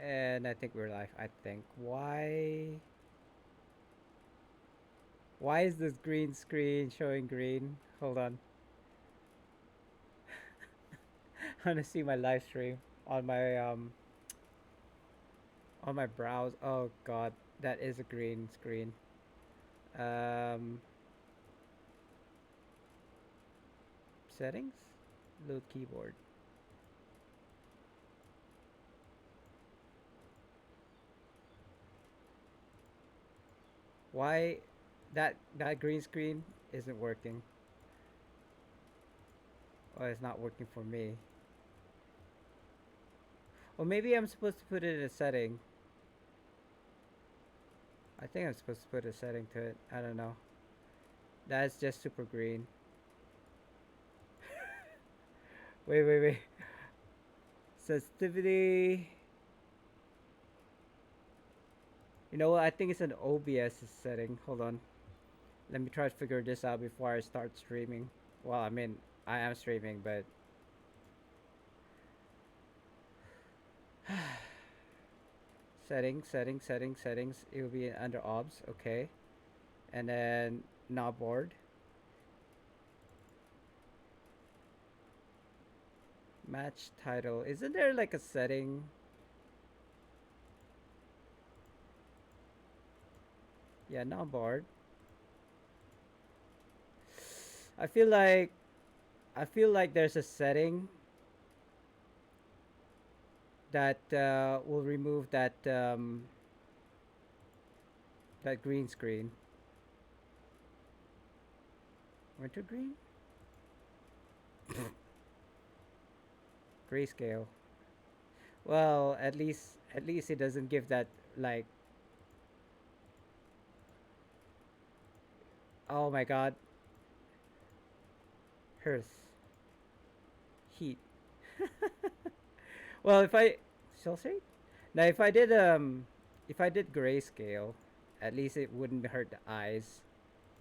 And I think we're live. I think. Why is this green screen showing green? Hold on. I want to see my live stream on my browse. Oh god, that is a green screen. Um, settings, load keyboard. Why that green screen isn't working? Oh, it's not working for me. Or maybe I'm supposed to put it in a setting. I think I'm supposed to put a setting to it. I don't know. That's just super green. Wait. Sensitivity. You know what? I think it's an OBS setting. Hold on. Let me try to figure this out before I start streaming. Well, I mean, I am streaming, but settings. It will be under OBS, okay. And then not board. Match title. Isn't there like a setting? Yeah, not board. I feel like there's a setting that will remove that green screen. Wintergreen? Grayscale. Well, at least it doesn't give that like. Oh my god, Earth heat. Well, if I shall say now, if I did grayscale, at least it wouldn't hurt the eyes,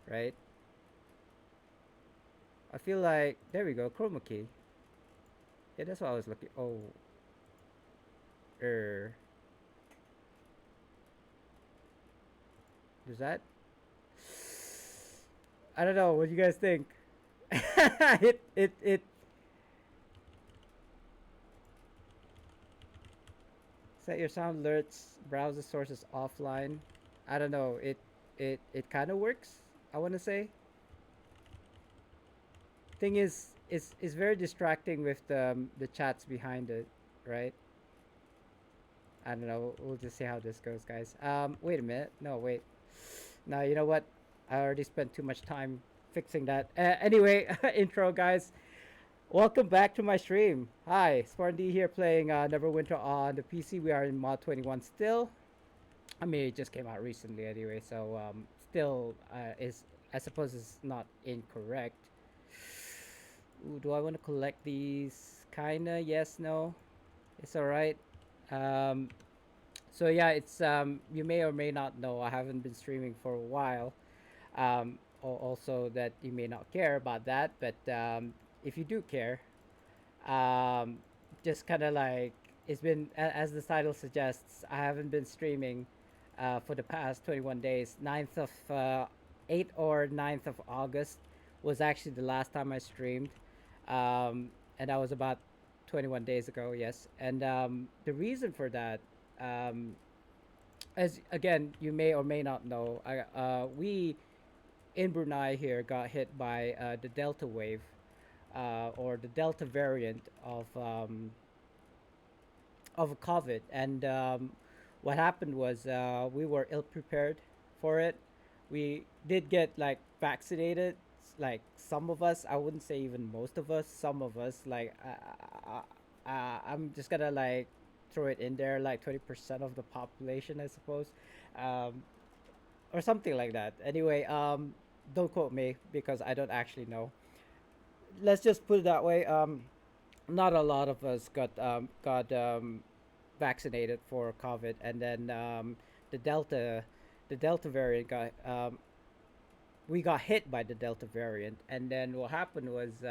right? I feel like there we go, chroma key. Yeah, that's what I was looking. Oh, er, does that? I don't know. What do you guys think? It set your sound alerts, browser sources offline. I don't know. It kind of works. I want to say. Thing is very distracting with the chats behind it, right? I don't know. We'll just see how this goes, guys. Wait a minute. No, wait. No, you know what? I already spent too much time fixing that. Anyway, intro, guys. Welcome back to my stream. Hi, SpartanDee here playing Neverwinter on the PC. We are in mod 21 still. I mean, it just came out recently anyway, so still is I suppose is not incorrect. Ooh, do I want to collect these? Kinda, yes, no. It's alright. Um, so yeah, it's you may or may not know I haven't been streaming for a while. Also that you may not care about that, but if you do care, um, just kind of like it's been as the title suggests, I haven't been streaming for the past 21 days. 9th of 8th or 9th of August was actually the last time I streamed, and that was about 21 days ago. Yes, and the reason for that, um, as again you may or may not know, we in Brunei here got hit by the Delta wave, or the Delta variant of COVID, and what happened was we were ill prepared for it. We did get like vaccinated, like some of us. I wouldn't say even most of us. Some of us, like I'm just gonna like throw it in there, like 20% of the population, I suppose, um, or something like that. Anyway, don't quote me because I don't actually know. Let's just put it that way. Not a lot of us got vaccinated for COVID, and then the Delta variant got we got hit by the Delta variant, and then what happened was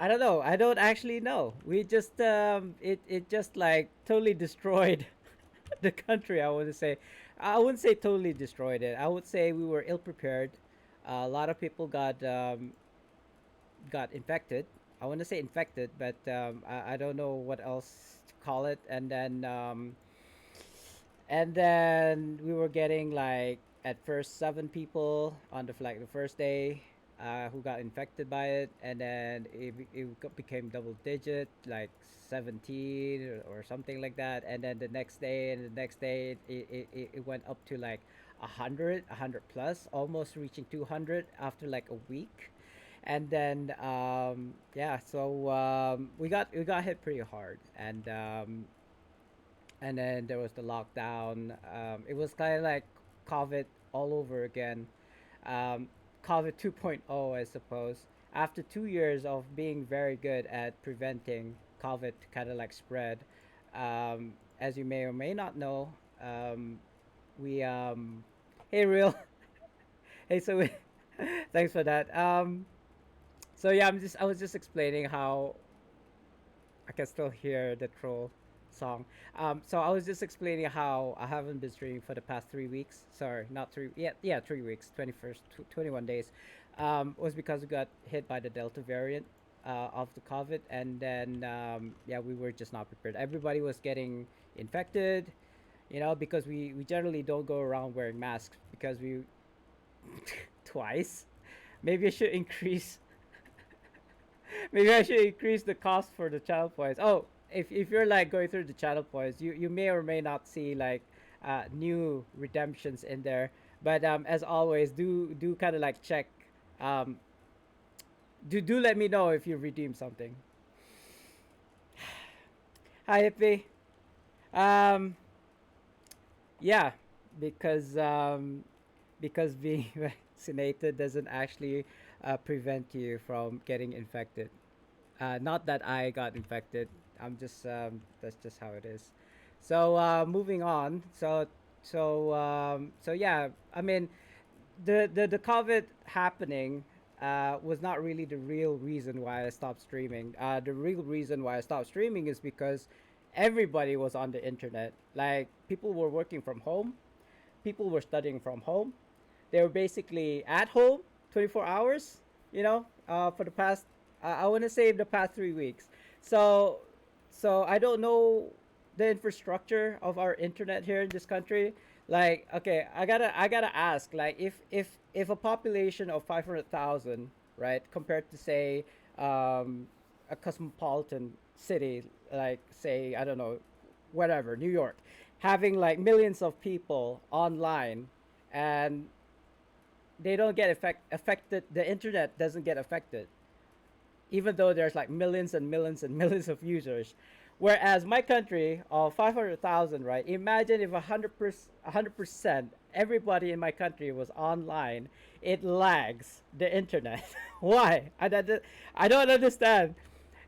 I don't know. I don't actually know. We just it just like totally destroyed the country. I wouldn't say totally destroyed it. I would say we were ill prepared. A lot of people got infected. I want to say infected, but I don't know what else to call it. And then we were getting like at first 7 people on the first day who got infected by it, and then became double digit, like 17 or something like that, and then the next day and the next day it went up to like 100 plus, almost reaching 200 after like a week. And then yeah, so we got hit pretty hard, and then there was the lockdown. It was kind of like COVID all over again. Um, COVID 2.0, I suppose. After 2 years of being very good at preventing COVID to kind of like spread, as you may or may not know, we hey real hey so we, thanks for that. So yeah, I was just explaining how I can still hear the troll song. So I was just explaining how I haven't been streaming for the past 3 weeks. Sorry, not three. Yeah, 3 weeks. 21 days. Was because we got hit by the Delta variant of the COVID, and then yeah, we were just not prepared. Everybody was getting infected, because we generally don't go around wearing masks because we twice. Maybe I should increase Maybe I should increase the cost for the channel points. Oh, if you're like going through the channel points, you may or may not see like new redemptions in there. But as always, do kind of like check. Um, do let me know if you redeem something. Hi, Hippie. Um, yeah, because because being vaccinated doesn't actually prevent you from getting infected. Not that I got infected. I'm just that's just how it is. So moving on. So yeah. I mean, the COVID happening was not really the real reason why I stopped streaming. The real reason why I stopped streaming is because everybody was on the internet. Like people were working from home, people were studying from home. They were basically at home 24 hours. For the past I want to say the past 3 weeks. So I don't know the infrastructure of our internet here in this country. Like, okay, I gotta ask. Like, if a population of 500,000, right, compared to say a cosmopolitan city, like say I don't know, whatever, New York, having like millions of people online, and they don't get affected. The internet doesn't get affected, even though there's like millions and millions and millions of users. Whereas my country of 500,000, right? Imagine if 100% everybody in my country was online, it lags the internet. Why? I don't understand.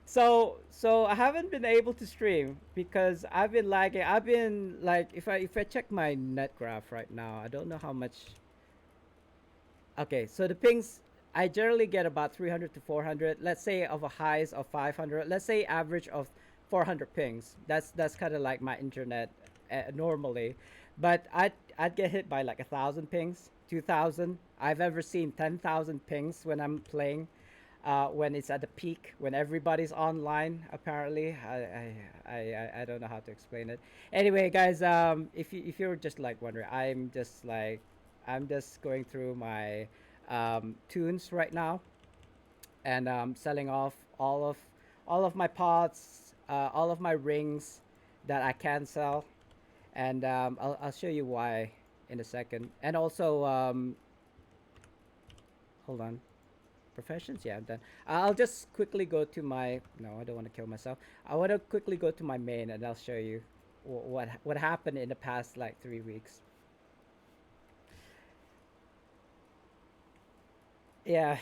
So I haven't been able to stream because I've been lagging. I've been like, if I check my net graph right now, I don't know how much. Okay, so the pings, I generally get about 300 to 400. Let's say of a highs of 500. Let's say average of 400 pings. That's kind of like my internet normally, but I'd get hit by like 1,000 pings, 2,000. I've ever seen 10,000 pings when I'm playing. When it's at the peak, when everybody's online, apparently, I don't know how to explain it. Anyway, guys, if you're just like wondering, I'm just going through my tunes right now, and selling off all of my pots, all of my rings that I can sell, and I'll show you why in a second. And also, hold on, professions. Yeah, I'm done. I'll just quickly go to my. No, I don't want to kill myself. I want to quickly go to my main, and I'll show you what happened in the past like 3 weeks. Yeah.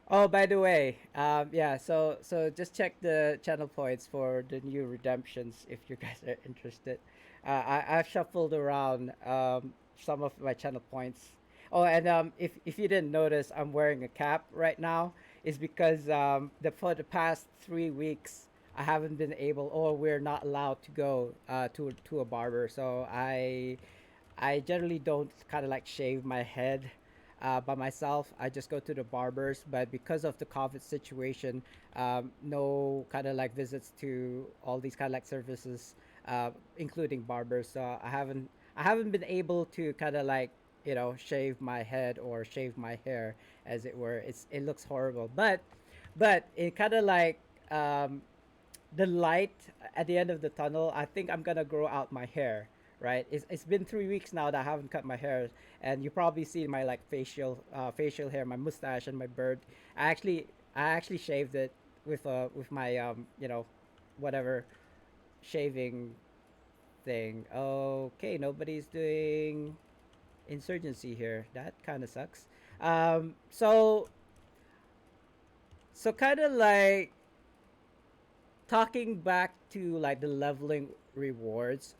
Oh, by the way, yeah. So just check the channel points for the new redemptions if you guys are interested. I've shuffled around some of my channel points. Oh, and if you didn't notice, I'm wearing a cap right now. Is because the for the past 3 weeks I haven't been able, or we're not allowed to go to a barber. So I generally don't kind of like shave my head by myself. I just go to the barbers. But because of the COVID situation, no kind of like visits to all these kind of like services, including barbers. So I haven't been able to kind of like shave my head or shave my hair, as it were. It looks horrible, but it kind of like um, the light at the end of the tunnel. I think I'm gonna grow out my hair. Right, it's been 3 weeks now that I haven't cut my hair, and you probably see my like facial hair, my mustache, and my beard. I actually shaved it with my whatever shaving thing. Okay, nobody's doing Insurgency here. That kind of sucks. So kind of like talking back to like the leveling rewards.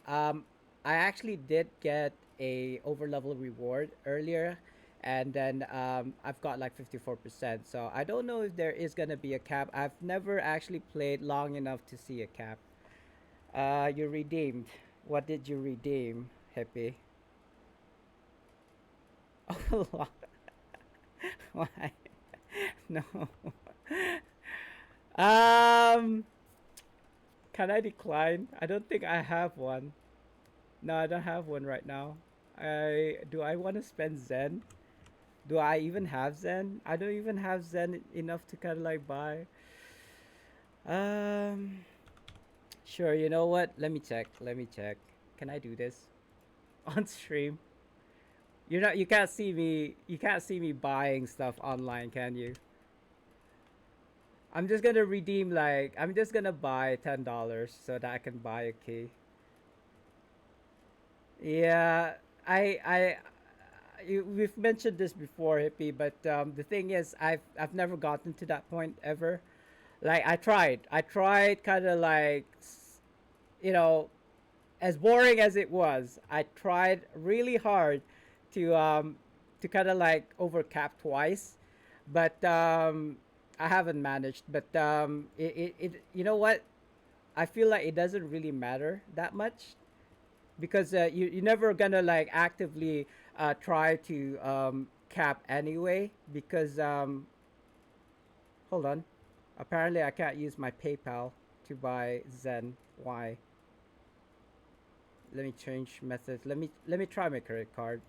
I actually did get a over level reward earlier, and then I've got like 54%. So I don't know if there is gonna be a cap. I've never actually played long enough to see a cap. You redeemed. What did you redeem, Hippie? Oh, why? No. Um, can I decline? I don't think I have one. No, I don't have one right now. I want to spend Zen? Do I even have Zen? I don't even have Zen enough to kind of like buy. Um, sure. You know what? Let me check. Let me check. Can I do this on stream? You're not. You can't see me. You can't see me buying stuff online, can you? I'm just gonna redeem like I'm just gonna buy $10 so that I can buy a key. Yeah, I we've mentioned this before, Hippie, but the thing is, I've never gotten to that point ever. Like I tried, kind of like, you know, as boring as it was, I tried really hard to um to kind of like overcap twice, but I haven't managed. But you know what? I feel like it doesn't really matter that much because you're never gonna like actively try to cap anyway because hold on, apparently I can't use my PayPal to buy Zen. Why? Let me change methods. Let me try my credit card.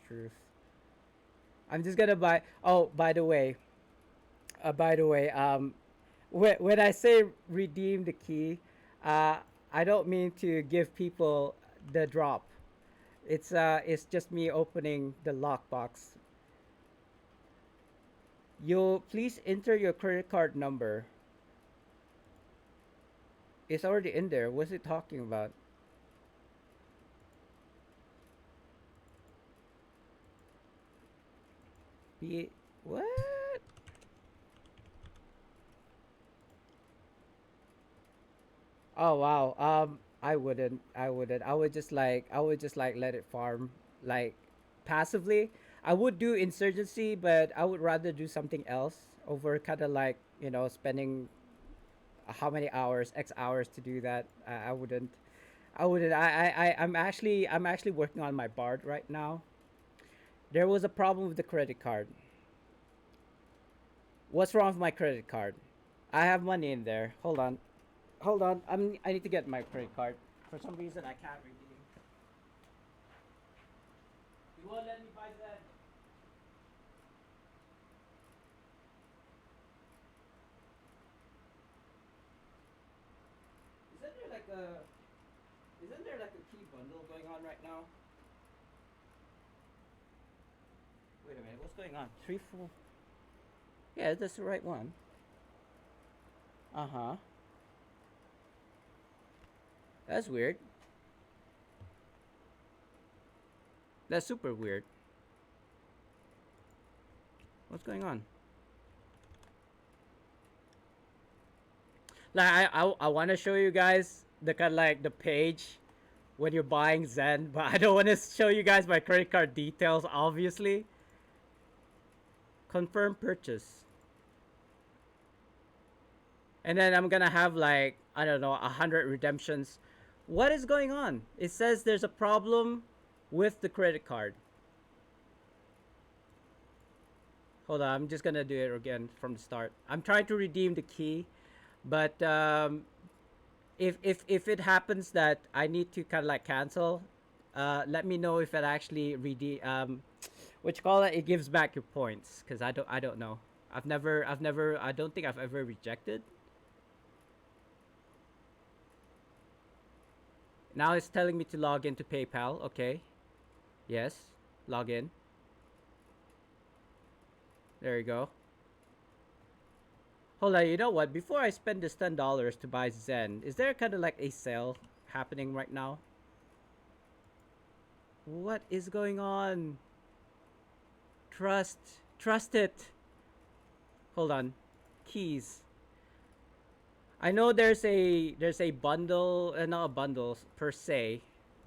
Truth. I'm just gonna buy. Oh, by the way, when I say redeem the key, uh, I don't mean to give people the drop. It's just me opening the lockbox. You please enter your credit card number. It's already in there. What's it talking about? Be what? Oh wow. I wouldn't. I wouldn't. I would just like let it farm like passively. I would do insurgency, but I would rather do something else over kind of like spending how many hours, X hours to do that. I wouldn't. I wouldn't. I'm actually working on my Bard right now. There was a problem with the credit card. What's wrong with my credit card? I have money in there. Hold on. Hold on. I need to get my credit card. For some reason I can't redeem. You won't let me buy that. Isn't there like a isn't there like a key bundle going on right now? Wait a minute. What's going on? 3 4. Yeah, that's the right one. Uh huh. That's weird. That's super weird. What's going on? Like I want to show you guys the kind of like the page when you're buying Zen, but I don't want to show you guys my credit card details, obviously. Confirm purchase. And then I'm gonna have like, I don't know, 100 redemptions. What is going on? It says there's a problem with the credit card. Hold on, I'm just gonna do it again from the start. I'm trying to redeem the key, but if it happens that I need to kind of like cancel, let me know if it actually redeem what you call it. It gives back your points because I don't know. I've never I don't think I've ever rejected. Now it's telling me to log into PayPal. Okay, yes, log in. There you go. Hold on, you know what? Before I spend this $10 to buy Zen, is there kind of like a sale happening right now? What is going on? Trust. Trust it. Hold on. Keys. I know there's a bundle, not a bundle per se.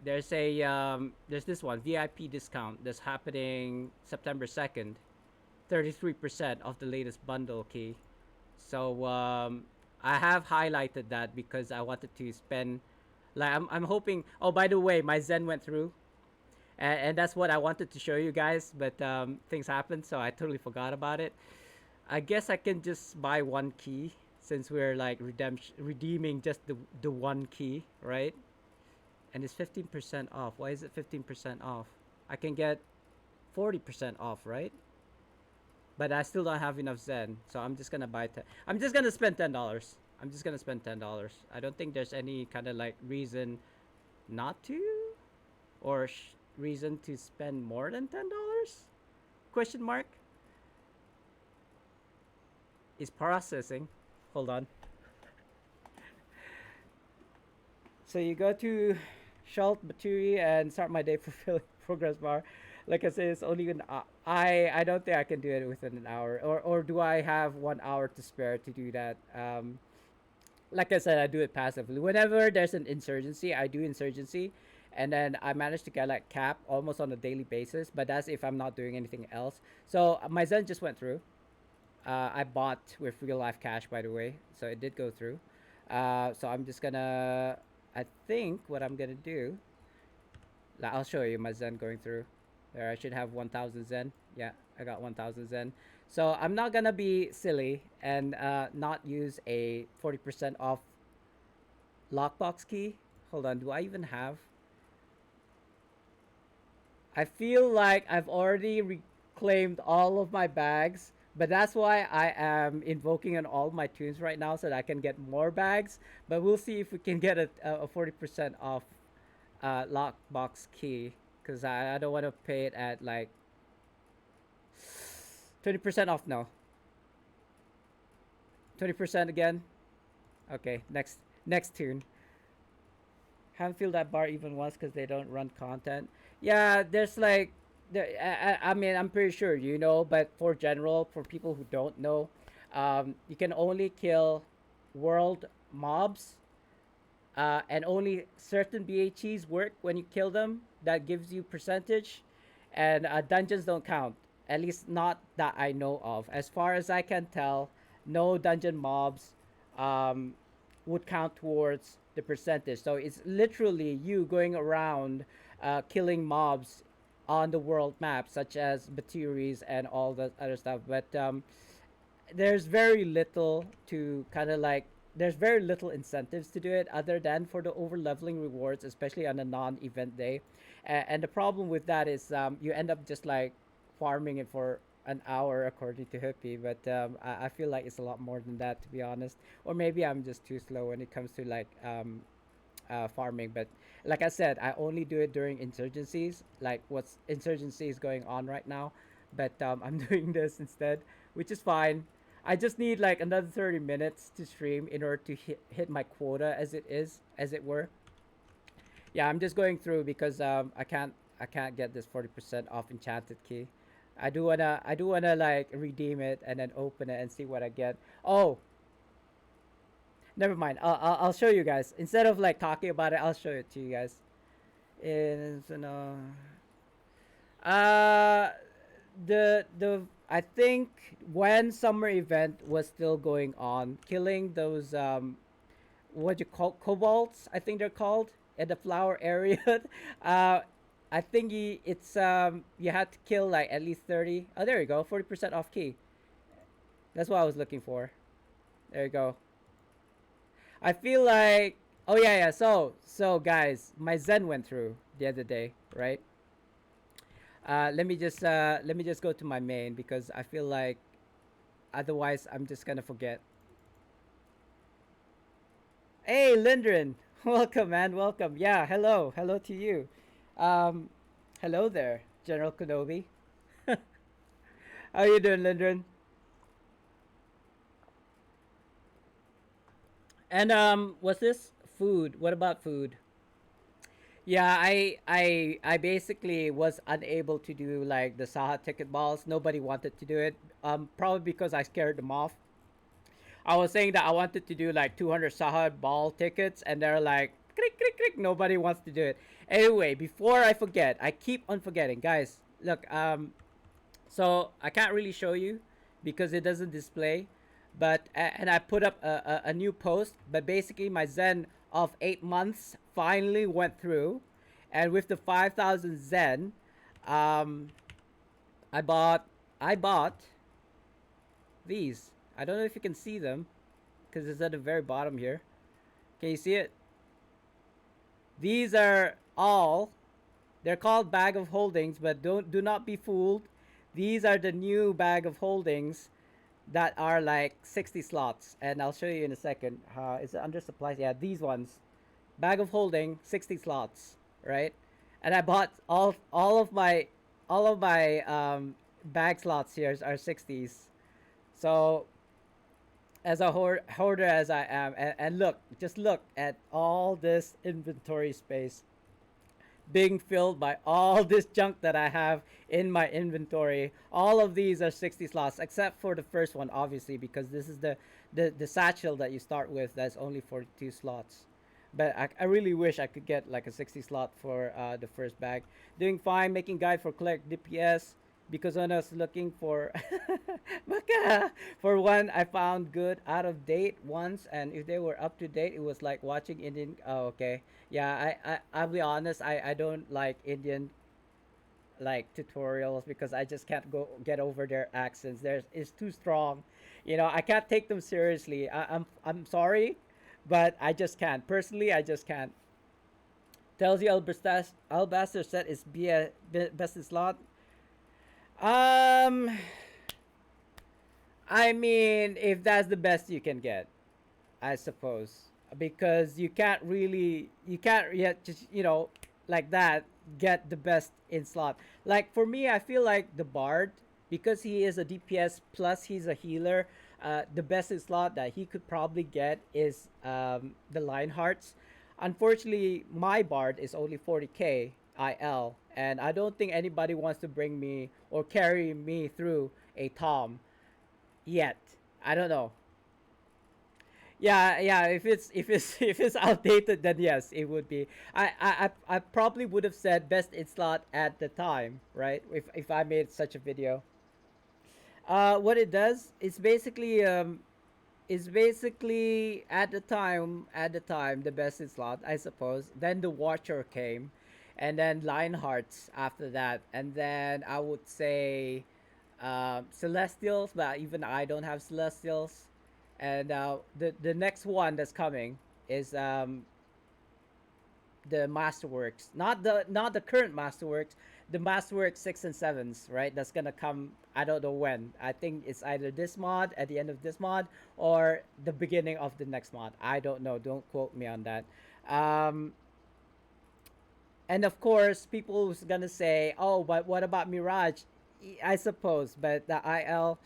There's this one VIP discount that's happening September 2nd. 33% of the latest bundle key. So I have highlighted that because I wanted to spend. Like I'm hoping. Oh, by the way, my Zen went through, and that's what I wanted to show you guys. But things happened, so I totally forgot about it. I guess I can just buy one key since we're like redeeming just the one key, right? And it's 15% off. Why is it 15% off? I can get 40% off, right? But I still don't have enough Zen, so I'm just gonna buy. I'm just gonna spend $10. I'm just gonna spend $10. I don't think there's any kind of like reason not to, or reason to spend more than $10. Question mark is processing. Hold on. So you go to Shalt Battery and start my day fulfilling progress bar. Like I said, it's only an I don't think I can do it within an hour. Or do I have 1 hour to spare to do that? Like I said, I do it passively. Whenever there's an insurgency, I do insurgency, and then I manage to get like cap almost on a daily basis. But that's if I'm not doing anything else. So my Zen just went through. I bought with real life cash, by the way, so it did go through. So I'm just gonna. I think what I'm gonna do. I'll show you my Zen going through. There, I should have 1,000 Zen. Yeah, I got 1,000 Zen. So I'm not gonna be silly and not use a 40% off lockbox key. Hold on, do I even have? I feel like I've already reclaimed all of my bags, but that's why I am invoking on all my tunes right now so that I can get more bags. But we'll see if we can get a 40% off lockbox key because I don't want to pay it at like 20% off. No, 20% again. Okay, next tune. Haven't filled that bar even once because they don't run content. Yeah, there's like, I mean, I'm pretty sure you know, but for general, for people who don't know, you can only kill world mobs, and only certain BHEs work when you kill them. That gives you percentage, and dungeons don't count. At least not that I know of. As far as I can tell, no dungeon mobs um, would count towards the percentage. So it's literally you going around killing mobs on the world map, such as batteries and all the other stuff. But there's very little to kind of like there's very little incentives to do it other than for the over leveling rewards, especially on a non-event day. And the problem with that is you end up just like farming it for an hour according to Hippie, but I feel like it's a lot more than that, to be honest. Or maybe I'm just too slow when it comes to like farming. But like I said, I only do it during insurgencies, like what's insurgency is going on right now. But I'm doing this instead, which is fine. I just need like another 30 minutes to stream in order to hit my quota, as it is, as it were. Yeah, I'm just going through because I can't get this 40% off enchanted key. I do wanna like redeem it and then open it and see what I get. Oh, never mind. I'll show you guys instead of like talking about it. I'll show it to you guys. In uh the I think when summer event was still going on, killing those what you call cobalts, I think they're called, at the flower area. uh I think it's you had to kill like at least 30. Oh, there you go. 40% off key. That's what I was looking for. There you go. I feel like, oh yeah, yeah. So guys, my Zen went through the other day, right? Let me just go to my main because I feel like otherwise I'm just gonna forget. Hey, Lindren, welcome, man, welcome. Yeah, hello, hello to you. Um, hello there, General Kenobi. How you doing, Lindren? And what's this food? What about food? Yeah, I basically was unable to do like the Saha ticket balls. Nobody wanted to do it. Probably because I scared them off. I was saying that I wanted to do like 200 Saha ball tickets, and they're like, click, click, click. Nobody wants to do it. Anyway, before I forget, I keep on forgetting, guys. Look, so I can't really show you because it doesn't display, but and I put up a new post. But basically, my Zen of 8 months finally went through, and with the 5,000 Zen, um, I bought these. I don't know if you can see them because it's at the very bottom here. Can you see it? These are all, they're called bag of holdings, but do not be fooled. These are the new bag of holdings that are like 60 slots, and I'll show you in a second. Is it under supplies? Yeah, these ones. Bag of holding, 60 slots, right? And I bought all of my bag slots here are 60s. So as a hoarder as I am, and look, just look at all this inventory space being filled by all this junk that I have in my inventory. All of these are 60 slots, except for the first one, obviously, because this is the satchel that you start with that's only 42 slots. But I really wish I could get like a 60 slot for the first bag. Doing fine, making guide for collect DPS because when I was looking for Baka, for one, I found good out of date ones, and if they were up to date, it was like watching Indian. Oh, okay. Yeah, I'll be honest. I don't like Indian like tutorials because I just can't go get over their accents. There's it's too strong. You know, I can't take them seriously. I'm sorry, but I just can't. Personally, I just can't. Tells you Albaster set is best in slot. Um, I mean, if that's the best you can get, I suppose, because you can't yet just like that get the best in slot. Like for me, I feel like the Bard, because he is a DPS plus he's a healer. The best in slot that he could probably get is the Lionhearts. Unfortunately, my Bard is only 40k IL, and I don't think anybody wants to bring me or carry me through a Tom yet. I don't know. Yeah, yeah. If it's if it's outdated, then yes, it would be. I probably would have said best in slot at the time, right? If I made such a video. What it does is basically at the time the best in slot, I suppose. Then the Watcher came, and then Lionhearts after that, and then I would say Celestials, but even I don't have Celestials. And the next one that's coming is the Masterworks, not the current Masterworks, the Masterworks 6 and 7s, right? That's gonna come. I don't know when. I think it's either this mod at the end of this mod or the beginning of the next mod. I don't know. Don't quote me on that. Um, and of course, people who's gonna say, "Oh, but what about Mirage?" I suppose, but the IL,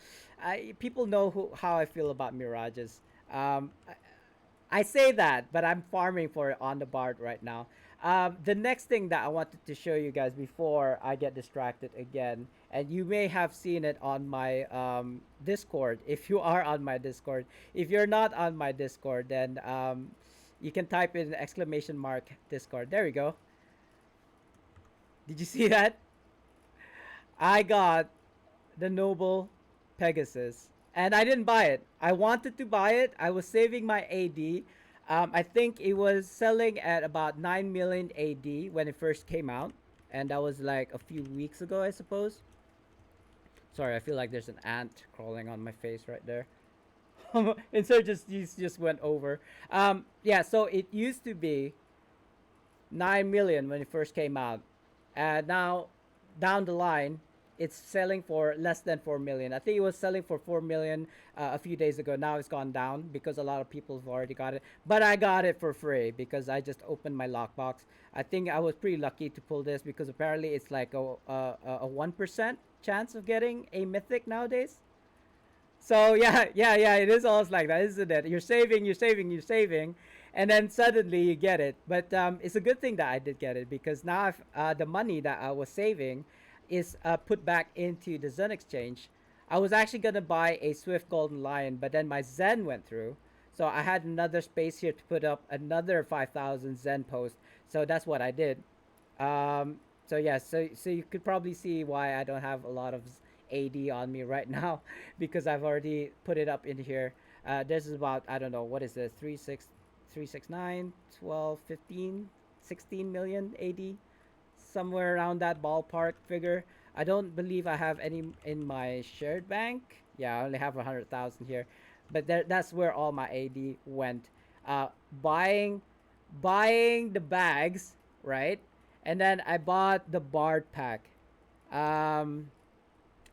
people know how I feel about Mirages. I say that, but I'm farming for it on the Bard right now. The next thing that I wanted to show you guys before I get distracted again, and you may have seen it on my Discord if you are on my Discord. If you're not on my Discord, then you can type in exclamation mark Discord. There we go. Did you see that? I got the noble Pegasus, and I didn't buy it. I wanted to buy it. I was saving my AD. I think it was selling at about 9 million AD when it first came out, and that was like a few weeks ago, I suppose. Sorry, I feel like there's an ant crawling on my face right there. Insurgency just went over. Yeah, so it used to be 9 million when it first came out. And now, down the line, it's selling for less than 4 million. I think it was selling for 4 million a few days ago. Now it's gone down because a lot of people have already got it. But I got it for free because I just opened my lockbox. I think I was pretty lucky to pull this because apparently it's like a 1% chance of getting a mythic nowadays. So yeah, yeah, yeah, it is always like that, isn't it? You're saving, you're saving, you're saving, and then suddenly you get it. But it's a good thing that I did get it because now the money that I was saving is put back into the Zen exchange. I was actually gonna buy a Swift Golden Lion, but then my Zen went through, so I had another space here to put up another 5,000 Zen Post. So that's what I did. So yeah, so you could probably see why I don't have a lot of AD on me right now because I've already put it up in here. This is about, I don't know, what is this, 369 12 15 16 million AD, somewhere around that ballpark figure. I don't believe I have any in my shared bank. Yeah, I only have 100,000 here, but that's where all my AD went. Uh, buying buying the bags, right? And then I bought the Bard pack. Um,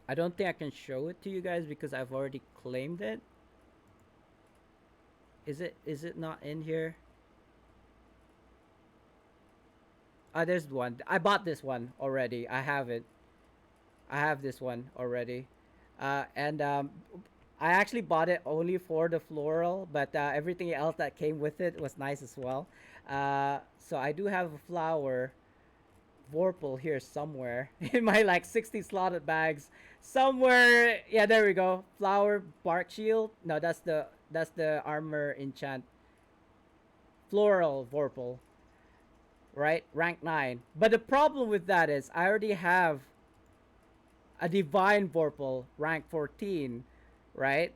I don't think I can show it to you guys because I've already claimed it. Is it not in here? There's one. I bought this one already. I have it. I have this one already. And I actually bought it only for the floral, but everything else that came with it was nice as well. So I do have a flower Vorpal here somewhere in my like 60 slotted bags. Somewhere, yeah, there we go. Flower bark shield. No, that's the armor enchant. Floral Vorpal, right? Rank 9. But the problem with that is I already have a divine Vorpal rank 14, right?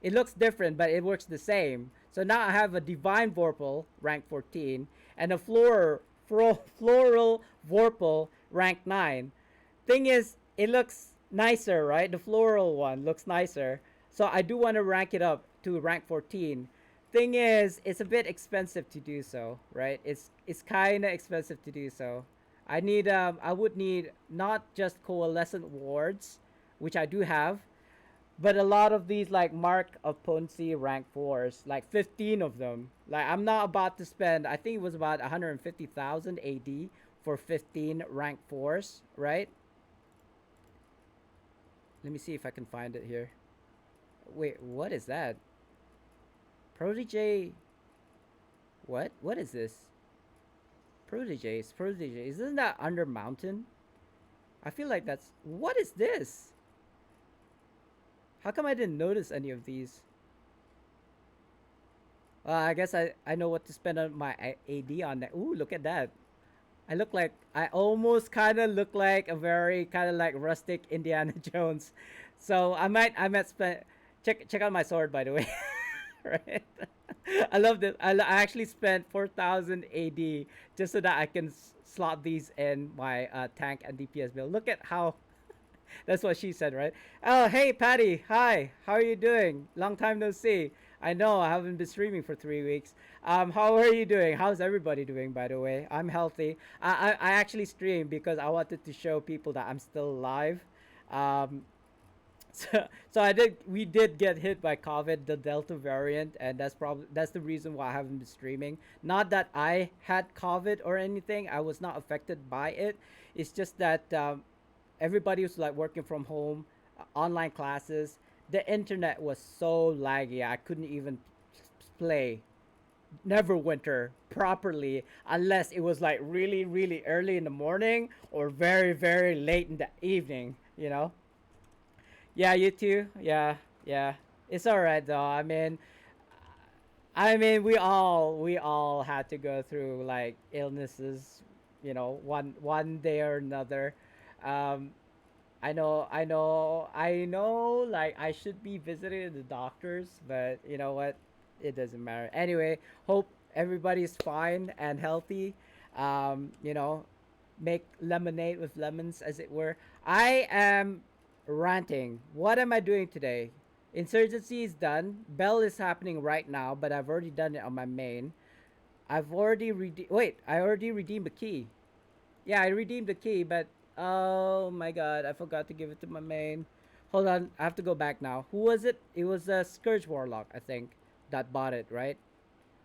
It looks different, but it works the same. So now I have a divine Vorpal rank 14 and a floral Vorpal rank 9. Thing is, it looks nicer, right? The floral one looks nicer. So I do want to rank it up to rank 14. Thing is, it's a bit expensive to do so, right? It's kind of expensive to do so. I would need not just coalescent wards, which I do have, but a lot of these like mark of potency rank 4s, like 15 of them. Like I'm not about to spend, I think it was about 150,000 AD for 15 rank 4s, right? Let me see if I can find it here. Wait, what is that? Protege. What is this? Protege. Isn't that under mountain? I feel like that's, what is this? How come I didn't notice any of these? I guess I know what to spend on my AD on that. Ooh, look at that. I almost kind of look like a very kind of like rustic Indiana Jones. So I might spend, check out my sword by the way. Right? I love this. I actually spent 4,000 AD just so that I can slot these in my tank and DPS build. Look at how. That's what she said, right? Oh, hey, Patty. Hi. How are you doing? Long time no see. I know I haven't been streaming for 3 weeks. How are you doing? How's everybody doing, by the way? I'm healthy. I actually streamed because I wanted to show people that I'm still alive. Um, so we did get hit by COVID, the Delta variant, and that's the reason why I haven't been streaming. Not that I had COVID or anything. I was not affected by it. It's just that everybody was like working from home, online classes. The internet was so laggy. I couldn't even play Neverwinter properly unless it was like really, really early in the morning or very, very late in the evening. Yeah, you too. Yeah, yeah. It's all right though. I mean, we all had to go through like illnesses one day or another. Um, I know. Like I should be visiting the doctors, but you know what? It doesn't matter. Anyway, hope everybody's fine and healthy. You know, make lemonade with lemons, as it were. I am ranting. What am I doing today? Insurgency is done. Bell is happening right now, but I've already done it on my main. I've already redeemed. Wait, I already redeemed the key. Yeah, I redeemed the key, but oh my god, I forgot to give it to my main. Hold on, I have to go back now. Who was it? It was a Scourge Warlock, I think, that bought it, right?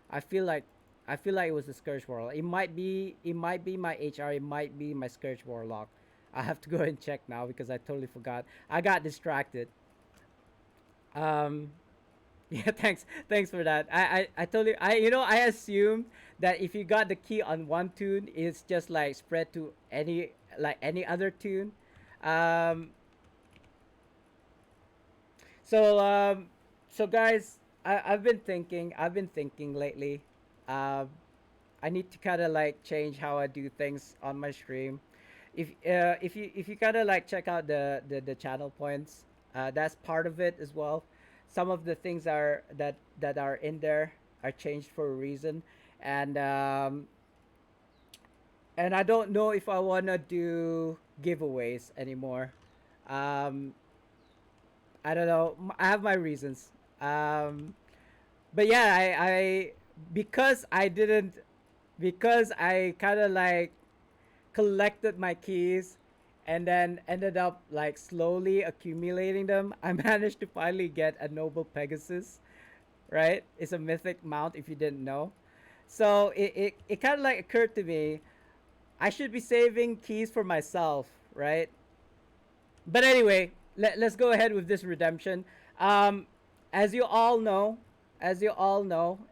I feel like I feel like it was the Scourge Warlock. It might be my HR, it might be my Scourge Warlock. I have to go and check now because I totally forgot. I got distracted. Um yeah, thanks for that. I totally I assumed that if you got the key on one tune, it's just like spread to any other tune. Um so so guys, I've been thinking lately. Um I need to kind of like change how I do things on my stream. If you kind of like check out the channel points, that's part of it as well. Some of the things that are in there are changed for a reason, and I don't know if I wanna do giveaways anymore. Um, I don't know. I have my reasons. Um, but yeah, I because I didn't because I kind of like collected my keys and then ended up like slowly accumulating them. I managed to finally get a noble Pegasus, right? It's a mythic mount if you didn't know. So it kind of like occurred to me I should be saving keys for myself, right? But anyway, let's go ahead with this redemption. Um, as you all know,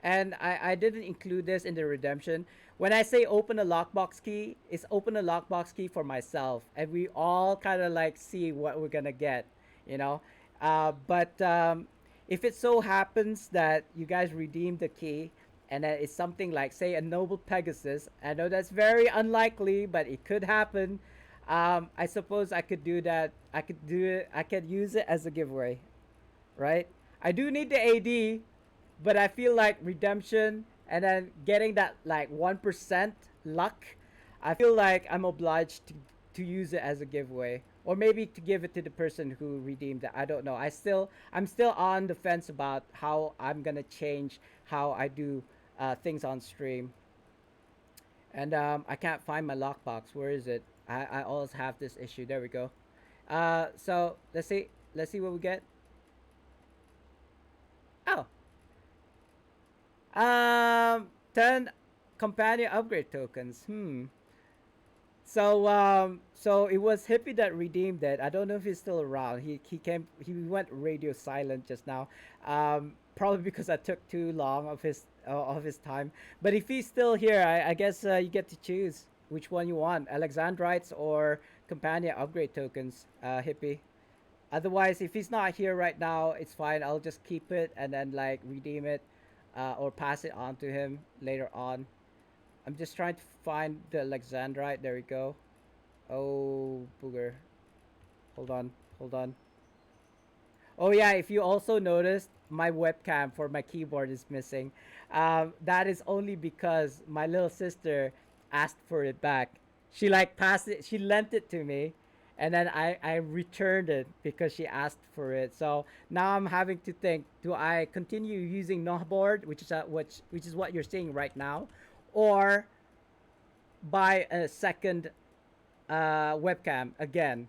and I didn't include this in the redemption. When I say open a lockbox key, it's open a lockbox key for myself, and we all kind of like see what we're gonna get, you know. But if it so happens that you guys redeem the key, and that it's something like, say, a noble Pegasus, I know that's very unlikely, but it could happen. I suppose I could do that. I could do it. I could use it as a giveaway, right? I do need the AD, but I feel like redemption and then getting that like 1% luck. I feel like I'm obliged to use it as a giveaway, or maybe to give it to the person who redeemed it. I don't know. I'm still on the fence about how I'm gonna change how I do things on stream. And I can't find my lockbox. Where is it? I always have this issue. There we go. So let's see what we get. Oh, 10 companion upgrade tokens. So it was Hippie that redeemed it. I don't know if he's still around. He went radio silent just now. Probably because I took too long of his time. But if he's still here, I guess you get to choose which one you want, Alexandrites or companion upgrade tokens, Hippie. Otherwise, if he's not here right now, it's fine. I'll just keep it and then like redeem it, or pass it on to him later on. I'm just trying to find the Alexandrite. There we go. Oh, booger. Hold on. Hold on. Oh, yeah. If you also noticed, my webcam for my keyboard is missing. That is only because my little sister asked for it back. She like passed it. She lent it to me, and then I returned it because she asked for it. So now I'm having to think: do I continue using Nohboard, which is what you're seeing right now, or buy a second webcam again?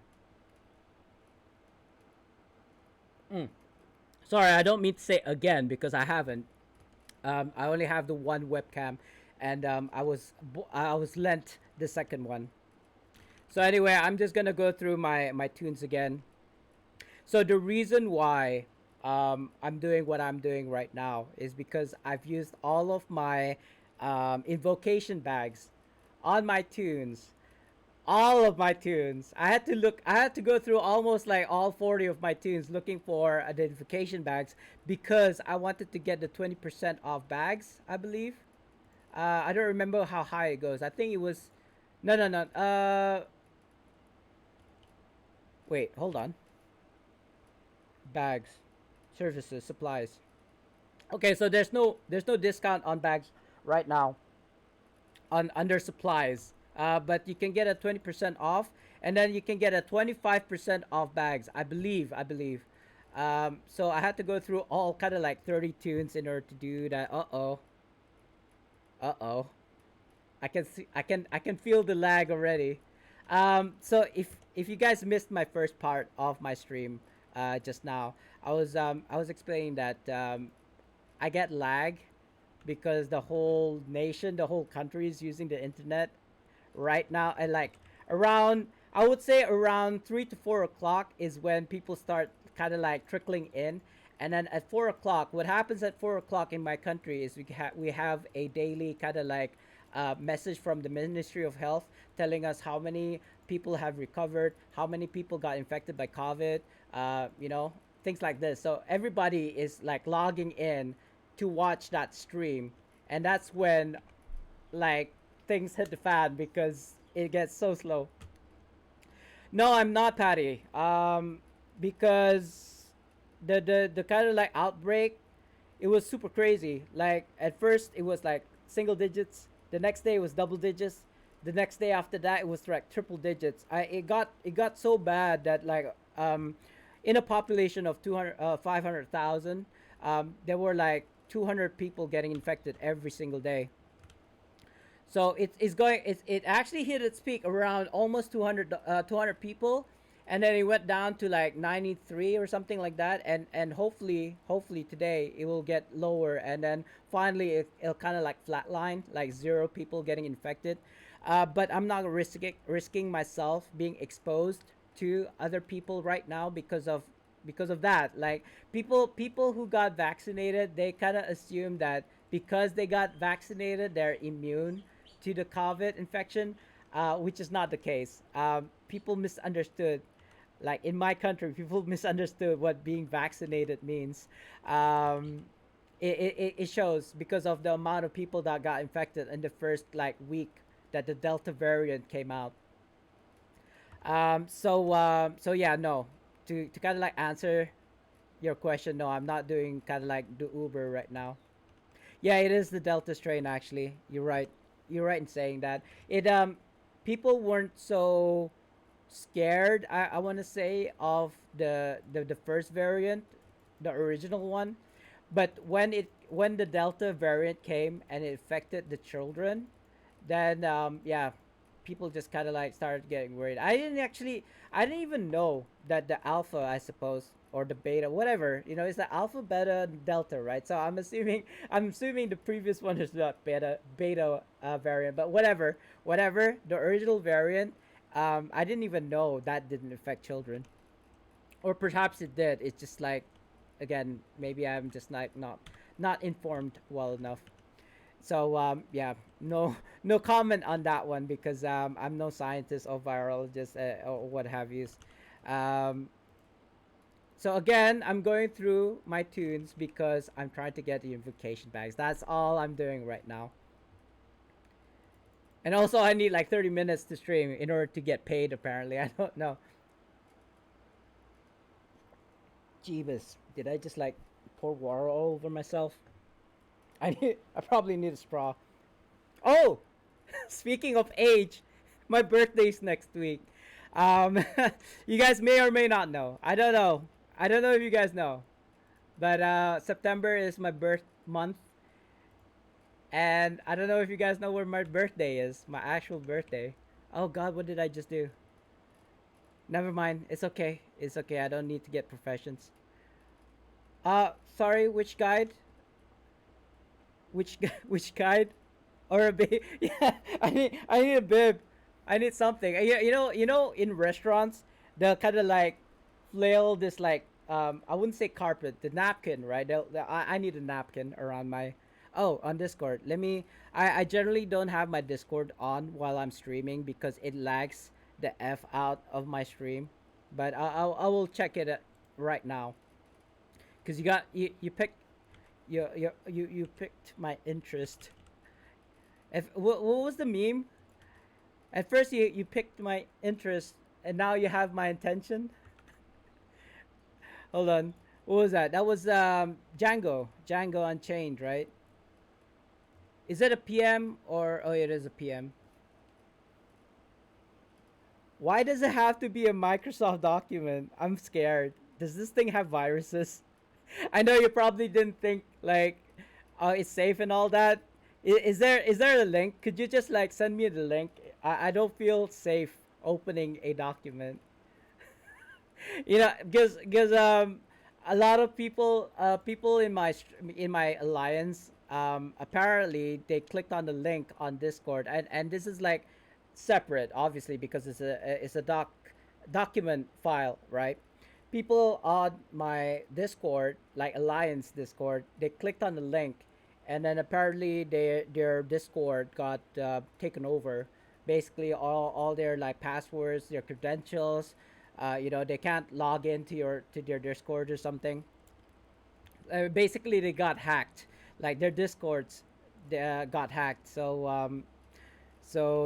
Mm. Sorry, I don't mean to say again because I haven't. I only have the one webcam, and I was lent the second one. So anyway, I'm just gonna go through my tunes again. So the reason why I'm doing what I'm doing right now is because I've used all of my invocation bags on my tunes, all of my tunes. I had to go through almost like all 40 of my tunes looking for identification bags because I wanted to get the 20% off bags, I believe. I don't remember how high it goes. I think it was No, no, no. Wait, hold on. Bags, services, supplies. Okay, so there's no discount on bags right now on under supplies. But you can get a 20% off, and then you can get a 25% off bags. I believe. So I had to go through all kind of like 30 tunes in order to do that. Uh oh. Uh oh. I can feel the lag already. So if you guys missed my first part of my stream, just now, I was explaining that I get lag because the whole nation, the whole country is using the internet right now, and like around, I would say around 3 to 4 o'clock is when people start kind of like trickling in, and then at 4 o'clock, what happens at 4 o'clock in my country is we have a daily kind of like message from the Ministry of Health telling us how many people have recovered, how many people got infected by COVID, things like this. So everybody is like logging in to watch that stream, and that's when like things hit the fan because it gets so slow. No, I'm not, Patty. Because the kind of like outbreak, it was super crazy. Like at first it was like single digits. The next day it was double digits. The next day after that it was like triple digits. It got so bad that like in a population of 500,000, there were like 200 people getting infected every single day. So it actually hit its peak around almost 200 people, and then it went down to like 93 or something like that, and hopefully today it will get lower, and then finally it'll kind of like flatline, like zero people getting infected. But I'm not risking myself being exposed to other people right now because of that. Like people who got vaccinated, they kind of assume that because they got vaccinated they're immune to the COVID infection, which is not the case. People misunderstood. Like in my country, people misunderstood what being vaccinated means. Um, it shows because of the amount of people that got infected in the first like week that the Delta variant came out. So yeah, no. To kind of like answer your question, no, I'm not doing kind of like the Uber right now. Yeah, it is the Delta strain actually. You're right. You're right in saying that. People weren't so scared, I want to say, of the first variant, the original one. But when the Delta variant came and it affected the children, then yeah, people just kind of like started getting worried. I didn't even know that the alpha, I suppose, or the beta, whatever, it's the alpha, beta, and delta, right? So I'm assuming the previous one is not beta variant, but whatever. The original variant, I didn't even know that didn't affect children, or perhaps it did. It's just like, again, maybe I'm just like not informed well enough. So yeah, no no comment on that one because I'm no scientist or virologist, or what have you. Um, so again, I'm going through my tunes because I'm trying to get the invocation bags. That's all I'm doing right now. And also, I need like 30 minutes to stream in order to get paid. Apparently, I don't know. Jeebus, did I just like pour water all over myself? I probably need a straw. Oh, speaking of age, my birthday's next week. Um, you guys may or may not know. I don't know. I don't know if you guys know, but September is my birth month, and I don't know if you guys know where my birthday is. My actual birthday. Oh God, what did I just do? Never mind. It's okay. It's okay. I don't need to get professions. Sorry. Which guide? Which guide? Or a bib? Yeah, I need a bib. I need something. Yeah, in restaurants, they'll kind of like flail this like I wouldn't say carpet, the napkin, right? I need a napkin around my. Oh, on Discord. Let me. I generally don't have my Discord on while I'm streaming because it lags the f out of my stream, but I will check it right now because you picked you picked my interest. What was the meme? At first, you picked my interest, and now you have my attention. Hold on. What was that? That was Django. Django Unchained, right? Is it a PM or oh, it is a PM? Why does it have to be a Microsoft document? I'm scared. Does this thing have viruses? I know you probably didn't think like, it's safe and all that. Is there a link? Could you just like send me the link? I don't feel safe opening a document. Because a lot of people in my alliance, apparently they clicked on the link on Discord, and this is like separate, obviously, because it's a document file, right? People on my Discord, like alliance Discord, they clicked on the link, and then apparently their Discord got taken over. Basically, all their like passwords, their credentials, they can't log into their Discord or something. Basically, they got hacked. Like their Discords, got hacked. So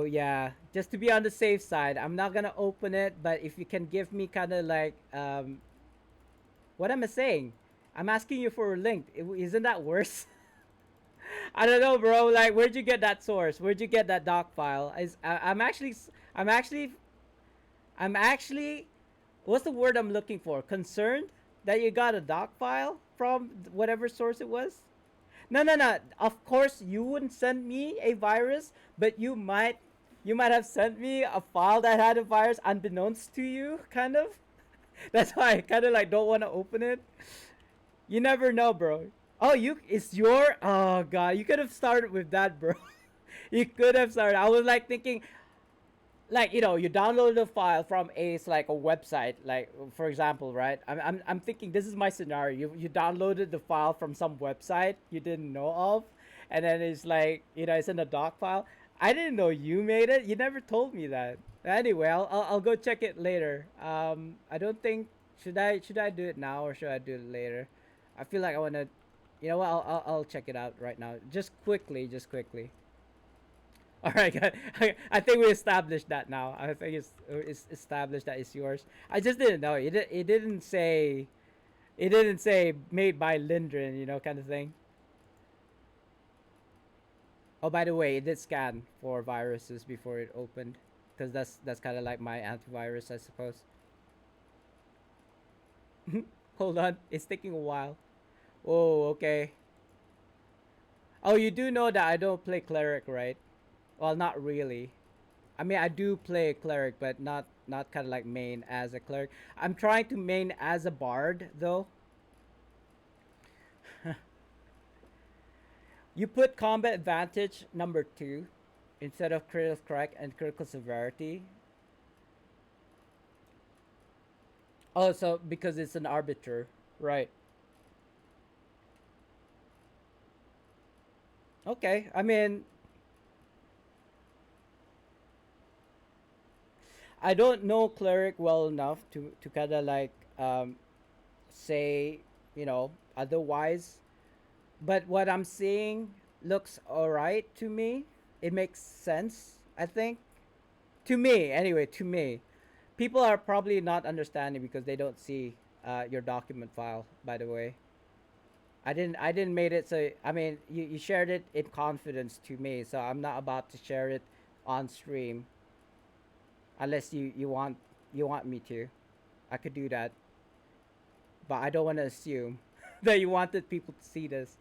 yeah, just to be on the safe side, I'm not gonna open it. But if you can give me kind of like, what am I saying? I'm asking you for a link. Isn't that worse? I don't know, bro. Like, where'd you get that source? Where'd you get that doc file? I'm actually, I'm actually, what's the word I'm looking for? Concerned that you got a doc file from whatever source it was. No, no, no. Of course, you wouldn't send me a virus, but you might have sent me a file that had a virus unbeknownst to you, kind of. That's why I kind of like don't want to open it. You never know, bro. Oh, it's your. Oh god, you could have started with that, bro. You could have started. I was like thinking, like, you download the file from like a website, like for example, right? I'm thinking this is my scenario. You downloaded the file from some website you didn't know of, and then it's like, it's in a doc file. I didn't know you made it. You never told me that. Anyway, I'll go check it later. I don't think, should I do it now or should I do it later? I feel like I want to. You know what? I'll check it out right now. Just quickly. All right, good. I think we established that now. I think it's established that it's yours. I just didn't know. It didn't say. It didn't say made by Lindren, kind of thing. Oh, by the way, it did scan for viruses before it opened, because that's kind of like my antivirus, I suppose. Hold on, it's taking a while. Oh, okay. Oh, you do know that I don't play cleric, right? Well, not really. I mean, I do play cleric, but not kind of like main as a cleric. I'm trying to main as a bard though. You put combat advantage number 2 instead of critical strike and critical severity. Oh, so because it's an arbiter, right? Okay. I mean, I don't know cleric well enough to kind of like, say, otherwise. But what I'm seeing looks alright to me. It makes sense, I think. To me, anyway, to me. People are probably not understanding because they don't see your document file, by the way. I didn't made it so, I mean, you shared it in confidence to me, so I'm not about to share it on stream unless you want me to. I could do that, but I don't want to assume that you wanted people to see this.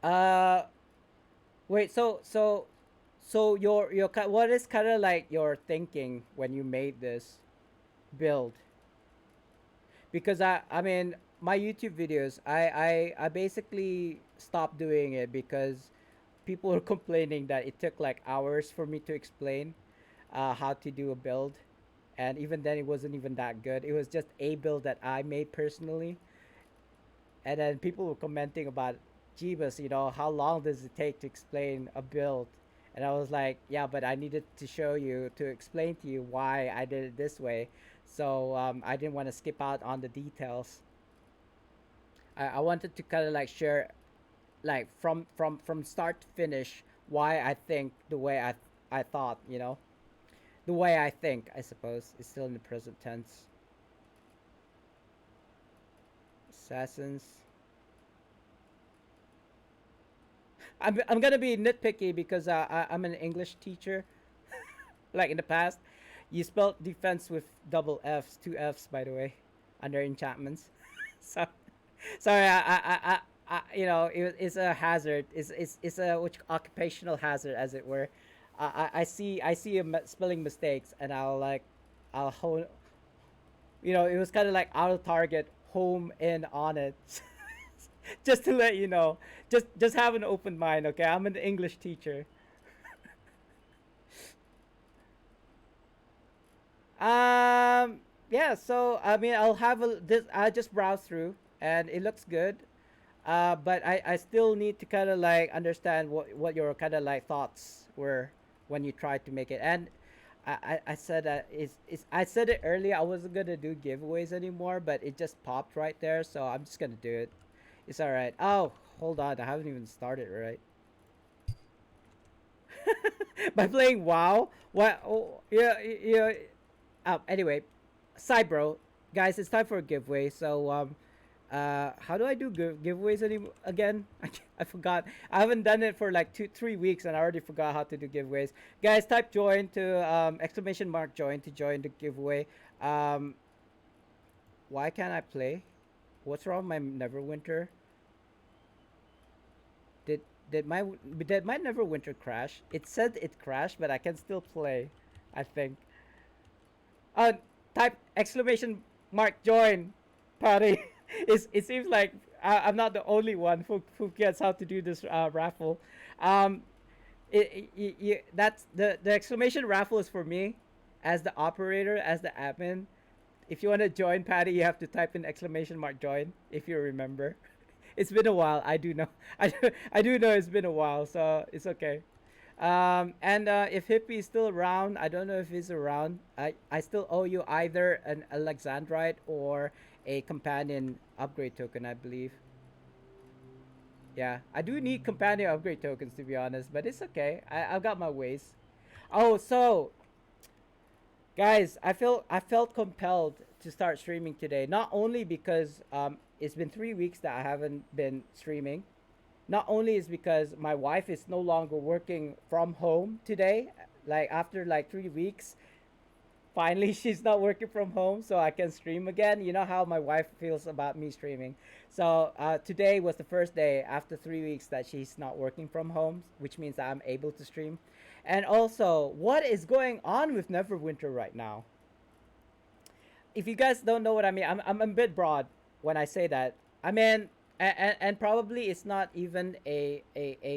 Uh, wait. So what is kind of like your thinking when you made this build? Because I mean, my YouTube videos, I basically stopped doing it because people were complaining that it took like hours for me to explain how to do a build, and even then it wasn't even that good. It was just a build that I made personally, and then people were commenting about, Jeebus, how long does it take to explain a build? And I was like, yeah, but I needed to show you, to explain to you why I did it this way. So I didn't want to skip out on the details. I wanted to kind of like share. like from start to finish why I think the way I thought, you know. The way I think, I suppose, is still in the present tense. Assassins. I'm gonna be nitpicky because I'm an English teacher. Like in the past, you spelled defense with double F's, two F's by the way, under enchantments. So sorry, you know, it's a hazard. It's a which occupational hazard, as it were. I see spelling mistakes, and I'll hone. You know, it was kind of like out of target, home in on it. Just to let you know, just have an open mind, okay? I'm an English teacher. Um, yeah. So I mean, I'll have a this. I just browse through, and it looks good. But I still need to kind of like understand what your kind of like thoughts were when you tried to make it. And I said that I said it earlier. I wasn't gonna do giveaways anymore, but it just popped right there, so I'm just gonna do it. It's all right. Oh, hold on. I haven't even started, right? By playing WoW. What? Oh, yeah, yeah. Anyway, side bro, guys, it's time for a giveaway. So how do I do giveaways again? I forgot. I haven't done it for like 3 weeks, and I already forgot how to do giveaways. Guys, type join to exclamation mark join to join the giveaway. Um, why can't I play? What's wrong with my Neverwinter? Did did my Neverwinter crash? It said it crashed, but I can still play. I think. Uh, type exclamation mark join, party. It seems like I'm not the only one who gets how to do this raffle. Um, that's the exclamation raffle is for me, as the operator, as the admin. If you want to join, Patty, you have to type in exclamation mark join. If you remember, it's been a while. I do know. I do know it's been a while, so it's okay. And if Hippie is still around, I don't know if he's around. I still owe you either an Alexandrite or a companion upgrade token, I believe. Yeah, I do need companion upgrade tokens to be honest, but it's okay. I've got my ways. Oh, so guys, I felt compelled to start streaming today. Not only because it's been 3 weeks that I haven't been streaming. Not only is because my wife is no longer working from home today, like after like 3 weeks, finally she's not working from home, so I can stream again. You know how my wife feels about me streaming. So today was the first day after 3 weeks that she's not working from home, which means that I'm able to stream. And also, what is going on with Neverwinter right now? If you guys don't know what I mean, I'm a bit broad when I say that. I mean, and probably it's not even a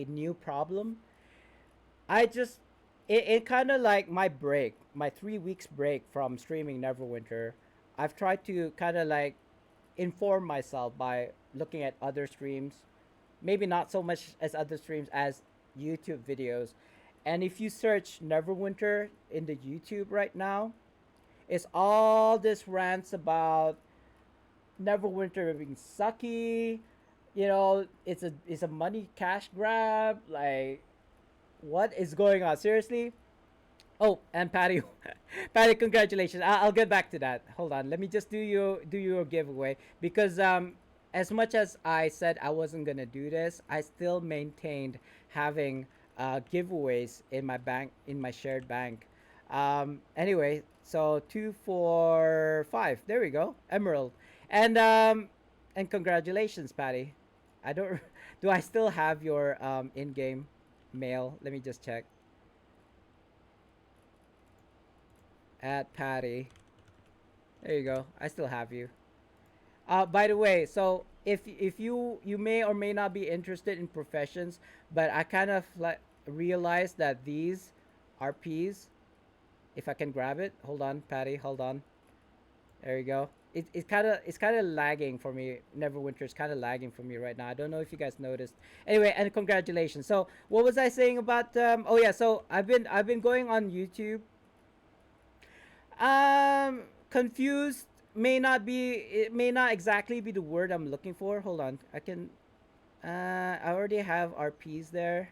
new problem. I just it kind of like my break, my 3 weeks break from streaming Neverwinter. I've tried to kind of like inform myself by looking at other streams, maybe not so much as other streams as YouTube videos. And if you search Neverwinter in the YouTube right now, it's all this rants about Neverwinter being sucky. You know, it's a money cash grab. Like, what is going on? Seriously? Oh, and Patty, Patty, congratulations. I'll get back to that. Hold on. Let me just do your giveaway because as much as I said I wasn't gonna do this, I still maintained having giveaways in my bank, in my shared bank. Anyway, so 2 4 5. There we go. Emerald. And congratulations, Patty. I don't. Do I still have your in-game mail? Let me just check. At Patty. There you go. I still have you. By the way, so if you may or may not be interested in professions, but I kind of like realized that these RPs, if I can grab it, hold on, Patty, hold on. There you go. It's kind of lagging for me. Neverwinter is kind of lagging for me right now. I don't know if you guys noticed. Anyway, and congratulations. So what was I saying about? Oh yeah. So I've been going on YouTube. Confused may not be. It may not exactly be the word I'm looking for. Hold on. I can. I already have RPs there.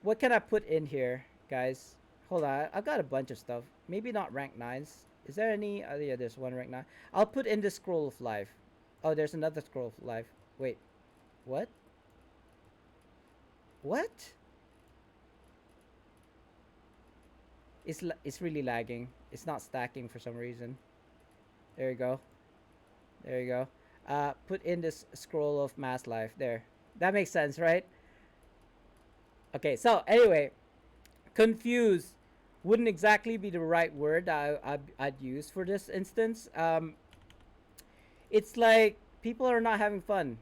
What can I put in here, guys? Hold on, I've got a bunch of stuff. Maybe not rank 9s. Is there any? Oh, yeah, there's one rank 9. I'll put in the Scroll of Life. Oh, there's another Scroll of Life. Wait, what? What? It's really lagging. It's not stacking for some reason. There you go. There you go. Put in this Scroll of Mass Life. There. That makes sense, right? Okay, so anyway, confused wouldn't exactly be the right word I'd use for this instance. It's like people are not having fun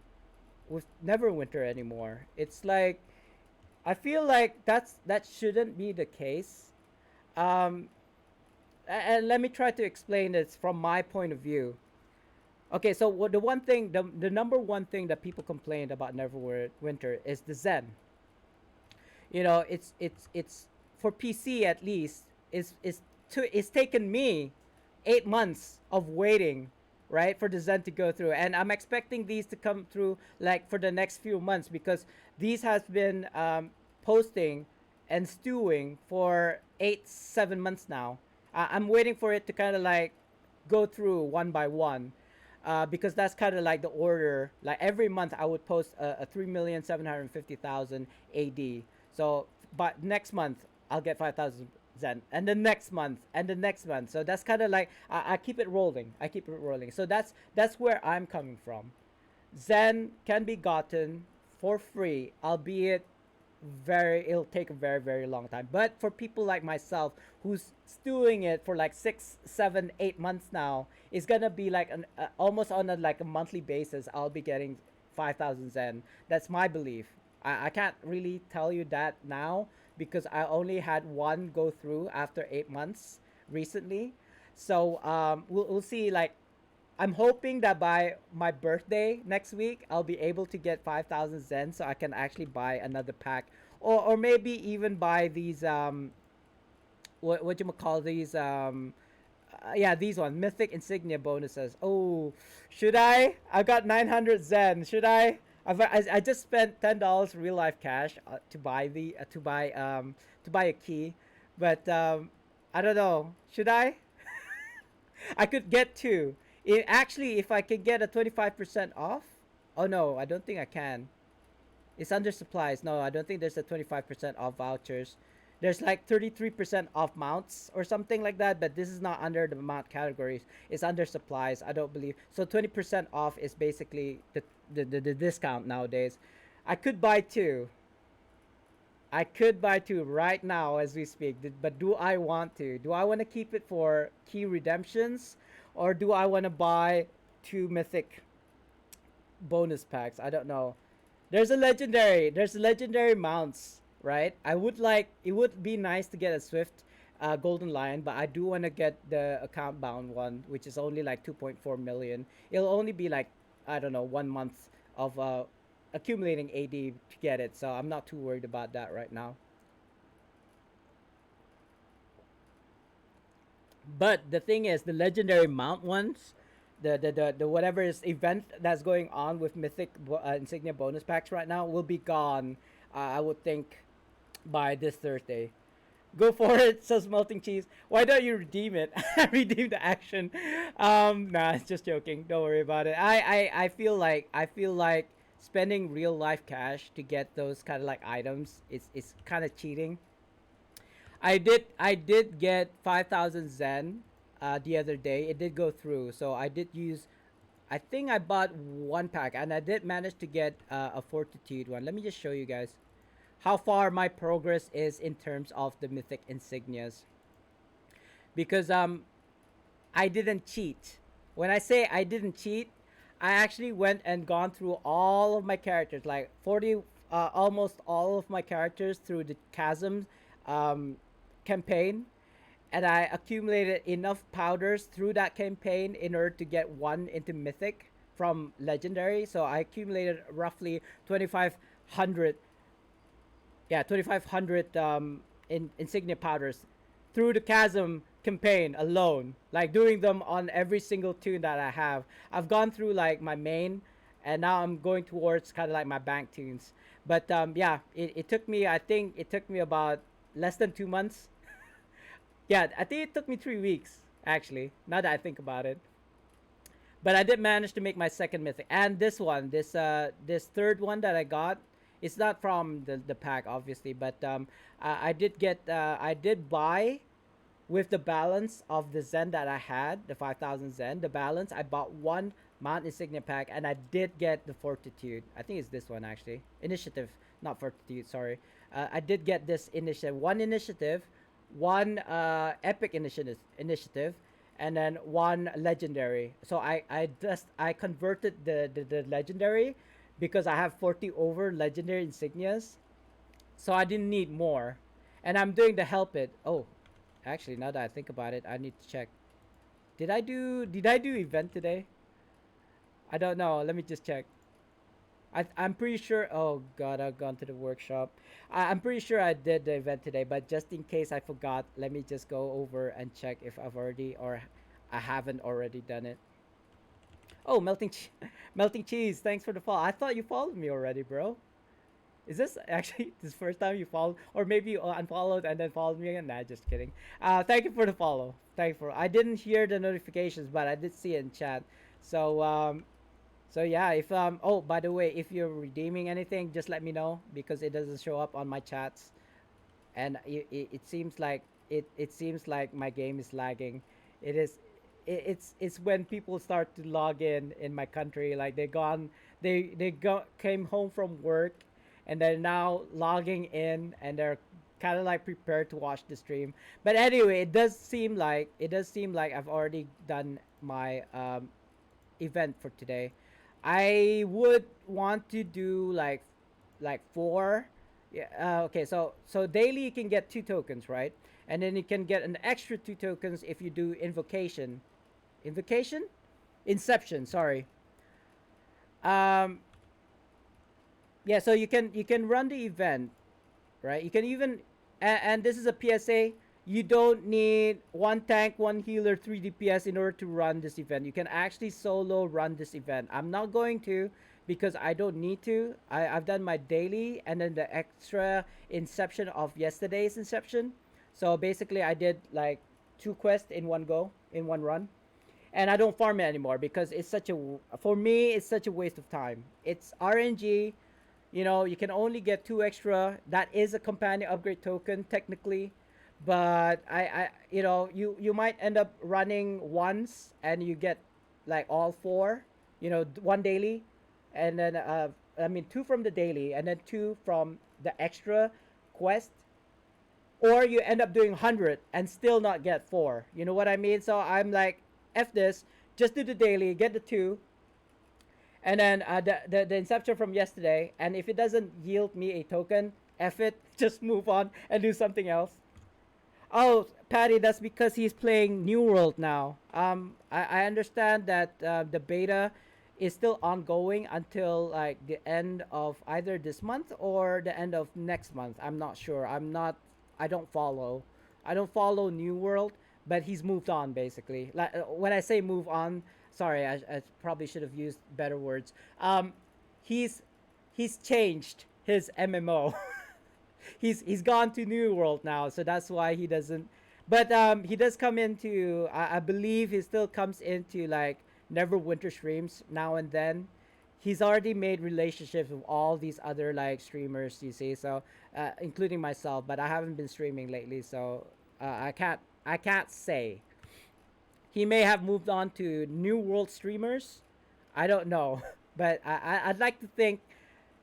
with Neverwinter anymore. It's like I feel like that shouldn't be the case. Um, and let me try to explain this from my point of view. Okay, so what the number one thing that people complained about Neverwinter is the Zen. It's for PC at least it's taken me 8 months of waiting, right, for the Zen to go through, and I'm expecting these to come through like for the next few months because these has been posting and stewing for 8 7 months now. I'm waiting for it to kind of like go through one by one. Because that's kind of like the order. Like every month, I would post a 3,750,000 AD. So, but next month I'll get 5,000 Zen, and the next month, and the next month. So that's kind of like I keep it rolling. I keep it rolling. So that's where I'm coming from. Zen can be gotten for free, albeit it'll take a very very long time. But for people like myself who's doing it for like 6 7 8 months now, it's gonna be like an almost on a like a monthly basis. I'll be getting 5,000 Zen. That's my belief. I can't really tell you that now because I only had one go through after 8 months recently. So we'll see. Like I'm hoping that by my birthday next week, I'll be able to get 5,000 Zen so I can actually buy another pack. Or maybe even buy these, what you call these, yeah, these one, Mythic Insignia bonuses. Oh, should I? I got 900 Zen. Should I? I just spent $10 real life cash to buy a key, but I don't know. Should I? I could get two. Actually, if I could get a 25% off. Oh no, I don't think I can. It's under supplies. No, I don't think there's a 25% off vouchers. There's like 33% off mounts or something like that, but this is not under the mount categories. It's under supplies. I don't believe. So 20% off is basically the discount nowadays. I could buy two. I could buy two right now as we speak, but do I want to? Do I want to keep it for key redemptions, or do I want to buy two mythic bonus packs? I don't know. There's legendary mounts, right? I would like it would be nice to get a Swift Golden Lion, but I do want to get the account bound one, which is only like 2.4 million. It'll only be like I don't know 1 month of accumulating AD to get it, so I'm not too worried about that right now. But the thing is, the legendary mount ones, the whatever is event that's going on with Mythic Insignia bonus packs right now will be gone. I would think by this Thursday. Go for it, says Melting Cheese. Why don't you redeem it? Redeem the action. Nah, it's just joking. Don't worry about it. I feel like spending real life cash to get those kind of like items is kind of cheating. I did get 5,000 Zen the other day. It did go through, so I did use. I think I bought one pack, and I did manage to get a Fortitude one. Let me just show you guys how far my progress is in terms of the mythic insignias, because I didn't cheat. When I say I didn't cheat, I actually went and gone through all of my characters, like 40, almost all of my characters through the chasms um, campaign, and I accumulated enough powders through that campaign in order to get one into mythic from legendary. So I accumulated roughly 2,500, yeah, 2,500 insignia powders through the chasm campaign alone, like doing them on every single tune that I have. I've gone through like my main and now I'm going towards kind of like my bank tunes. But yeah, it took me. I think it took me about less than 2 months. Yeah, I think it took me 3 weeks actually. Now that I think about it, but I did manage to make my second mythic, and this one, this third one that I got, it's not from the pack obviously, but I did get I did buy with the balance of the Zen that I had, the 5,000 Zen, the balance, I bought one Mount Insignia pack, and I did get the Fortitude. I think it's this one actually. Initiative, not Fortitude, sorry. I did get this initiative. One initiative, one epic initiative, and then one legendary. So I converted the legendary because I have 40 over legendary insignias. So I didn't need more. And I'm doing the help it. Oh, actually, now that I think about it, I need to check. Did I do event today? I don't know. Let me just check. I'm pretty sure. Oh God, I've gone to the workshop. I'm pretty sure I did the event today, but just in case I forgot, let me just go over and check if I've already or I haven't already done it. Oh, melting cheese. Thanks for the follow. I thought you followed me already, bro. Is this actually this first time you followed, or maybe you unfollowed and then followed me again? Nah, just kidding. Thank you for the follow. Thank you for. I didn't hear the notifications, but I did see it in chat. So so yeah. If oh, by the way, if you're redeeming anything, just let me know because it doesn't show up on my chats, and it seems like it seems like my game is lagging. It is. It's when people start to log in my country, like they came home from work, and they're now logging in, and they're kind of like prepared to watch the stream. But anyway, it does seem like I've already done my event for today. I would want to do like four. Yeah. Okay. So daily you can get 2 tokens, right? And then you can get an extra 2 tokens if you do invocation. Invocation, inception. Sorry. Um. Yeah. So you can run the event, right? You can even, and this is a PSA. You don't need one tank, one healer, 3 DPS in order to run this event. You can actually solo run this event. I'm not going to because I don't need to. I've done my daily and then the extra inception of yesterday's inception. So basically, I did like 2 quests in one go, in one run. And I don't farm it anymore because it's such a, for me, it's such a waste of time. It's RNG. You can only get 2 extra. That is a companion upgrade token technically, but you might end up running once and you get like all four. One daily, and then I mean two from the daily, and then two from the extra quest, or you end up doing 100 and still not get four. You know what I mean? So I'm like, f this. Just do the daily, get the two, and then the inception from yesterday, and if it doesn't yield me a token, F it, just move on and do something else. Oh, Patty, that's because he's playing New World now. I understand that the beta is still ongoing until like the end of either this month or the end of next month. I'm not sure. I don't follow. I don't follow New World, but he's moved on basically. Like when I say move on, sorry, I probably should have used better words. He's he's changed his MMO. He's gone to New World now, so that's why he doesn't. But he does come into. I believe he still comes into like Neverwinter streams now and then. He's already made relationships with all these other like streamers, you see, so including myself. But I haven't been streaming lately, so I can't say. He may have moved on to New World streamers. I don't know, but I'd like to think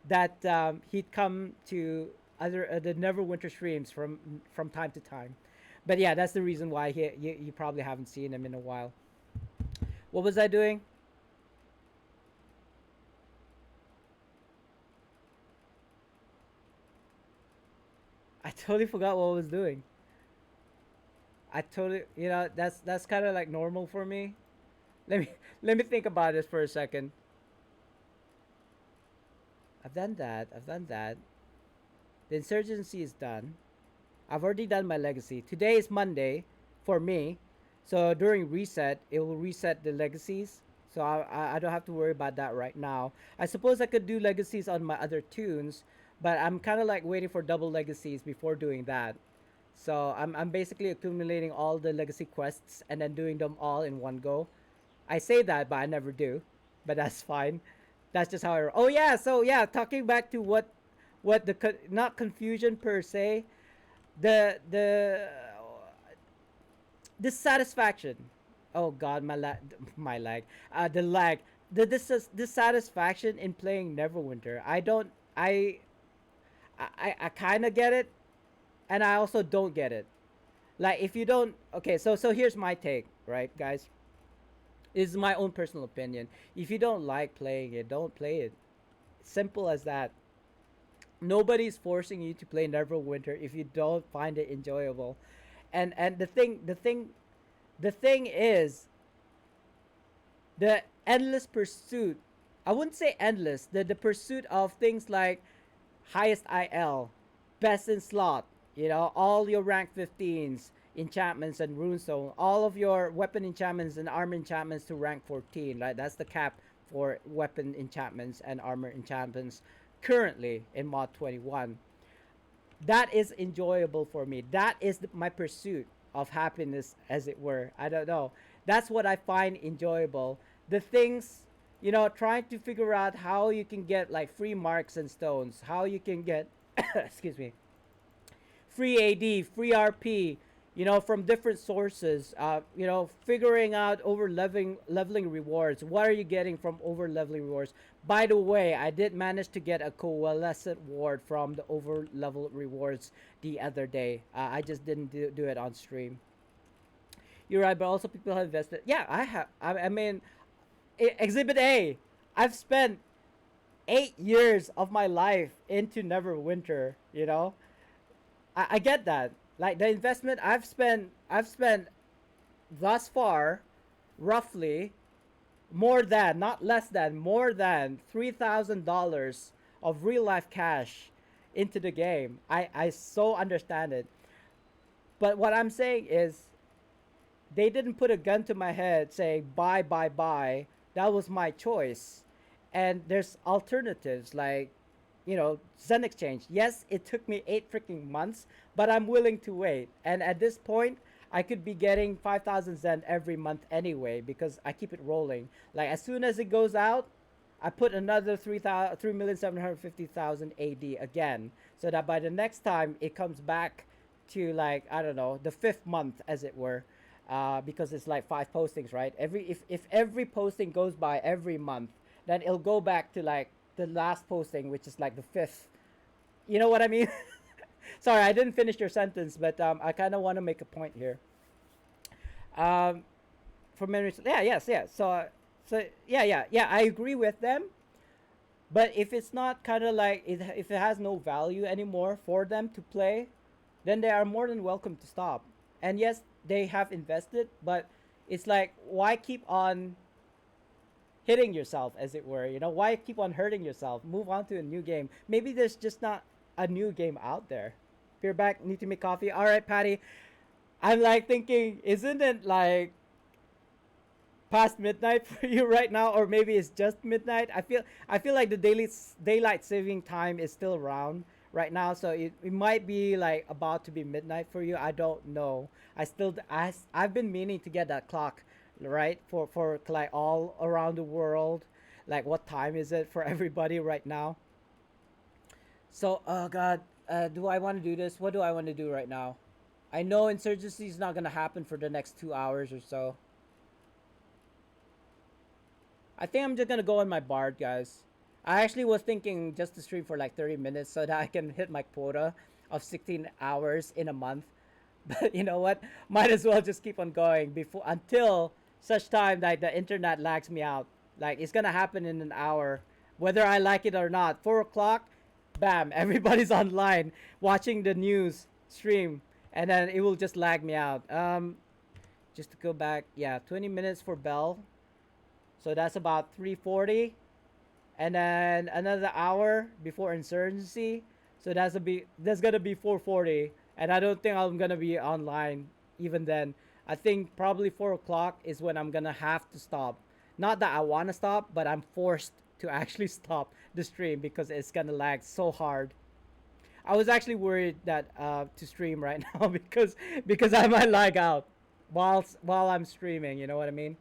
that he'd come to other the Neverwinter streams from time to time. But yeah, that's the reason why you probably haven't seen him in a while. What was I doing? I totally forgot what I was doing. I totally, that's kind of like normal for me. Let me let me think about this for a second. I've done that. I've done that. The insurgency is done. I've already done my legacy. Today is Monday for me. So during reset, it will reset the legacies. So I don't have to worry about that right now. I suppose I could do legacies on my other tunes, but I'm kind of like waiting for double legacies before doing that. So I'm basically accumulating all the legacy quests and then doing them all in one go. I say that, but I never do. But that's fine. That's just how I. Oh yeah, so yeah, talking back to what the not confusion per se, the dissatisfaction. Oh God, my lag. The lag. The dissatisfaction in playing Neverwinter. I don't. I kind of get it, and I also don't get it. Like if you don't. Okay, so here's my take, right, guys. This is my own personal opinion. If you don't like playing it, don't play it. Simple as that. Nobody's forcing you to play Neverwinter if you don't find it enjoyable. And the thing is the endless pursuit. I wouldn't say endless. The pursuit of things like highest IL, best in slot, all your rank 15s, enchantments and runestone, all of your weapon enchantments and armor enchantments to rank 14. Right, that's the cap for weapon enchantments and armor enchantments currently in mod 21. That is enjoyable for me. That is my pursuit of happiness, as it were. I don't know. That's what I find enjoyable. The things, trying to figure out how you can get like free marks and stones, how you can get, excuse me, free AD, free RP, from different sources. Figuring out over leveling rewards. What are you getting from over leveling rewards? By the way, I did manage to get a coalescent ward from the over level rewards the other day. I just didn't do it on stream. You're right, but also people have invested. Yeah, I have. I mean, Exhibit A. I've spent 8 years of my life into Neverwinter. I get that. Like the investment I've spent thus far, roughly more than, not less than, more than $3,000 of real life cash into the game. I so understand it. But what I'm saying is, they didn't put a gun to my head saying buy, buy, buy. That was my choice. And there's alternatives like, Zen Exchange. Yes, it took me 8 freaking months, but I'm willing to wait. And at this point, I could be getting 5,000 Zen every month anyway because I keep it rolling. Like as soon as it goes out, I put another 3,750,000 AD again, so that by the next time it comes back to like I don't know the fifth month as it were, because it's like 5 postings, right? If every posting goes by every month, then it'll go back to like the last posting, which is like the fifth. You know what I mean? Sorry, I didn't finish your sentence, but I kind of want to make a point here. Um, for memory, yeah, yes, yeah. So yeah, yeah, yeah. I agree with them, but if it's not kind of like if it has no value anymore for them to play, then they are more than welcome to stop. And yes, they have invested, but it's like why keep on hitting yourself, as it were? Why keep on hurting yourself? Move on to a new game. Maybe there's just not a new game out there. Beer back, need to make coffee. All right, Patty. I'm like thinking, isn't it like past midnight for you right now, or maybe it's just midnight? I feel like the daily daylight saving time is still around right now, so it might be like about to be midnight for you. I don't know. I've been meaning to get that clock, right, for like all around the world. Like what time is it for everybody right now? So, oh God, do I want to do this? What do I want to do right now? I know Insurgency is not gonna happen for the next 2 hours or so. I think I'm just gonna go on my Bard, guys. I actually was thinking just to stream for like 30 minutes so that I can hit my quota of 16 hours in a month. But you know what? Might as well just keep on going before until such time that the internet lags me out. Like it's gonna happen in an hour, whether I like it or not. 4 o'clock, bam! Everybody's online watching the news stream, and then it will just lag me out. Just to go back, yeah, 20 minutes for Bell, so that's about 3:40, and then another hour before Insurgency, so that's gonna be 4:40, and I don't think I'm gonna be online even then. I think probably 4 o'clock is when I'm gonna have to stop. Not that I want to stop, but I'm forced to actually stop the stream because it's gonna lag so hard. I was actually worried that to stream right now because I might lag out while I'm streaming. You know what I mean?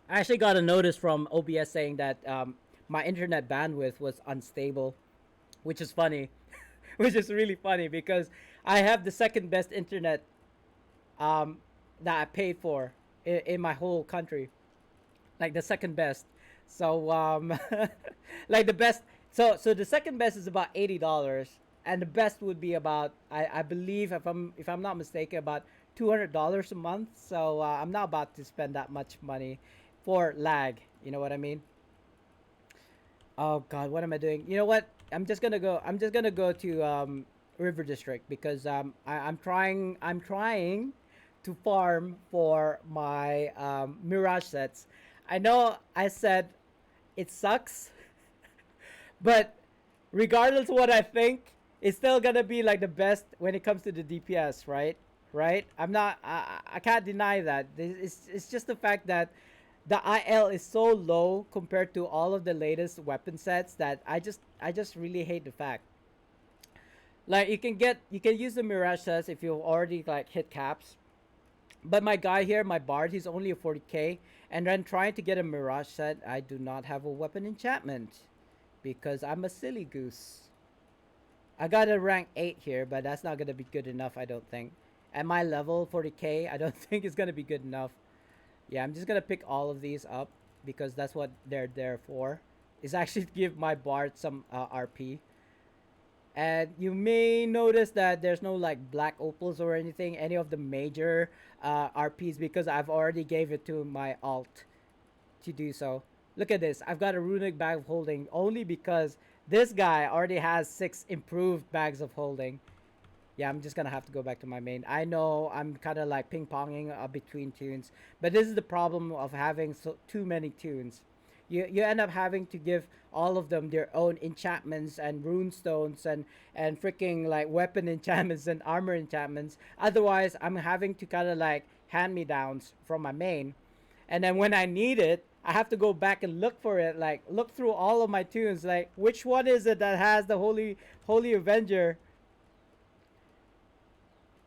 I actually got a notice from OBS saying that my internet bandwidth was unstable, which is funny, which is really funny because I have the second best internet um, that I paid for in my whole country, like the second best. So like the best. So the second best is about $80, and the best would be about I believe if I'm not mistaken about $200 a month. So I'm not about to spend that much money for lag. You know what I mean? Oh God, what am I doing? You know what? I'm just gonna go to River District because I'm trying to farm for my Mirage sets. I know I said it sucks, but regardless of what I think, it's still gonna be like the best when it comes to the DPS, right? Right? I'm not. I can't deny that. It's just the fact that the IL is so low compared to all of the latest weapon sets that I just really hate the fact. Like you can use the Mirage sets if you already like hit caps. But my guy here, my bard, he's only a 40k, and then trying to get a Mirage set, I do not have a weapon enchantment because I'm a silly goose. I got a rank 8 here, but that's not gonna be good enough, I don't think. At my level, 40k, I don't think it's gonna be good enough. Yeah, I'm just gonna pick all of these up because that's what they're there for. Is actually to give my bard some RP. And you may notice that there's no like black opals or anything, any of the major RPs because I've already gave it to my alt to do so. Look at this. I've got a runic bag of holding only because this guy already has 6 improved bags of holding. Yeah, I'm just gonna have to go back to my main. I know I'm kind of like ping-ponging between tunes, but this is the problem of having too many tunes. You end up having to give all of them their own enchantments and rune stones and freaking like weapon enchantments and armor enchantments. Otherwise, I'm having to kind of like hand me downs from my main, and then when I need it, I have to go back and look for it. Like look through all of my tunes. Like which one is it that has the holy Avenger?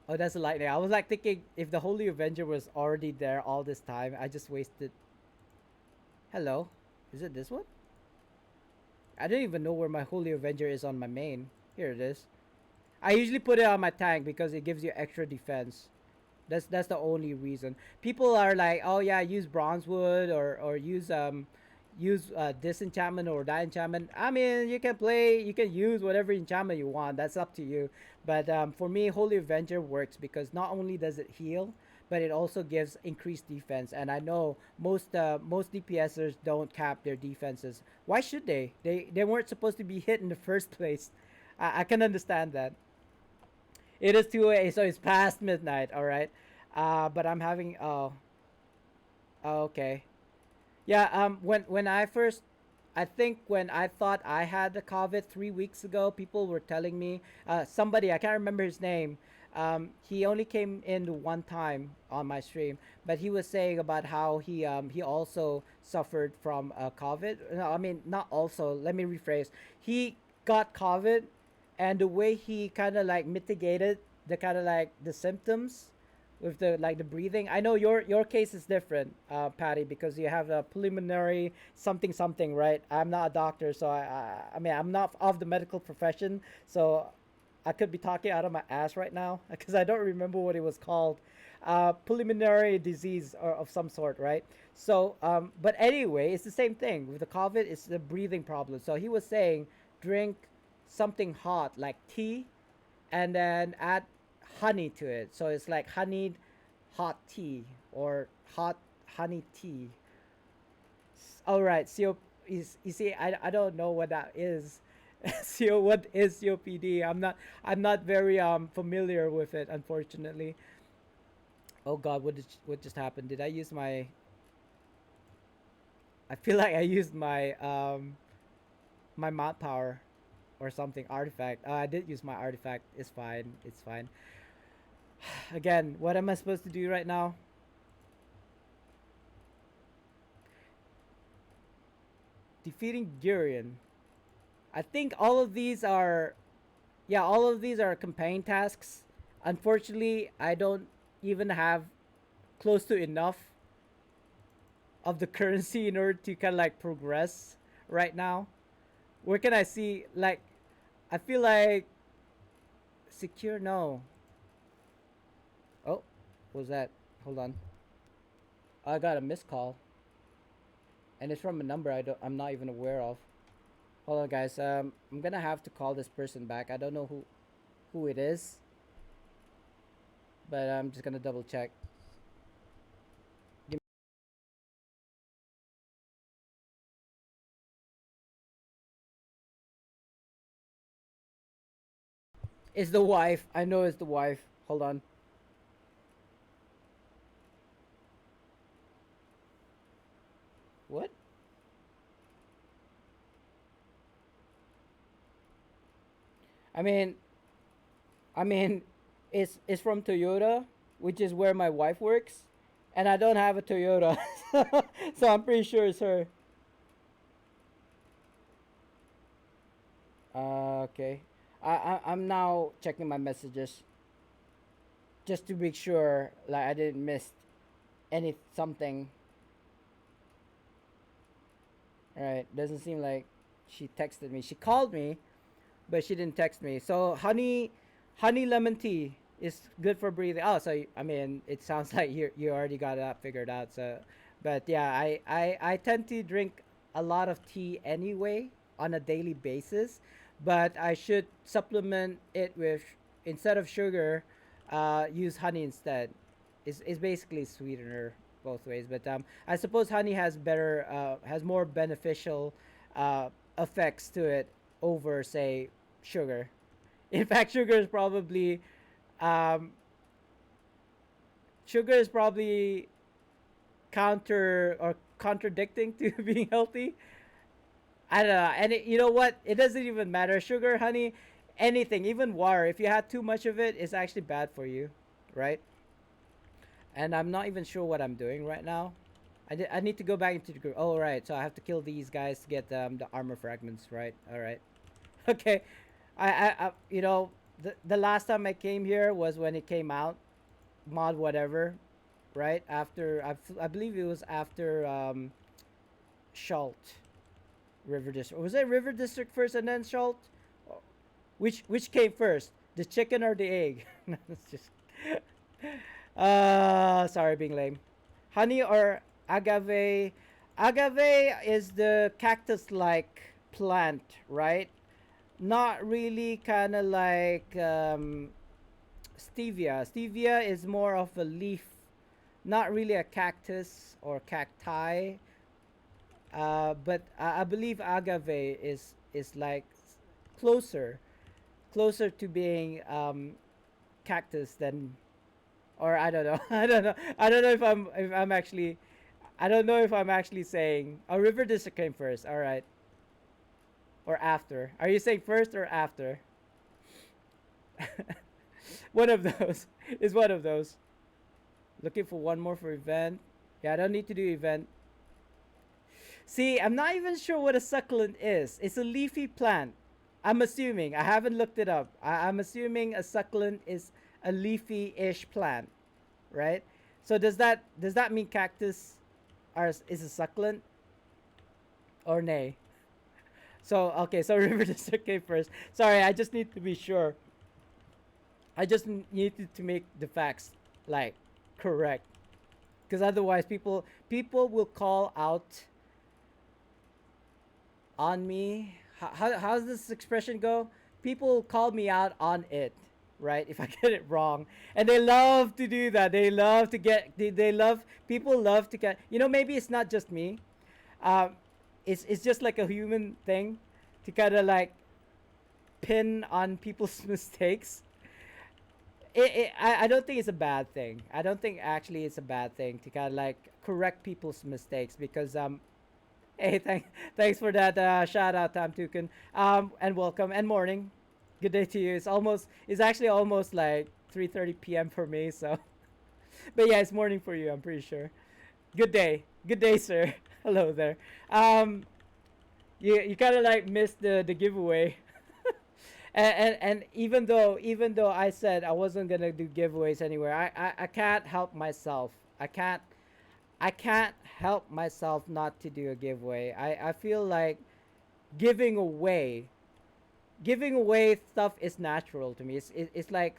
Oh, that's a lightning. I was like thinking if the Holy Avenger was already there all this time, I just wasted. Hello, is it this one? I don't even know where my Holy Avenger is on my main. Here it is. I usually put it on my tank because it gives you extra defense. That's the only reason. People are like, oh yeah, use Bronzewood or use this enchantment or that enchantment. I mean, you can use whatever enchantment you want. That's up to you. But for me, Holy Avenger works because not only does it heal, but it also gives increased defense. And I know most DPSers don't cap their defenses. Why should they? They weren't supposed to be hit in the first place. I can understand that. It is 2 a, so it's past midnight. All right. But I'm having oh, okay. Yeah, when I first I think when I thought I had the COVID 3 weeks ago, people were telling me somebody, I can't remember his name. He only came in one time on my stream, but he was saying about how he also suffered from COVID. No, I mean not also. Let me rephrase. He got COVID, and the way he kind of like mitigated the kind of like the symptoms with the like the breathing. I know your case is different, Patty, because you have a preliminary something something, right? I'm not a doctor, so I mean I'm not of the medical profession, so I could be talking out of my ass right now because I don't remember what it was called. Pulmonary disease or of some sort, right? So, but anyway, it's the same thing with the COVID. It's the breathing problem. So he was saying drink something hot like tea, and then add honey to it. So it's like honeyed hot tea or hot honey tea. All right, CO is you see I don't know what that is. CO what is COPD? I'm not very familiar with it unfortunately. Oh God, what just happened? Did I use my? I feel like I used my mod power or something artifact. I did use my artifact. It's fine. It's fine. Again, what am I supposed to do right now? Defeating Gurion. I think all of these are, yeah, all of these are campaign tasks. Unfortunately, I don't even have close to enough of the currency in order to kind of like progress right now. Where can I see, like, I feel like secure, no. Oh, what was that? Hold on. I got a missed call, and it's from a number I'm not even aware of. Hold on, guys. I'm gonna have to call this person back. I don't know who it is, but I'm just gonna double check. It's the wife. I know it's the wife. Hold on. What? I mean, I mean, it's from Toyota, which is where my wife works, and I don't have a Toyota, so I'm pretty sure it's her. Okay. I'm now checking my messages just to make sure like I didn't miss any something. All right. Doesn't seem like she texted me. She called me, but she didn't text me. So honey lemon tea is good for breathing. Oh, so I mean, it sounds like you already got that figured out. So, but yeah, I tend to drink a lot of tea anyway on a daily basis, but I should supplement it with, instead of sugar, use honey instead. Is basically sweetener both ways, but I suppose honey has better has more beneficial effects to it over say sugar. In fact, um, sugar is probably counter or contradicting to being healthy. I don't know. And you know what? It doesn't even matter. Sugar, honey, anything, even water. If you had too much of it, it's actually bad for you, right? And I'm not even sure what I'm doing right now. I need to go back into the group. Oh, right. So I have to kill these guys to get the armor fragments, right? All right. Okay. You know, the last time I came here was when it came out, mod whatever, right? After I believe it was after Schalt River District. Was it River District first and then Schalt? Which came first, the chicken or the egg? It's just sorry, being lame. Honey or agave? Agave is the cactus-like plant, right? Not really kind of like stevia. Stevia is more of a leaf, not really a cactus or cacti. But I believe agave is like closer, closer to being cactus than, or I don't know. I don't know. I don't know if I'm actually. I don't know if I'm actually saying. Oh, River District came first. All right. Or after. Are you saying first or after? One of those is one of those. Looking for one more for event. Yeah, I don't need to do event. See, I'm not even sure what a succulent is. It's a leafy plant. I'm assuming. I haven't looked it up. I'm assuming a succulent is a leafy-ish plant, right? So does that mean cactus is a succulent or nay? So okay, so River District came first. Sorry, I just need to be sure. I just needed to make the facts like correct, because otherwise people will call out on me. How's this expression go? People call me out on it, right? If I get it wrong, and they love to do that. They love to get. They love people love to get. You know, maybe it's not just me. Um, it's just like a human thing to kind of like pin on people's mistakes. I don't think it's a bad thing. I don't think actually it's a bad thing to kind of like correct people's mistakes because hey, thanks for that shout out, Tam Tukin. And welcome and morning. Good day to you. It's actually almost like 3:30 p.m. for me. So, but yeah, it's morning for you. I'm pretty sure. Good day, sir. Hello there. Um, you kind of like missed the giveaway. And even though I said I wasn't gonna do giveaways anywhere, I can't help myself. I can't help myself not to do a giveaway. I feel like giving away giving away stuff is natural to me. It's like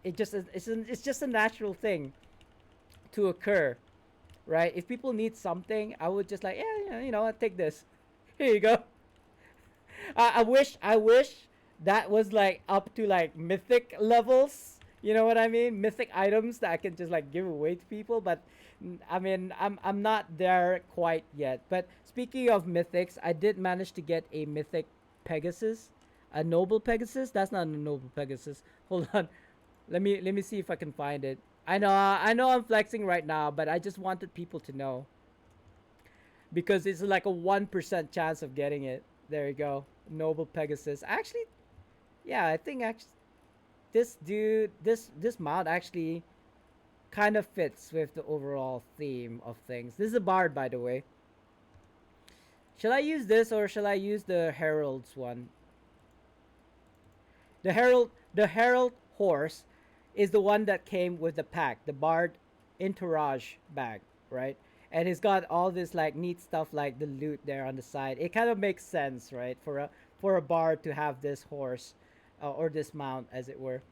it's just a natural thing to occur, right? If people need something, I would just like, yeah, yeah, take this. Here you go. I wish that was like up to like mythic levels. You know what I mean? Mythic items that I can just like give away to people, but I mean, I'm not there quite yet. But speaking of mythics, I did manage to get a mythic Pegasus, a noble Pegasus. That's not a noble Pegasus. Hold on, let me see if I can find it. I know I'm flexing right now, but I just wanted people to know because it's like a 1% chance of getting it. There you go, noble Pegasus. Actually, yeah, I think actually this dude, this mount actually kind of fits with the overall theme of things. This is a bard, by the way. Shall I use this or shall I use the Herald's one? The Herald horse is the one that came with the pack, the bard entourage bag, right? And he's got all this like neat stuff like the loot there on the side. It kind of makes sense, right, for a bard to have this horse, or this mount, as it were.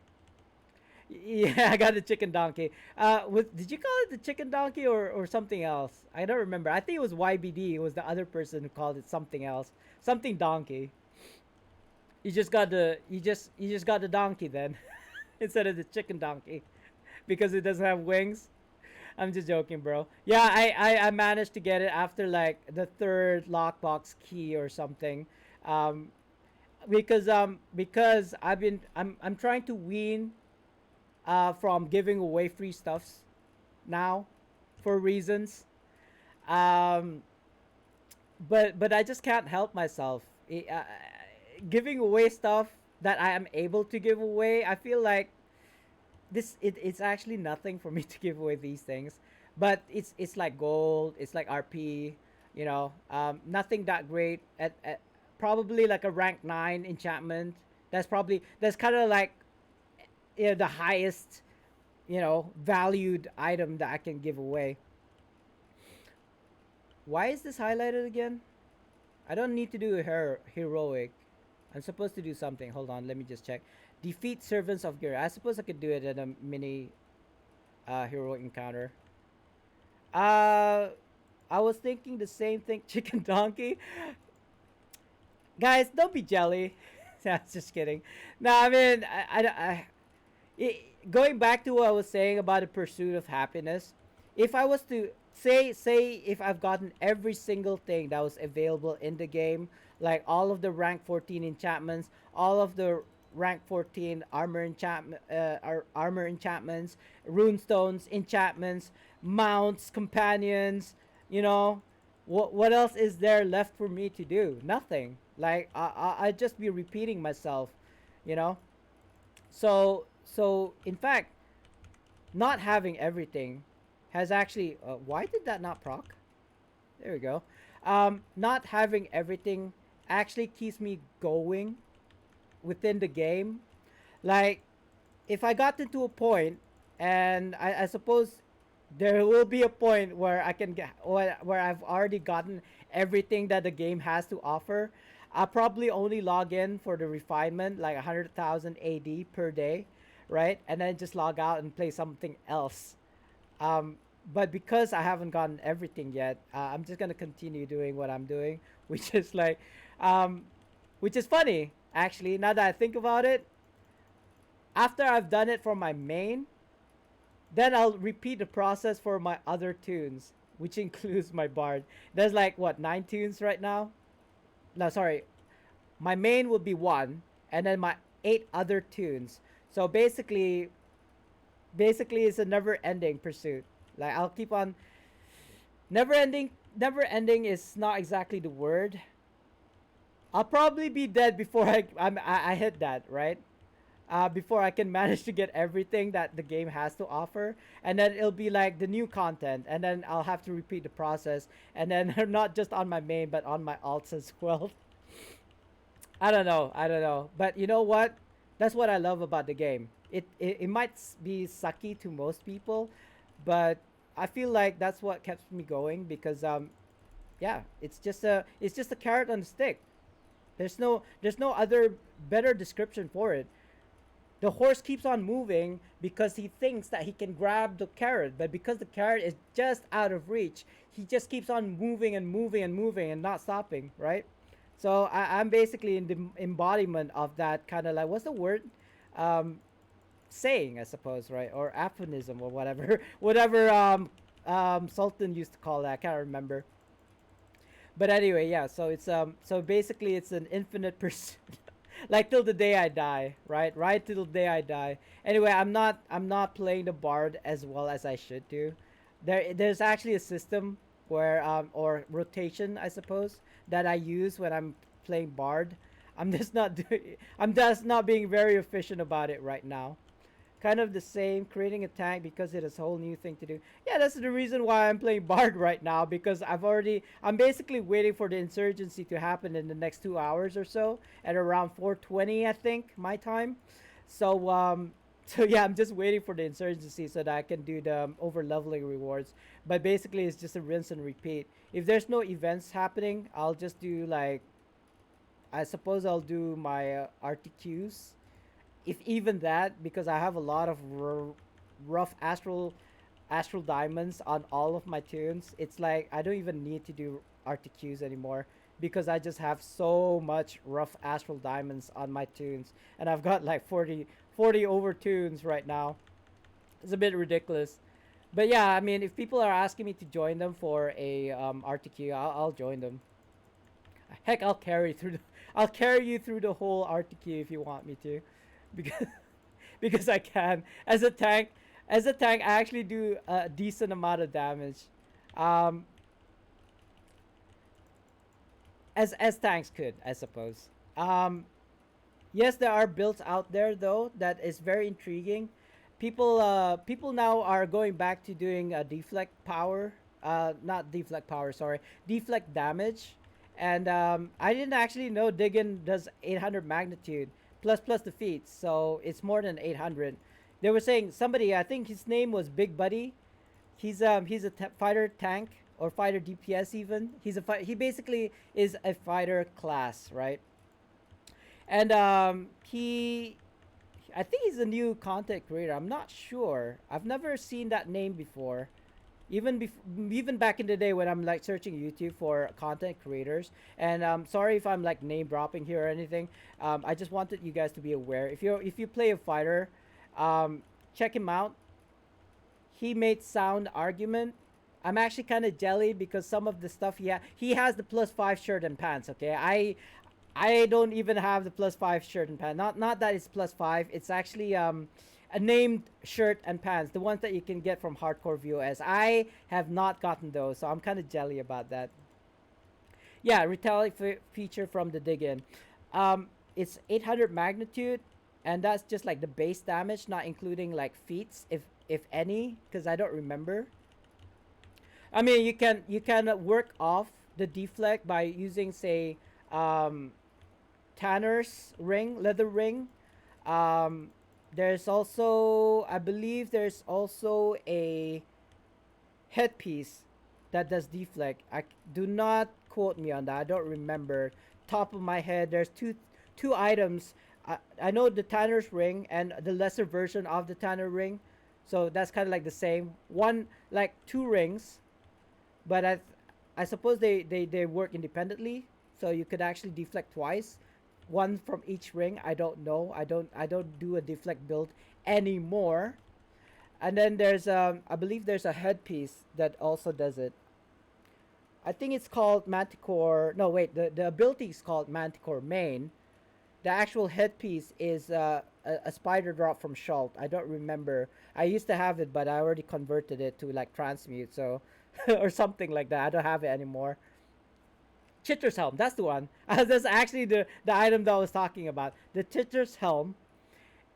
Yeah, I got the chicken donkey. Did you call it the chicken donkey or something else? I don't remember. I think it was YBD. It was the other person who called it something else, something donkey. You just got the donkey then, instead of the chicken donkey, because it doesn't have wings. I'm just joking, bro. Yeah, I managed to get it after like the third lockbox key or something. Um, because I'm trying to wean from giving away free stuffs now for reasons. Um, but I just can't help myself. Giving away stuff that I am able to give away, I feel like it's actually nothing for me to give away these things, but it's like gold, it's like RP, nothing that great at probably like a rank 9 enchantment. That's kind of like, the highest, valued item that I can give away. Why is this highlighted again? I don't need to do a heroic. I'm supposed to do something. Hold on, let me just check. Defeat servants of Gira. I suppose I could do it in a mini heroic encounter. Uh, I was thinking the same thing. Chicken donkey, guys. Don't be jelly. Just kidding. No, I mean, going back to what I was saying about the pursuit of happiness, if I was to say if I've gotten every single thing that was available in the game, like all of the rank 14 enchantments, all of the rank 14 armor enchantments, runestones, enchantments, mounts, companions, you know, what else is there left for me to do? Nothing. Like I'd just be repeating myself, you know. So in fact, not having everything has actually, why did that not proc? There we go. Not having everything actually keeps me going within the game. Like, if I got to a point, and I suppose there will be a point where I can get, where I've already gotten everything that the game has to offer. I'll probably only log in for the refinement, like 100,000 AD per day, right? And then just log out and play something else. Um, but because I haven't gotten everything yet, I'm just gonna continue doing what I'm doing, which is like, um, which is funny actually. Now that I think about it, after I've done it for my main, then I'll repeat the process for my other tunes, which includes my bard. There's like what, 9 tunes right now? No, sorry. My main will be one, and then my 8 other tunes. So basically it's a never-ending pursuit. Like I'll keep on never-ending. Never-ending is not exactly the word. I'll probably be dead before I hit that, right? before I can manage to get everything that the game has to offer. And then it'll be like the new content, and then I'll have to repeat the process, and then not just on my main but on my alts as well. I don't know, but you know what? That's what I love about the game. It might be sucky to most people, but I feel like that's what keeps me going because yeah, it's just a carrot on a stick. There's no other better description for it. The horse keeps on moving because he thinks that he can grab the carrot, but because the carrot is just out of reach, he just keeps on moving and moving and moving and not stopping, right? So I'm basically in the embodiment of that kind of like, what's the word? Um, saying, I suppose, right? Or aphonism or whatever, whatever Sultan used to call that. I can't remember. But anyway, yeah. So it's so basically it's an infinite pursuit, like till the day I die, right? Right till the day I die. Anyway, I'm not playing the bard as well as I should do. There's actually a system where or rotation, I suppose, that I use when I'm playing bard. I'm just not being very efficient about it right now. Kind of the same, creating a tank because it is a whole new thing to do. Yeah, that's the reason why I'm playing bard right now, because I'm basically waiting for the insurgency to happen in the next 2 hours or so at around 4:20, I think, my time. So so yeah, I'm just waiting for the insurgency so that I can do the over leveling rewards. But basically, it's just a rinse and repeat. If there's no events happening, I'll just do like, I suppose I'll do my RTQs, if even that, because I have a lot of rough astral diamonds on all of my tunes. It's like I don't even need to do RTQs anymore because I just have so much rough astral diamonds on my tunes, and I've got like 40 over tunes right now. It's a bit ridiculous. But yeah, I mean, if people are asking me to join them for a RTQ, I'll join them. Heck, I'll carry you through the whole RTQ if you want me to, because because I can. As a tank, I actually do a decent amount of damage. Um, as tanks could, I suppose. Yes, there are builds out there though that is very intriguing. People now are going back to doing deflect power. Not deflect power, sorry, deflect damage. And I didn't actually know Diggin does 800 magnitude plus defeats, so it's more than 800. They were saying somebody, I think his name was Big Buddy. He's a fighter tank or fighter DPS even. He basically is a fighter class, right? And he I think he's a new content creator. I'm not sure. I've never seen that name before. Even back in the day when I'm like searching YouTube for content creators. And sorry if I'm like name dropping here or anything. I just wanted you guys to be aware. If you play a fighter, check him out. He made sound argument. I'm actually kind of jelly because some of the stuff he has the +5 shirt and pants. Okay, I don't even have the +5 shirt and pants. Not that it's +5. It's actually a named shirt and pants, the ones that you can get from Hardcore VOS. I have not gotten those, so I'm kind of jelly about that. Yeah, retaliate feature from the dig in. It's 800 magnitude, and that's just like the base damage, not including like feats, if any, because I don't remember. I mean, you can work off the deflect by using, say, Tanner's ring, leather ring. Um, there's also, I believe, there's also a headpiece that does deflect. Do not quote me on that. I don't remember top of my head. There's two items. I know the Tanner's ring and the lesser version of the Tanner ring. So that's kind of like the same. One, like two rings, but I suppose they work independently. So you could actually deflect twice, one from each ring. I don't know. I don't do a deflect build anymore. And then there's I believe there's a headpiece that also does it. I think it's called Manticore. No, wait. The ability is called Manticore Main. The actual headpiece is a spider drop from Schult. I don't remember. I used to have it, but I already converted it to like transmute, so or something like that. I don't have it anymore. Chitter's helm. That's the one. That's actually the item that I was talking about. The Chitter's helm.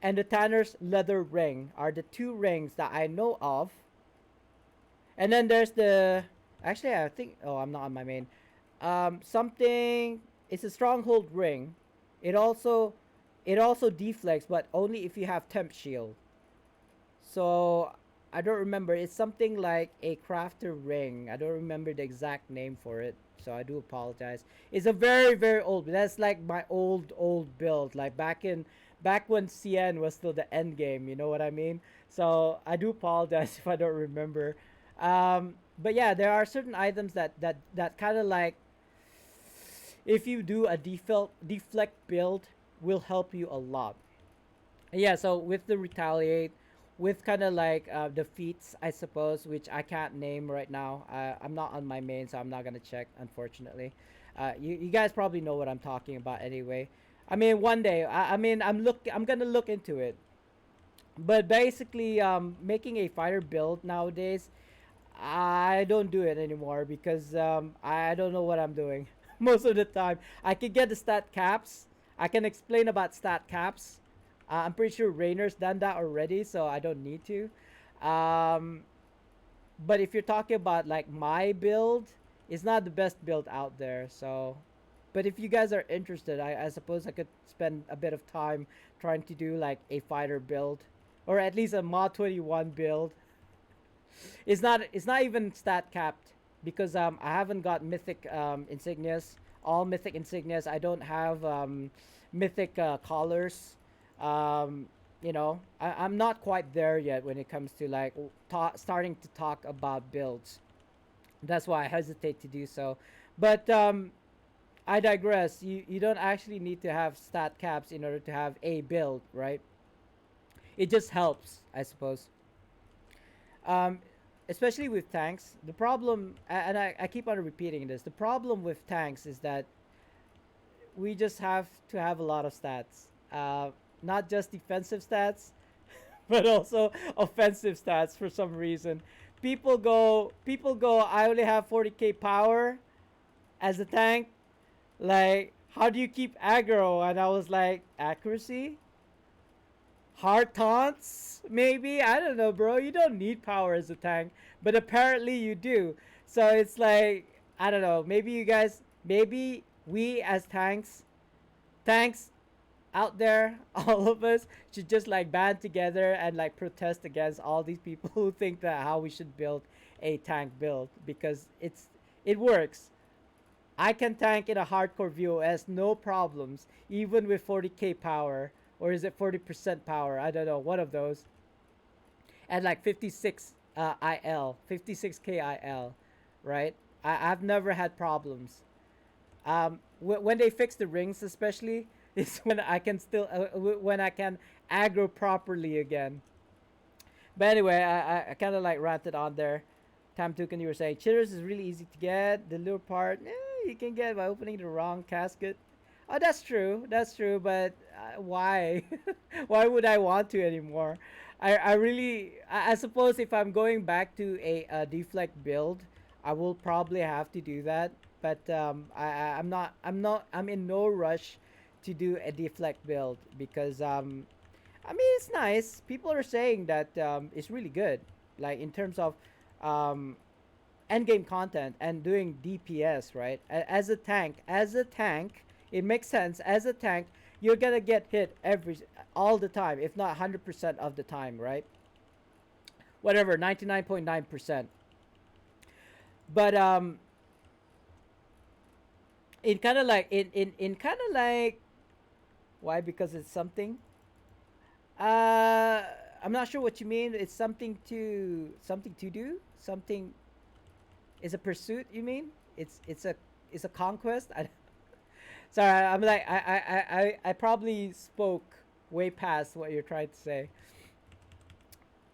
and the Tanner's leather ring are the two rings that I know of. And then there's the actually I think oh I'm not on my main. Something it's a stronghold ring. It also it also deflects, but only if you have temp shield. So I don't remember. It's something like a crafter ring. I don't remember the exact name for it. So I do apologize. It's a very old. That's like my old build. Like back when CN was still the end game. You know what I mean? So I do apologize if I don't remember. But yeah, there are certain items that kind of like if you do a deflect build will help you a lot. Yeah, so with the retaliate, with kind of like the feats, I suppose, which I can't name right now. I'm not on my main, so I'm not gonna check, unfortunately. You guys probably know what I'm talking about anyway. I mean, one day, I mean, I'm gonna look into it. But basically, making a fighter build nowadays, I don't do it anymore because I don't know what I'm doing most of the time. I can get the stat caps. I can explain about stat caps. I'm pretty sure Rainer's done that already, so I don't need to. Um, but if you're talking about like my build, it's not the best build out there. So, but if you guys are interested, I suppose I could spend a bit of time trying to do like a fighter build, or at least a Mod 21 build. It's not even stat capped because I haven't got mythic insignias, all mythic insignias. I don't have mythic collars. Um, I'm not quite there yet when it comes to like starting to talk about builds. That's why I hesitate to do so. But I digress. You don't actually need to have stat caps in order to have a build, right? It just helps, I suppose. Um, Especially with tanks, the problem, and I keep on repeating this, the problem with tanks is that we just have to have a lot of stats. Not just defensive stats, but also offensive stats for some reason. People go, I only have 40k power as a tank. Like, how do you keep aggro? And I was like, accuracy? Hard taunts, maybe. I don't know, bro. You don't need power as a tank, but apparently you do. So it's like I don't know. Maybe you guys, maybe we as tanks out there, all of us should just like band together and like protest against all these people who think that how we should build a tank build because it works. I can tank in a hardcore VOS no problems, even with 40k power. Or is it 40% power? I don't know. One of those. And like 56 IL, 56k IL, right? I've never had problems. When they fix the rings, especially, is when I can still when I can aggro properly again. But anyway, I kind of like ranted on there. Tam Tukan, you were saying chitters is really easy to get. The lure part, you can get by opening the wrong casket. Oh, that's true. That's true. But why? Why would I want to anymore? I really, I suppose if I'm going back to a deflect build, I will probably have to do that. But I'm in no rush to do a deflect build because I mean it's nice. People are saying that it's really good, like in terms of um, end game content and doing DPS, right? As a tank, it makes sense. As a tank, you're gonna get hit all the time, if not 100% of the time, right? Whatever, 99.9%. But in kind of like why? Because it's something. Uh, I'm not sure what you mean. It's something to do. Something is a pursuit. You mean? It's a conquest. Sorry, I'm like I probably spoke way past what you're trying to say.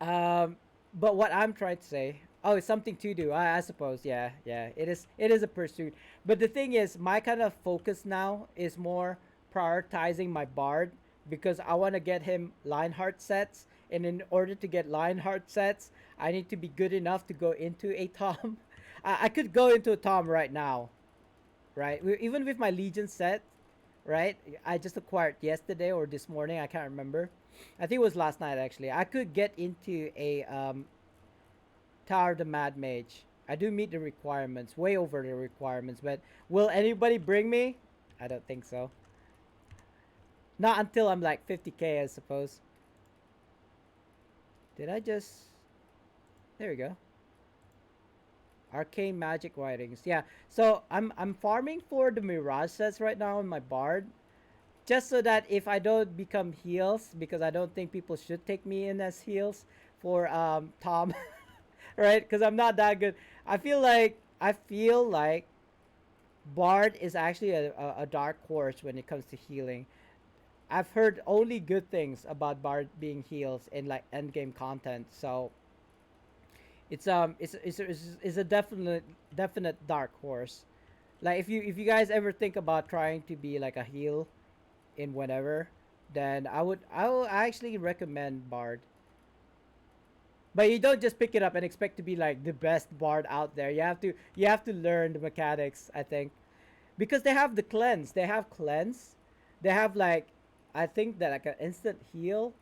Um, but what I'm trying to say, oh, it's something to do. I suppose, yeah, yeah. It is a pursuit. But the thing is, my kind of focus now is more prioritizing my bard because I want to get him Lionheart sets, and in order to get Lionheart sets, I need to be good enough to go into a Tom. I could go into a Tom right now, right? Even with my Legion set, right? I just acquired yesterday or this morning. I can't remember. I think it was last night actually. I could get into a Tower of the Mad Mage. I do meet the requirements, way over the requirements, but will anybody bring me? I don't think so. Not until I'm like 50k, I suppose. Did I just? There we go. Arcane magic writings. Yeah. So I'm farming for the Mirage sets right now on my Bard, just so that if I don't become heals, because I don't think people should take me in as heals for Tom, right? Because I'm not that good. I feel like Bard is actually a dark horse when it comes to healing. I've heard only good things about Bard being heals in like end game content, so it's a definite dark horse. Like if you guys ever think about trying to be like a heal in whatever, then I will actually recommend Bard. But you don't just pick it up and expect to be like the best Bard out there. You have to learn the mechanics, I think, because they have the cleanse. They have cleanse. They have like, I think that like an instant heal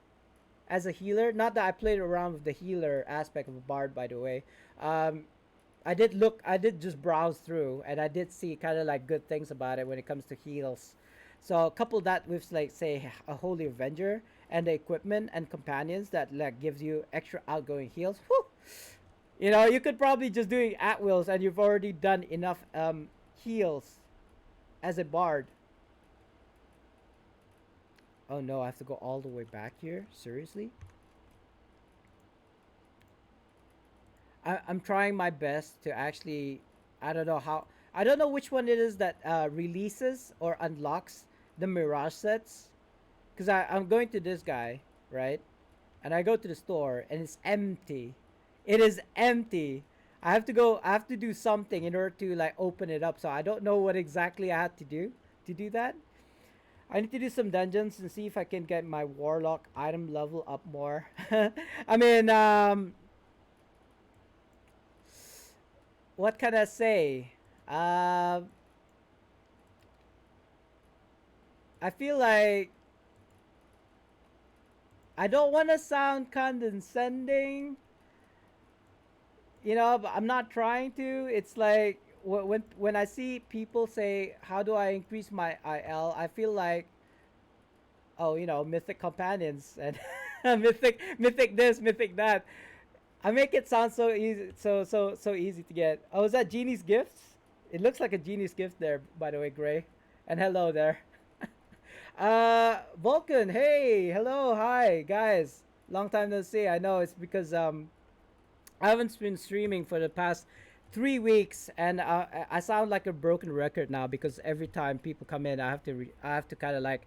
as a healer. Not that I played around with the healer aspect of a Bard, by the way. Um, I did look. I did just browse through, and I did see kind of like good things about it when it comes to heals. So couple that with like say a Holy Avenger and the equipment and companions that like gives you extra outgoing heals. Whew! You know, you could probably just doing at wills, and you've already done enough heals as a bard. Oh no, I have to go all the way back here. Seriously? I'm trying my best to actually. I don't know how. I don't know which one it is that releases or unlocks the Mirage sets. Because I'm going to this guy, right? And I go to the store and it's empty. It is empty. I have to do something in order to like open it up. So I don't know what exactly I have to do that. I need to do some dungeons and see if I can get my warlock item level up more. I mean, what can I say? Um, I feel like I don't want to sound condescending, but I'm not trying to. It's like when I see people say, "How do I increase my IL?" I feel like, oh, mythic companions and mythic this, mythic that. I make it sound so easy, so easy to get. Oh, is that Genie's gifts? It looks like a Genie's gift there, by the way, Gray. And hello there. Vulcan, hey, hello, hi, guys. Long time no see. I know it's because I haven't been streaming for the past 3 weeks, and I sound like a broken record now because every time people come in, I have to kind of like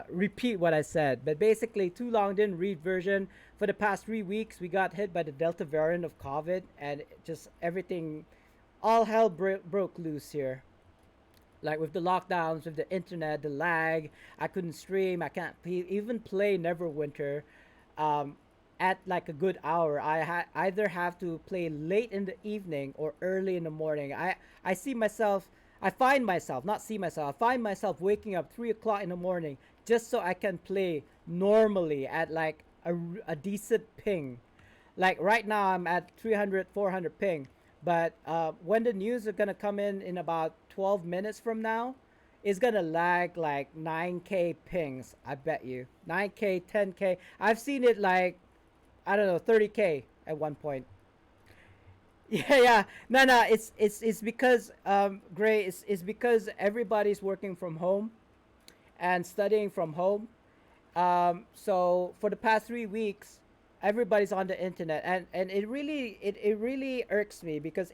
repeat what I said. But basically, too long didn't read version. For the past 3 weeks, we got hit by the Delta variant of COVID, and just everything, all hell broke loose here. Like with the lockdowns, with the internet, the lag, I couldn't stream. I can't even play Neverwinter um, at like a good hour. Either have to play late in the evening or early in the morning. I see myself. I find myself, not see myself. I find myself waking up 3 o'clock in the morning just so I can play normally at like a decent ping. Like right now, I'm at 300, 400 ping. But when the news are gonna come in about 12 minutes from now, it's gonna lag like 9k pings. I bet you 9k, 10k. I've seen it like, I don't know, 30k at one point. Yeah, yeah. No, no. It's because Gray. It's because everybody's working from home and studying from home. So for the past 3 weeks, everybody's on the internet, and it really irks me because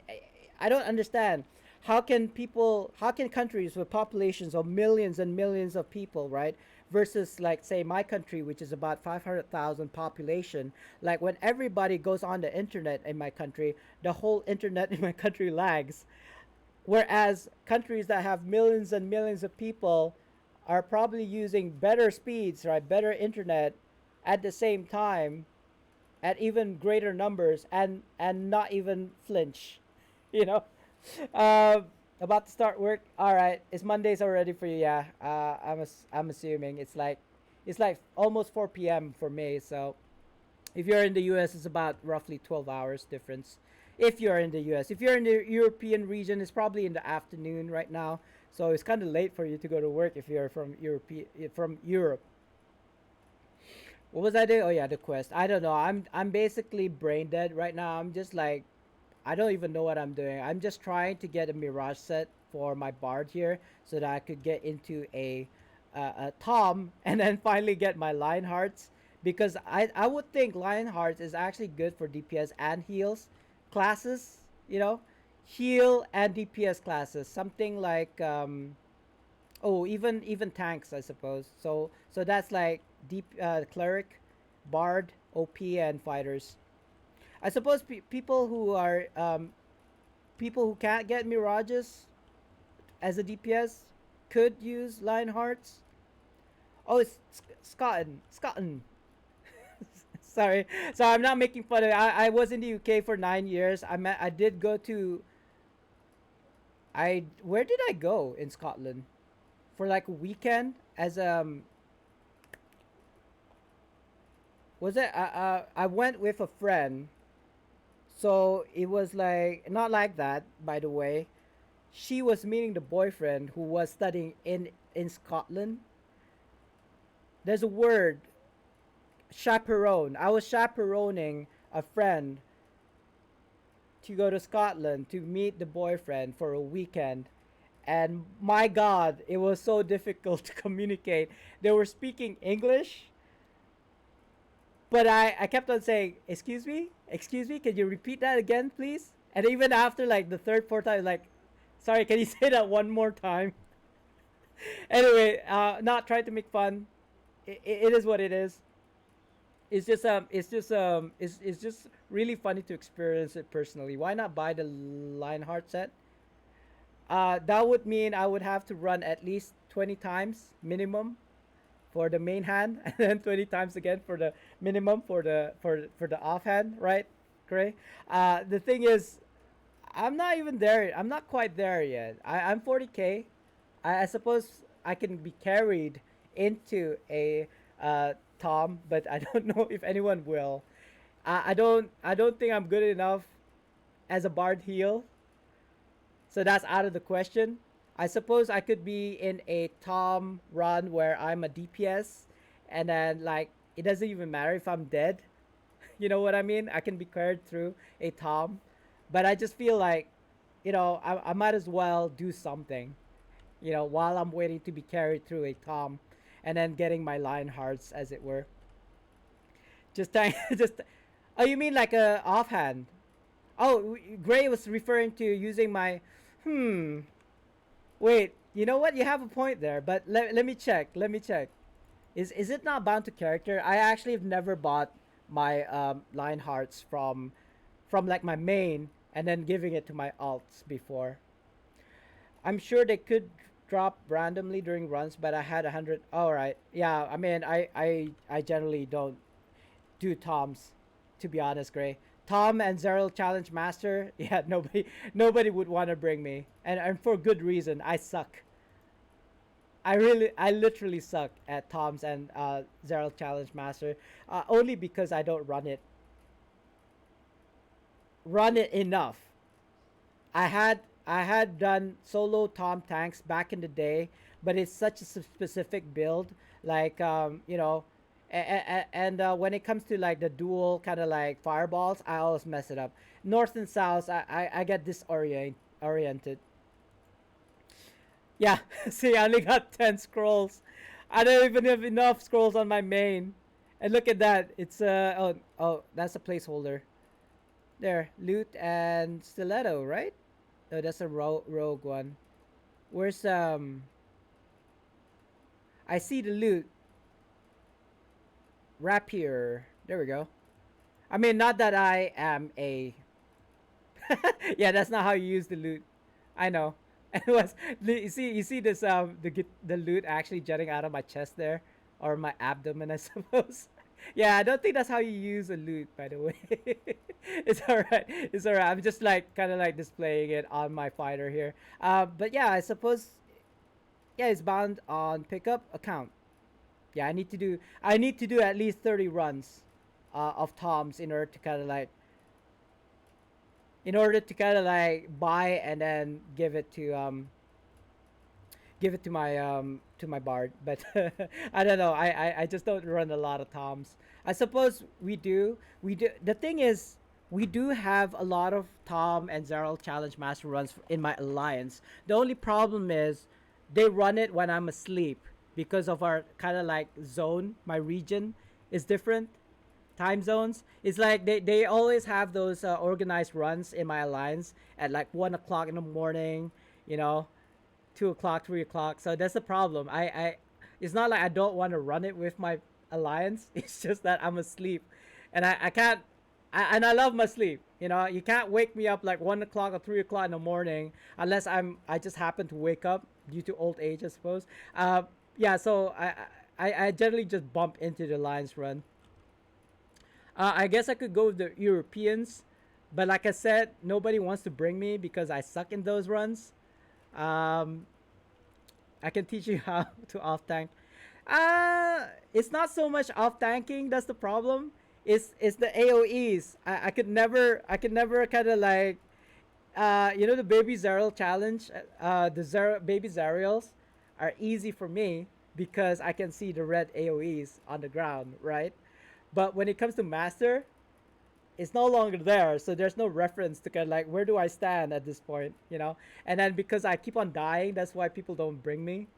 I don't understand how can countries with populations of millions and millions of people, right, versus like say my country, which is about 500,000 population. Like when everybody goes on the internet in my country, the whole internet in my country lags. Whereas countries that have millions and millions of people are probably using better speeds, right, better internet at the same time at even greater numbers and not even flinch, you know. About to start work. All right. It's Mondays already for you. Yeah. I'm assuming it's like almost 4 p.m. for me. So if you're in the U.S., it's about roughly 12 hours difference. If you're in the U.S., if you're in the European region, it's probably in the afternoon right now. So it's kind of late for you to go to work if you're from Europe. What was I doing? Oh yeah, the quest. I don't know. I'm basically brain dead right now. I'm just like I don't even know what I'm doing. I'm just trying to get a Mirage set for my Bard here so that I could get into a Tom and then finally get my Lionhearts because I would think Lionhearts is actually good for DPS and heals classes. You know, heal and DPS classes. Something like oh even tanks I suppose. So that's like deep cleric, Bard, OP, and fighters. I suppose people who can't get mirages as a DPS could use Lionhearts. Oh, it's Scotland. Sorry, so I'm not making fun of it. I was in the UK for 9 years. I did go to I where did I go in Scotland for like a weekend as was it I went with a friend. So it was like not like that, by the way. She was meeting the boyfriend who was studying in Scotland. There's a word, chaperone. I was chaperoning a friend to go to Scotland to meet the boyfriend for a weekend. And my God, it was so difficult to communicate. They were speaking English, but I kept on saying, excuse me, can you repeat that again, please? And even after like the third, fourth time, like, sorry, can you say that one more time? Anyway, not trying to make fun. It is what it is. It's just really funny to experience it personally. Why not buy the Lionheart set? That would mean I would have to run at least 20 times minimum for the main hand, and then 20 times again for the minimum for the offhand, right, Gray? The thing is, I'm not even there. I'm not quite there yet. I'm 40k. I suppose I can be carried into a Tom, but I don't know if anyone will. I don't think I'm good enough as a Bard heal, so that's out of the question. I suppose I could be in a Tom run where I'm a DPS, and then like it doesn't even matter if I'm dead. You know what I mean? I can be carried through a Tom, but I just feel like, I might as well do something. While I'm waiting to be carried through a Tom, and then getting my line hearts as it were. Just trying, just. Oh, you mean like a offhand? Oh, Gray was referring to using my. Hmm. Wait. You know what? You have a point there, but let me check. Let me check. Is it not bound to character? I actually have never bought my line hearts from like my main and then giving it to my alts before. I'm sure they could drop randomly during runs, but I had 100. All right, yeah. I mean, I generally don't do toms, to be honest, Gray. Tom and Zero Challenge Master. Yeah, nobody would want to bring me, and for good reason. I suck. I literally suck at Toms and Zero Challenge Master, only because I don't run it enough. I had done solo Tom tanks back in the day, but it's such a specific build. Like and when it comes to like the dual kind of like fireballs, I always mess it up. North and south, I get disoriented. Yeah, see, I only got 10 scrolls. I don't even have enough scrolls on my main. And look at that. It's oh, that's a placeholder. There, loot and stiletto, right? No, that's a rogue one. Where's I see the loot. Rapier. There we go. I mean, not that I am a. Yeah, that's not how you use the loot. I know. It was you see this the loot actually jutting out of my chest there, or my abdomen, I suppose. Yeah, I don't think that's how you use a loot, by the way. It's alright. It's alright. I'm just like kind of like displaying it on my fighter here. But yeah, I suppose yeah, it's bound on pickup account. Yeah, I need to do at least 30 runs of toms in order to kind of like buy and then give it to my bard. But I don't know. I just don't run a lot of toms. I suppose we do the thing is we do have a lot of tom and Zeril challenge master runs in my alliance. The only problem is they run it when I'm asleep because of our kind of like zone. My region is different time zones. It's like they always have those organized runs in my alliance at like 1 o'clock in the morning, you know, 2 o'clock, 3 o'clock. So that's the problem. It's not like I don't want to run it with my alliance. It's just that I'm asleep, and I can't. And I love my sleep. You know, you can't wake me up like 1 o'clock or 3 o'clock in the morning unless I just happen to wake up due to old age, I suppose. Yeah. So I generally just bump into the alliance run. I guess I could go with the Europeans, but like I said, nobody wants to bring me because I suck in those runs. Um, I can teach you how to off tank. It's not so much off tanking. That's the problem. It's the AOE's. I could never kind of like you know the baby Zerial challenge. The baby Zerials are easy for me because I can see the red AOE's on the ground, right? But when it comes to master, it's no longer there, so there's no reference to kind of like where do I stand at this point, you know? And then because I keep on dying, that's why people don't bring me.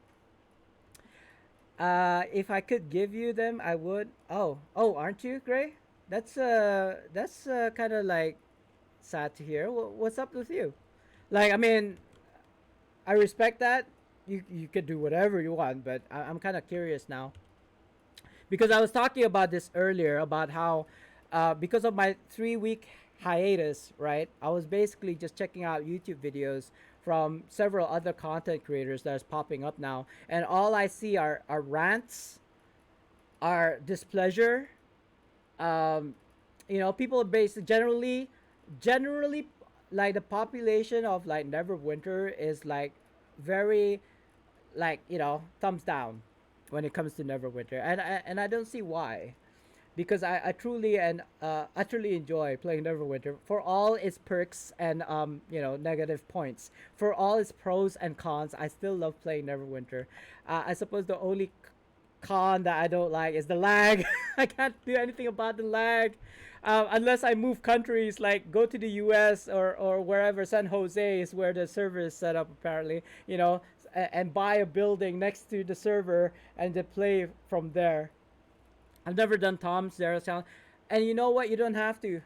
If I could give you them, I would. Oh, aren't you, Gray? That's kind of like sad to hear. What's up with you? Like, I mean, I respect that. You could do whatever you want, but I'm kind of curious now because I was talking about this earlier about how because of my 3 week hiatus, right? I was basically just checking out YouTube videos from several other content creators that's popping up now, and all I see are rants, are displeasure. Um, you know, people are based generally like the population of like Neverwinter is like very like thumbs down when it comes to Neverwinter, and I don't see why because I truly and utterly enjoy playing Neverwinter for all its perks and negative points. For all its pros and cons, I still love playing Neverwinter. I suppose the only con that I don't like is the lag. I can't do anything about the lag. Unless I move countries, like go to the US or wherever. San Jose is where the server is set up, apparently, and buy a building next to the server and then play from there. I've never done Tom's Zero Sound. And you know what? You don't have to,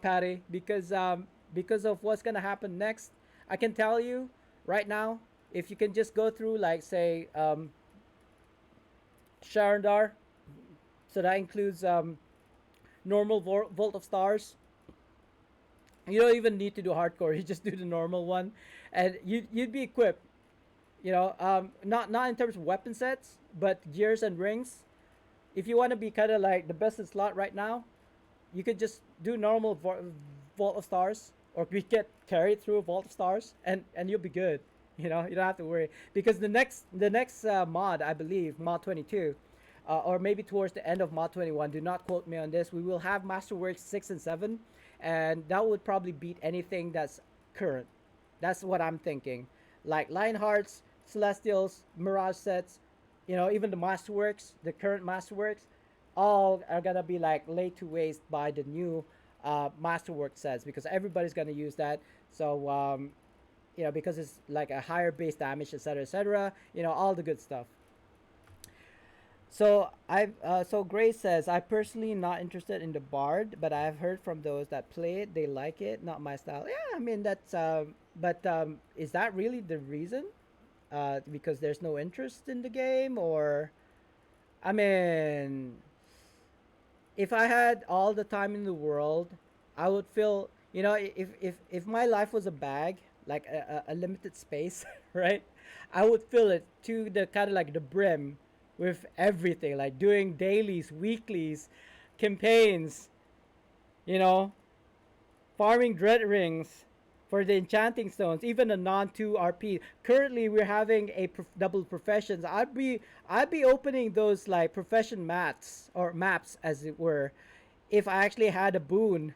Patty, because of what's gonna happen next. I can tell you right now, if you can just go through, like, say, Sharandar, so that includes normal Vault of Stars. You don't even need to do hardcore. You just do the normal one, and you'd be equipped. Not in terms of weapon sets, but gears and rings. If you want to be kind of like the best in slot right now, you could just do normal Vault of Stars, or we get carried through a Vault of Stars, and you'll be good. You don't have to worry because the next mod, I believe, mod 22, or maybe towards the end of mod 21. Do not quote me on this. We will have Masterworks 6 and 7, and that would probably beat anything that's current. That's what I'm thinking. Like Lionhearts, Celestials, Mirage sets, even the Masterworks, the current Masterworks, all are gonna be like laid to waste by the new Masterwork sets because everybody's gonna use that. So because it's like a higher base damage, etc., etc. All the good stuff. So Grace says, I personally not interested in the Bard, but I've heard from those that play it, they like it. Not my style. Yeah, I mean that's. But is that really the reason? Because there's no interest in the game, or, I mean, if I had all the time in the world, I would feel. If my life was a bag, like a limited space, right? I would fill it to the kind of like the brim with everything, like doing dailies, weeklies, campaigns, you know, farming dread rings for the enchanting stones, even a non-2 RP. Currently, we're having a double professions. I'd be opening those like profession mats or maps, as it were, if I actually had a boon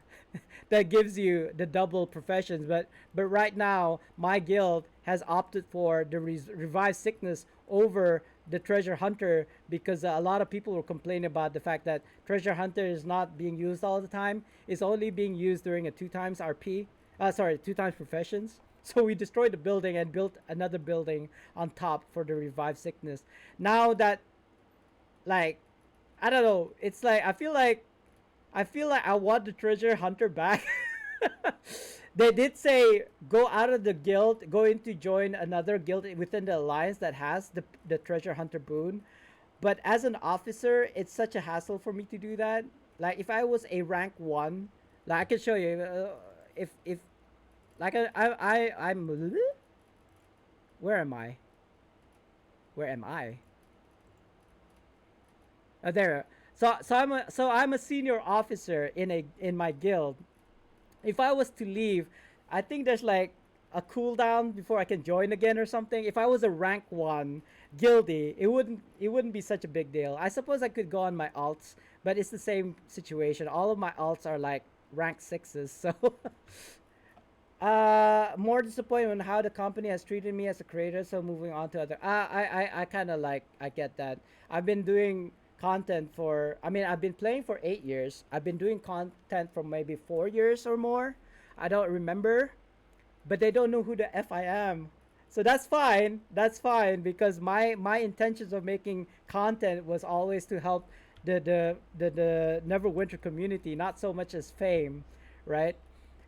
that gives you the double professions. But right now, my guild has opted for the revive sickness over the treasure hunter because a lot of people were complaining about the fact that treasure hunter is not being used all the time. It's only being used during a 2 times RP. Sorry, 2 times professions. So we destroyed the building and built another building on top for the revive sickness. Now that, like, I don't know, it's like I feel like I want the treasure hunter back. They did say go out of the guild, go in to join another guild within the alliance that has the treasure hunter boon. But as an officer, it's such a hassle for me to do that. Like if I was a rank one, like I can show you. If like I'm where am I? Where am I? There. So I'm a senior officer in my guild. If I was to leave, I think there's like a cooldown before I can join again or something. If I was a rank one guildie, it wouldn't be such a big deal. I suppose I could go on my alts, but it's the same situation. All of my alts are like rank sixes, so more disappointed on how the company has treated me as a creator. So moving on to other, I kind of like I get that. I've been doing content for. I mean, I've been playing for 8 years. I've been doing content for maybe 4 years or more. I don't remember, but they don't know who the f I am. So that's fine. That's fine because my intentions of making content was always to help the Neverwinter community, not so much as fame, right?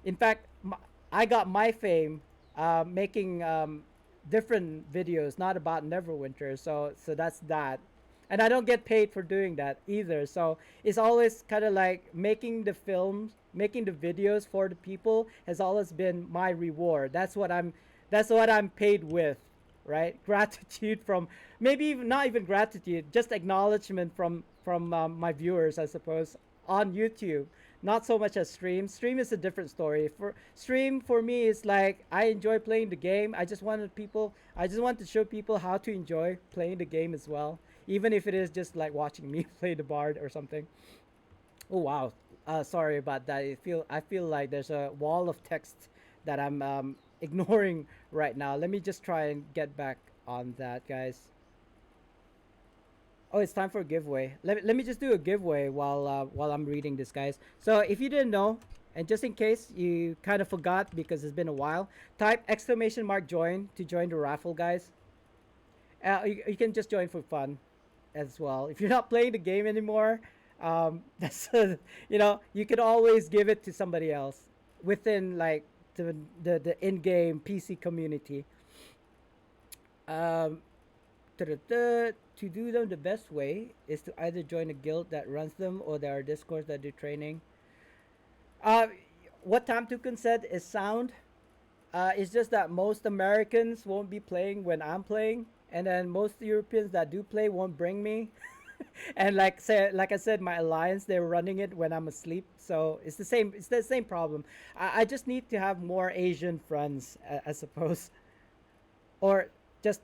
In fact, I got my fame making different videos, not about Neverwinter. So that's that, and I don't get paid for doing that either. So it's always kind of like making the films, making the videos for the people has always been my reward. That's what I'm paid with, right? Gratitude from maybe even, not even gratitude, just acknowledgement from my viewers, I suppose, on YouTube. Not so much as stream. Stream is a different story. For stream for me is like I enjoy playing the game. I just want to show people how to enjoy playing the game as well. Even if it is just like watching me play the bard or something. Oh wow. Sorry about that. I feel like there's a wall of text that I'm ignoring right now. Let me just try and get back on that, guys. Oh, it's time for a giveaway. Let me just do a giveaway while I'm reading this, guys. So if you didn't know, and just in case you kind of forgot because it's been a while, type exclamation mark join to join the raffle, guys. You can just join for fun as well. If you're not playing the game anymore, that's you can always give it to somebody else within like the in-game PC community. Um, to do them the best way is to either join a guild that runs them or there are discords that do training. Uh, what Tam Tukun said is sound. It's just that most Americans won't be playing when I'm playing, and then most Europeans that do play won't bring me. And like I said, my alliance they're running it when I'm asleep, so it's the same. It's the same problem. I just need to have more Asian friends, I suppose, or just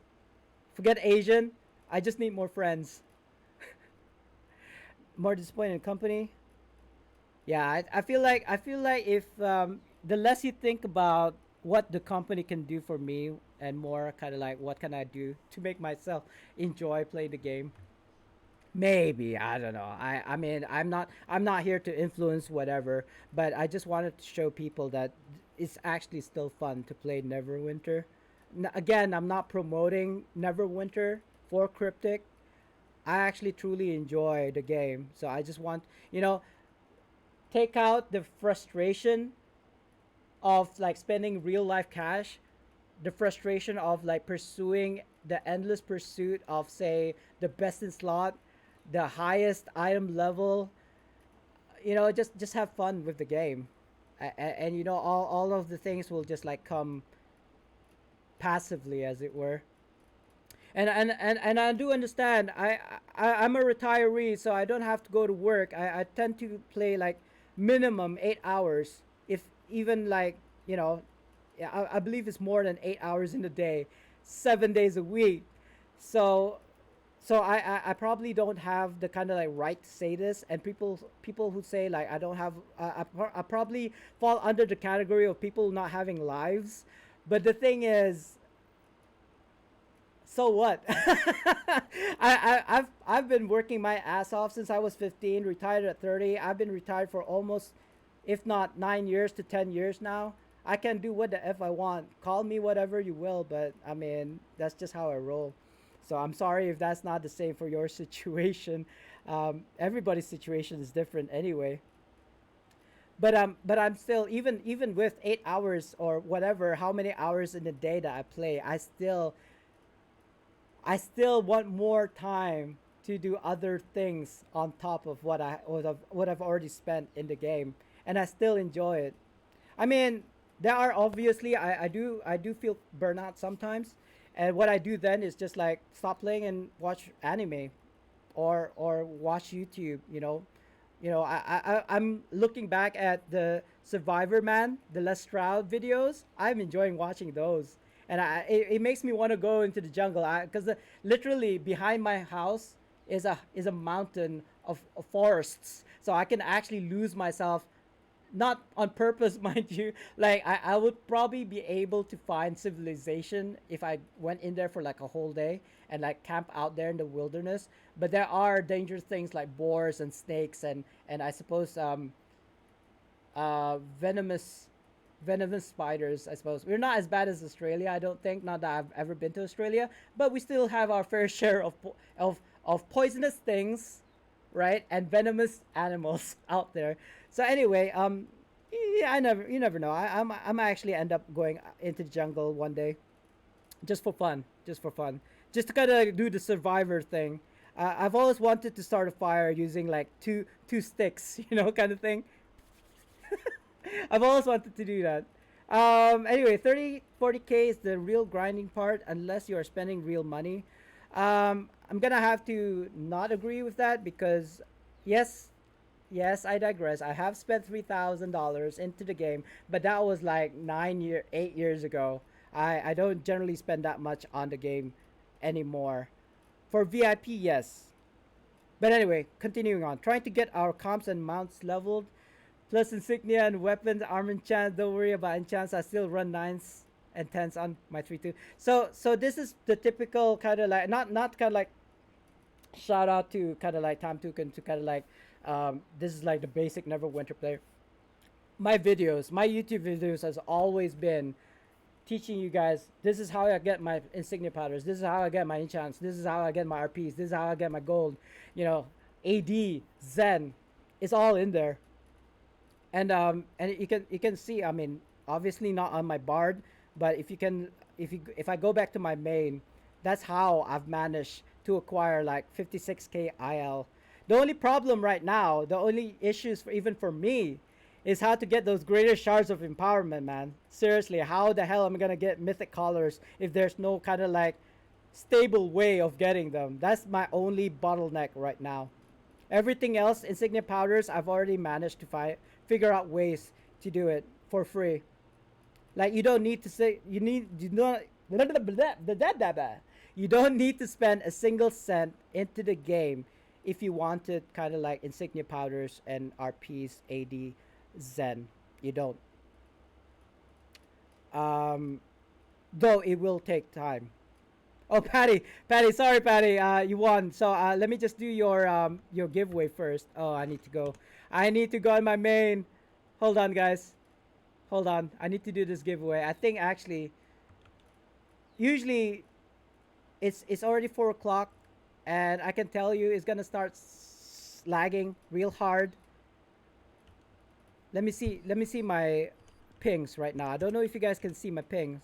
forget Asian. I just need more friends. More disappointed in company. Yeah, I feel like if the less you think about what the company can do for me and more kind of like what can I do to make myself enjoy playing the game. Maybe I don't know. I mean I'm not here to influence whatever, but I just wanted to show people that it's actually still fun to play Neverwinter. Again, I'm not promoting Neverwinter for Cryptic. I actually truly enjoy the game, so I just want you know take out the frustration of like spending real life cash, the frustration of like pursuing the endless pursuit of say the best in slot, the highest item level. Just have fun with the game, and all of the things will just like come passively, as it were. And I do understand. I'm a retiree, so I don't have to go to work. I tend to play like minimum 8 hours, if even like you know, yeah, I believe it's more than 8 hours in a day, 7 days a week. So I probably don't have the kind of like right to say this, and people who say like I don't have I probably fall under the category of people not having lives. But the thing is, so what? I've been working my ass off since I was 15, retired at 30. I've been retired for almost, if not 9 years to 10 years now. I can do what the f I want. Call me whatever you will, but I mean that's just how I roll. So I'm sorry if that's not the same for your situation. Everybody's situation is different anyway. But I'm still, even with 8 hours or whatever, how many hours in a day that I play, I still want more time to do other things on top of what I've already spent in the game, and I still enjoy it. I mean, there are obviously I do feel burnout sometimes, and what I do then is just like stop playing and watch anime, or watch YouTube. I'm looking back at the Survivor Man, the Les Stroud videos. I'm enjoying watching those, and it makes me want to go into the jungle because literally behind my house is a mountain of forests, so I can actually lose myself, not on purpose, mind you. Like I would probably be able to find civilization if I went in there for like a whole day and like camp out there in the wilderness. But there are dangerous things like boars and snakes and I suppose venomous spiders. I suppose we're not as bad as Australia. I don't think. Not that I've ever been to Australia, but we still have our fair share of poisonous things, right? And venomous animals out there. So anyway, yeah, you never know. I'm actually end up going into the jungle one day, just for fun, just to kind of do the survivor thing. I've always wanted to start a fire using like two sticks, kind of thing. I've always wanted to do that. Anyway, 30 40K is the real grinding part, unless you are spending real money. I'm gonna have to not agree with that because, yes, yes, I digress. I have spent $3,000 into the game, but that was like 8 years ago. I don't generally spend that much on the game anymore. For VIP, yes. But anyway, continuing on. Trying to get our comps and mounts leveled. Plus insignia and weapons, armor enchants. Don't worry about enchants. I still run nines and tens on my 3-2. So this is the typical kind of like, not kind of like, shout out to kind of like Tom Tukin, to kind of like, this is like the basic Neverwinter player. My YouTube videos has always been teaching you guys, this is how I get my insignia powders, this is how I get my enchants, this is how I get my RPs, this is how I get my gold, you know, AD, Zen, it's all in there. And you can see, I mean, obviously not on my bard, but if I go back to my main, that's how I've managed to acquire like 56k IL. The only problem right now, the only issues for even for me, is how to get those greater shards of empowerment, man. Seriously, how the hell am I gonna get mythic collars if there's no kind of like stable way of getting them? That's my only bottleneck right now. Everything else, insignia powders, I've already managed to figure out ways to do it for free. Like you don't need to say you don't you don't need to spend a single cent into the game if you wanted kind of like insignia powders and RPs, AD, Zen. You don't. Um, though it will take time. Oh, Patty, sorry, Patty. You won. So let me just do your giveaway first. Oh, I need to go. I need to go on my main. Hold on, guys. Hold on. I need to do this giveaway. I think actually, usually, it's already 4 o'clock, and I can tell you it's gonna start lagging real hard. Let me see. Let me see my pings right now. I don't know if you guys can see my pings.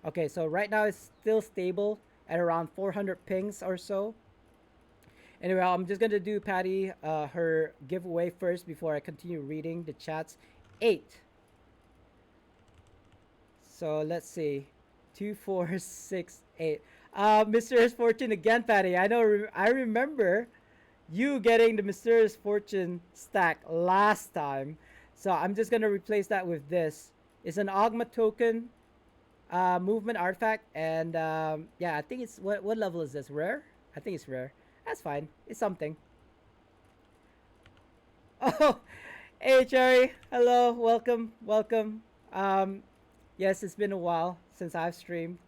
Okay, so right now it's still stable at around 400 pings or so. Anyway, I'm just gonna do Patty her giveaway first before I continue reading the chats. 8. So let's see, 2, 4, 6, 8. Mysterious Fortune again, Patty. I know. I remember you getting the Mysterious Fortune stack last time. So I'm just gonna replace that with this. It's an Ogma token, movement artifact, and yeah, I think it's what level is this? Rare? I think it's rare. That's fine. It's something. Oh, hey Cherry. Hello. Welcome. Welcome. Um, yes, it's been a while since I've streamed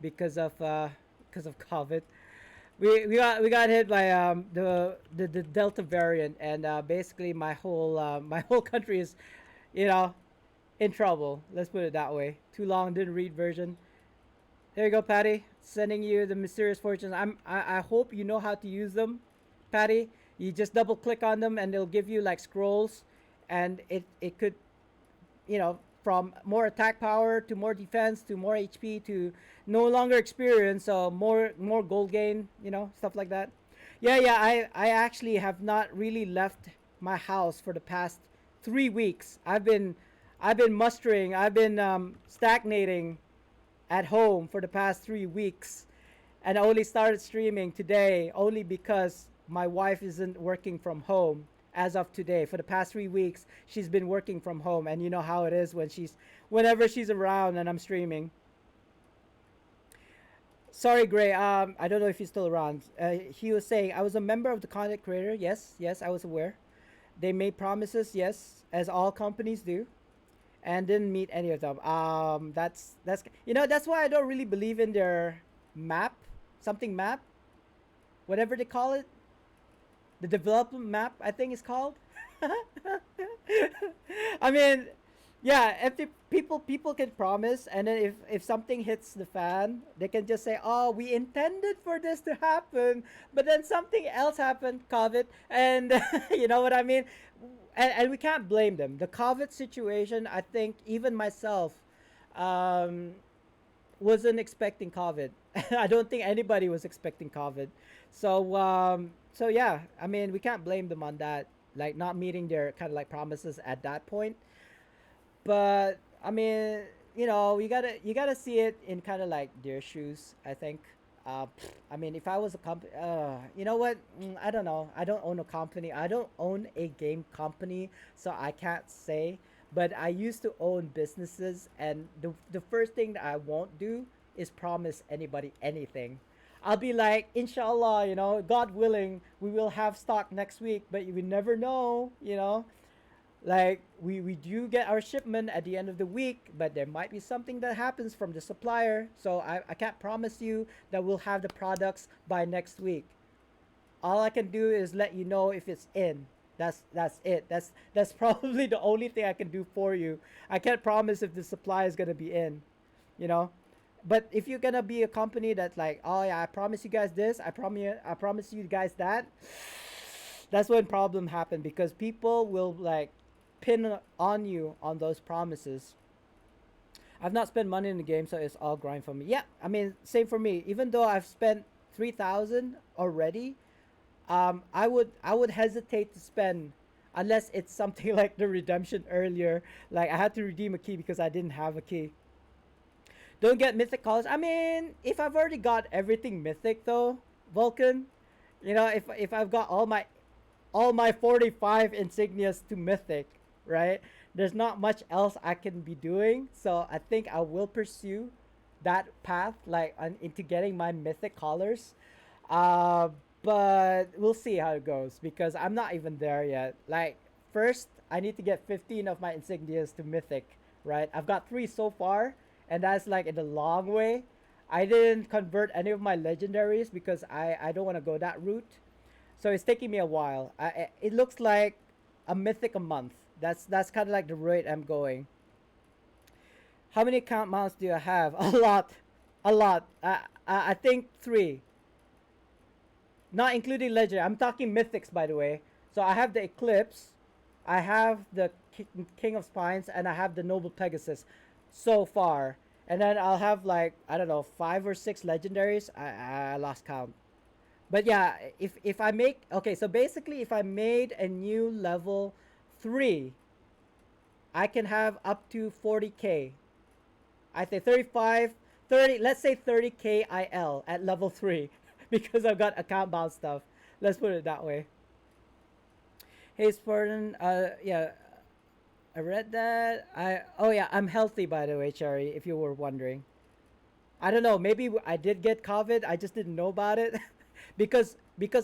because of COVID. We got hit by the Delta variant, and basically my whole country is, you know, in trouble. Let's put it that way. Too long didn't read version. There you go, Patty. Sending you the mysterious fortunes. I hope you know how to use them, Patty. You just double click on them and they'll give you like scrolls, and it could, from more attack power to more defense to more HP to no longer experience, so more gold gain, stuff like that. Yeah. I actually have not really left my house for the past 3 weeks. I've been mustering. I've been stagnating at home for the past 3 weeks, and I only started streaming today only because my wife isn't working from home as of today. For the past 3 weeks, she's been working from home, and you know how it is whenever she's around and I'm streaming. Sorry, Gray. I don't know if he's still around. He was saying I was a member of the content creator. Yes, I was aware. They made promises, yes, as all companies do, and didn't meet any of them. That's why I don't really believe in their map, something map, whatever they call it, the development map. I think it's called. I mean, yeah, if people can promise, and then if something hits the fan, they can just say, "Oh, we intended for this to happen, but then something else happened, COVID," and you know what I mean. And we can't blame them. The COVID situation, I think even myself, um, wasn't expecting COVID. I don't think anybody was expecting COVID. So yeah, I mean, we can't blame them on that, like not meeting their kind of like promises at that point. But I mean, you gotta see it in kind of like their shoes. I think. I mean, if I was a company, you know what? I don't know. I don't own a company. I don't own a game company, so I can't say. But I used to own businesses, and the first thing that I won't do is promise anybody anything. I'll be like, inshallah, God willing, we will have stock next week, but we never know. Like we do get our shipment at the end of the week, but there might be something that happens from the supplier, so I can't promise you that we'll have the products by next week. All I can do is let you know if it's in. That's it. That's probably the only thing I can do for you. I can't promise if the supply is gonna be in, you know. But if you're gonna be a company that's like, oh yeah, I promise you guys this, I promise you guys that, that's when problem happen, because people will like pin on you on those promises. I've not spent money in the game, so it's all grind for me. Yeah, I mean, same for me. Even though I've spent 3,000 already, I would hesitate to spend unless it's something like the redemption earlier. Like I had to redeem a key because I didn't have a key. Don't get mythic colors. I mean, if I've already got everything mythic though, Vulcan, if I've got all my 45 insignias to mythic, right? There's not much else I can be doing, so I think I will pursue that path, like into getting my mythic colors. Uh, but we'll see how it goes because I'm not even there yet. Like first, I need to get 15 of my insignias to mythic, right? I've got 3 so far, and that's like in the long way. I didn't convert any of my legendaries because I don't want to go that route, so it's taking me a while. It looks like a mythic a month. That's kind of like the rate I'm going. How many account mounts do I have? A lot, a lot. I think 3, not including legend. I'm talking mythics, by the way. So I have the Eclipse, I have the King of Spines, and I have the Noble Pegasus so far. And then I'll have like, I don't know, 5 or 6 legendaries. I lost count. But yeah, if I make, okay, so basically if I made a new level 3, I can have up to 40k. I think 35 30, let's say 30k IL at level 3 because I've got account bound stuff. Let's put it that way. Hey Spartan, yeah, I read that. Oh yeah, I'm healthy by the way, Cherry, if you were wondering. I don't know, maybe I did get COVID, I just didn't know about it because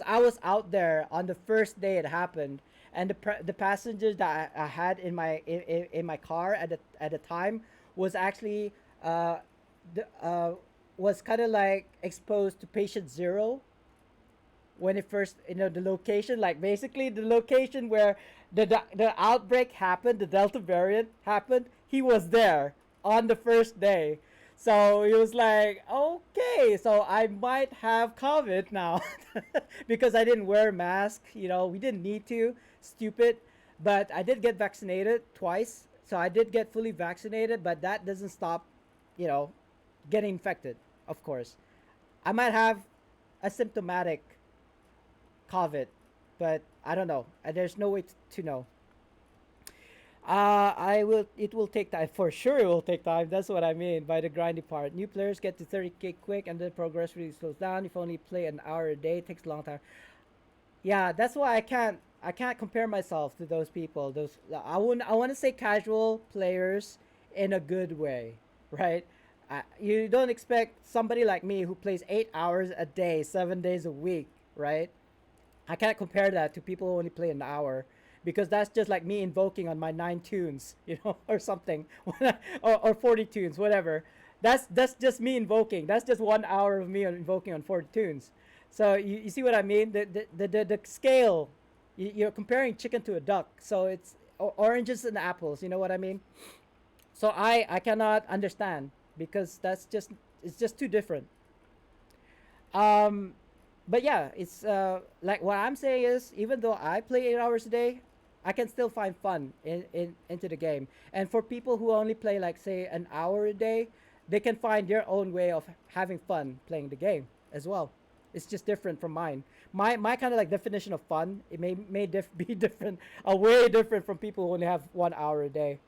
I was out there on the first day it happened, and the passengers that I had in my car at the time was actually uh the was kind of like exposed to patient zero when it first, the location, like basically the location where the outbreak happened, the delta variant happened, he was there on the first day. So he was like, okay, so I might have COVID now because I didn't wear a mask. We didn't need to. Stupid. But I did get vaccinated twice. So I did get fully vaccinated, but that doesn't stop, you know, getting infected, of course. I might have asymptomatic COVID, but I don't know. There's no way to know. I will. It will take time for sure. It will take time. That's what I mean by the grindy part. New players get to 30k quick, and then progress really slows down. If only play an hour a day, it takes a long time. Yeah, that's why I can't compare myself to those people. Those I want to say casual players in a good way, right? You don't expect somebody like me who plays 8 hours a day, 7 days a week, right? I can't compare that to people who only play an hour because that's just like me invoking on my 9 tunes, or something, or 40 tunes, whatever. That's just me invoking. That's just 1 hour of me invoking on 40 tunes. So you see what I mean? The scale, you're comparing chicken to a duck. So it's oranges and apples. You know what I mean? So I cannot understand because it's just too different. Um, but yeah, it's like what I'm saying is, even though I play 8 hours a day, I can still find fun into the game. And for people who only play like say an hour a day, they can find their own way of having fun playing the game as well. It's just different from mine. My kind of like definition of fun, it be different, way different from people who only have 1 hour a day.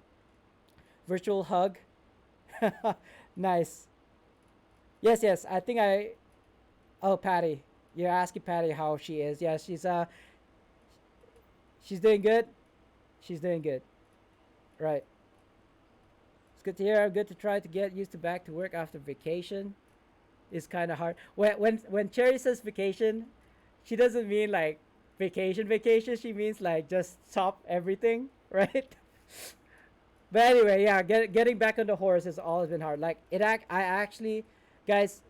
Virtual hug, nice. Yes, yes. I think I. Oh, Patty, you're asking Patty how she is. Yeah, she's doing good. She's doing good. Right. It's good to hear. I'm good to try to get used to back to work after vacation. It's kind of hard. When Cherry says vacation, she doesn't mean like vacation. She means like just stop everything, right? But anyway, yeah, getting back on the horse has always been hard. Like I actually, guys,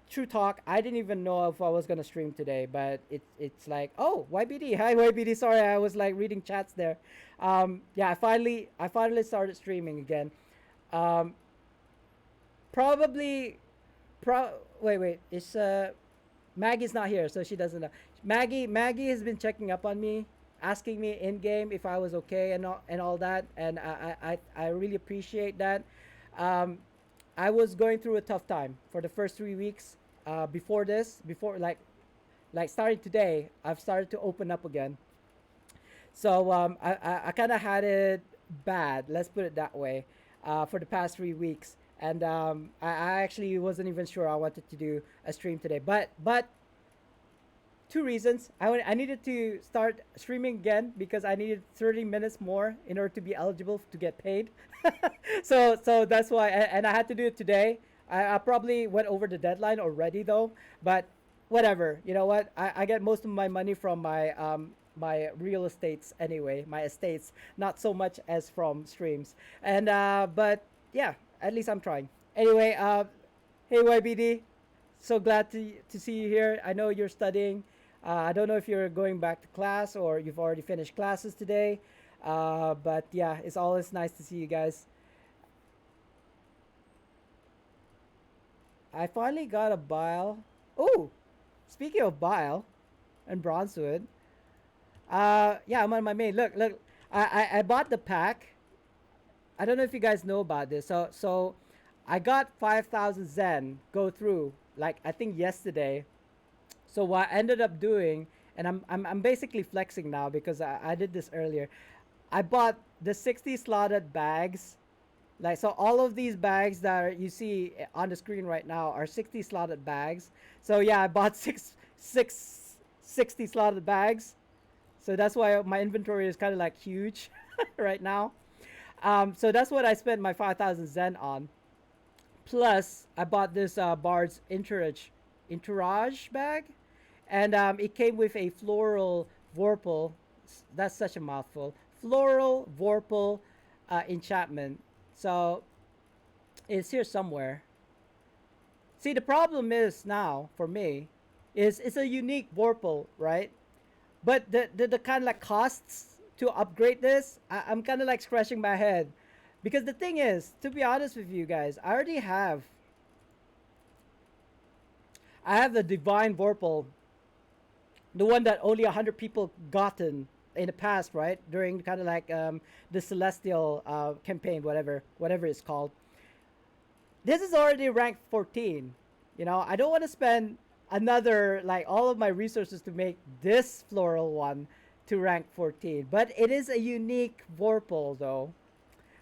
true talk, I didn't even know if I was gonna stream today, but it's like, oh, YBD, hi YBD. Sorry, I was like reading chats there. Yeah, I finally started streaming again. Um, probably, wait, it's Maggie's not here, so she doesn't know. Maggie has been checking up on me, asking me in game if I was okay and all that, and I really appreciate that. Um, I was going through a tough time for the first 3 weeks. Before like starting today, I've started to open up again. So I kind of had it bad. Let's put it that way. For the past 3 weeks, and I actually wasn't even sure I wanted to do a stream today. But two reasons. I needed to start streaming again because I needed 30 minutes more in order to be eligible to get paid. So that's why, and I had to do it today. I probably went over the deadline already though, but whatever. You know what? I get most of my money from my real estates anyway, my estates, not so much as from streams. And but yeah, at least I'm trying. Anyway, hey YBD, so glad to see you here. I know you're studying. I don't know if you're going back to class or you've already finished classes today. But yeah, it's always nice to see you guys. I finally got a bile. Oh, speaking of bile and bronzewood, yeah, I'm on my main. Look, I bought the pack. I don't know if you guys know about this. So I got 5,000 Zen go through like I think yesterday. So what I ended up doing, and I'm basically flexing now because I did this earlier. I bought the 60 slotted bags, Like, so all of these bags that you see on the screen right now are 60 slotted bags. So yeah, I bought six 60 slotted bags. So that's why my inventory is kind of like huge right now. So that's what I spent my 5,000 Zen on. Plus, I bought this Bard's Entourage bag, and it came with a floral Vorpal. That's such a mouthful. Floral Vorpal enchantment. So it's here somewhere. See, the problem is now for me is it's a unique Vorpal, right? But the kind of like costs to upgrade this, I'm kind of like scratching my head. Because the thing is, to be honest with you guys, I have the Divine Vorpal, the one that only 100 people gotten in the past, right? During kind of like the Celestial campaign, whatever it's called. This is already ranked 14. You know, I don't want to spend another, like, all of my resources to make this floral one to rank 14. But it is a unique Vorpal, though.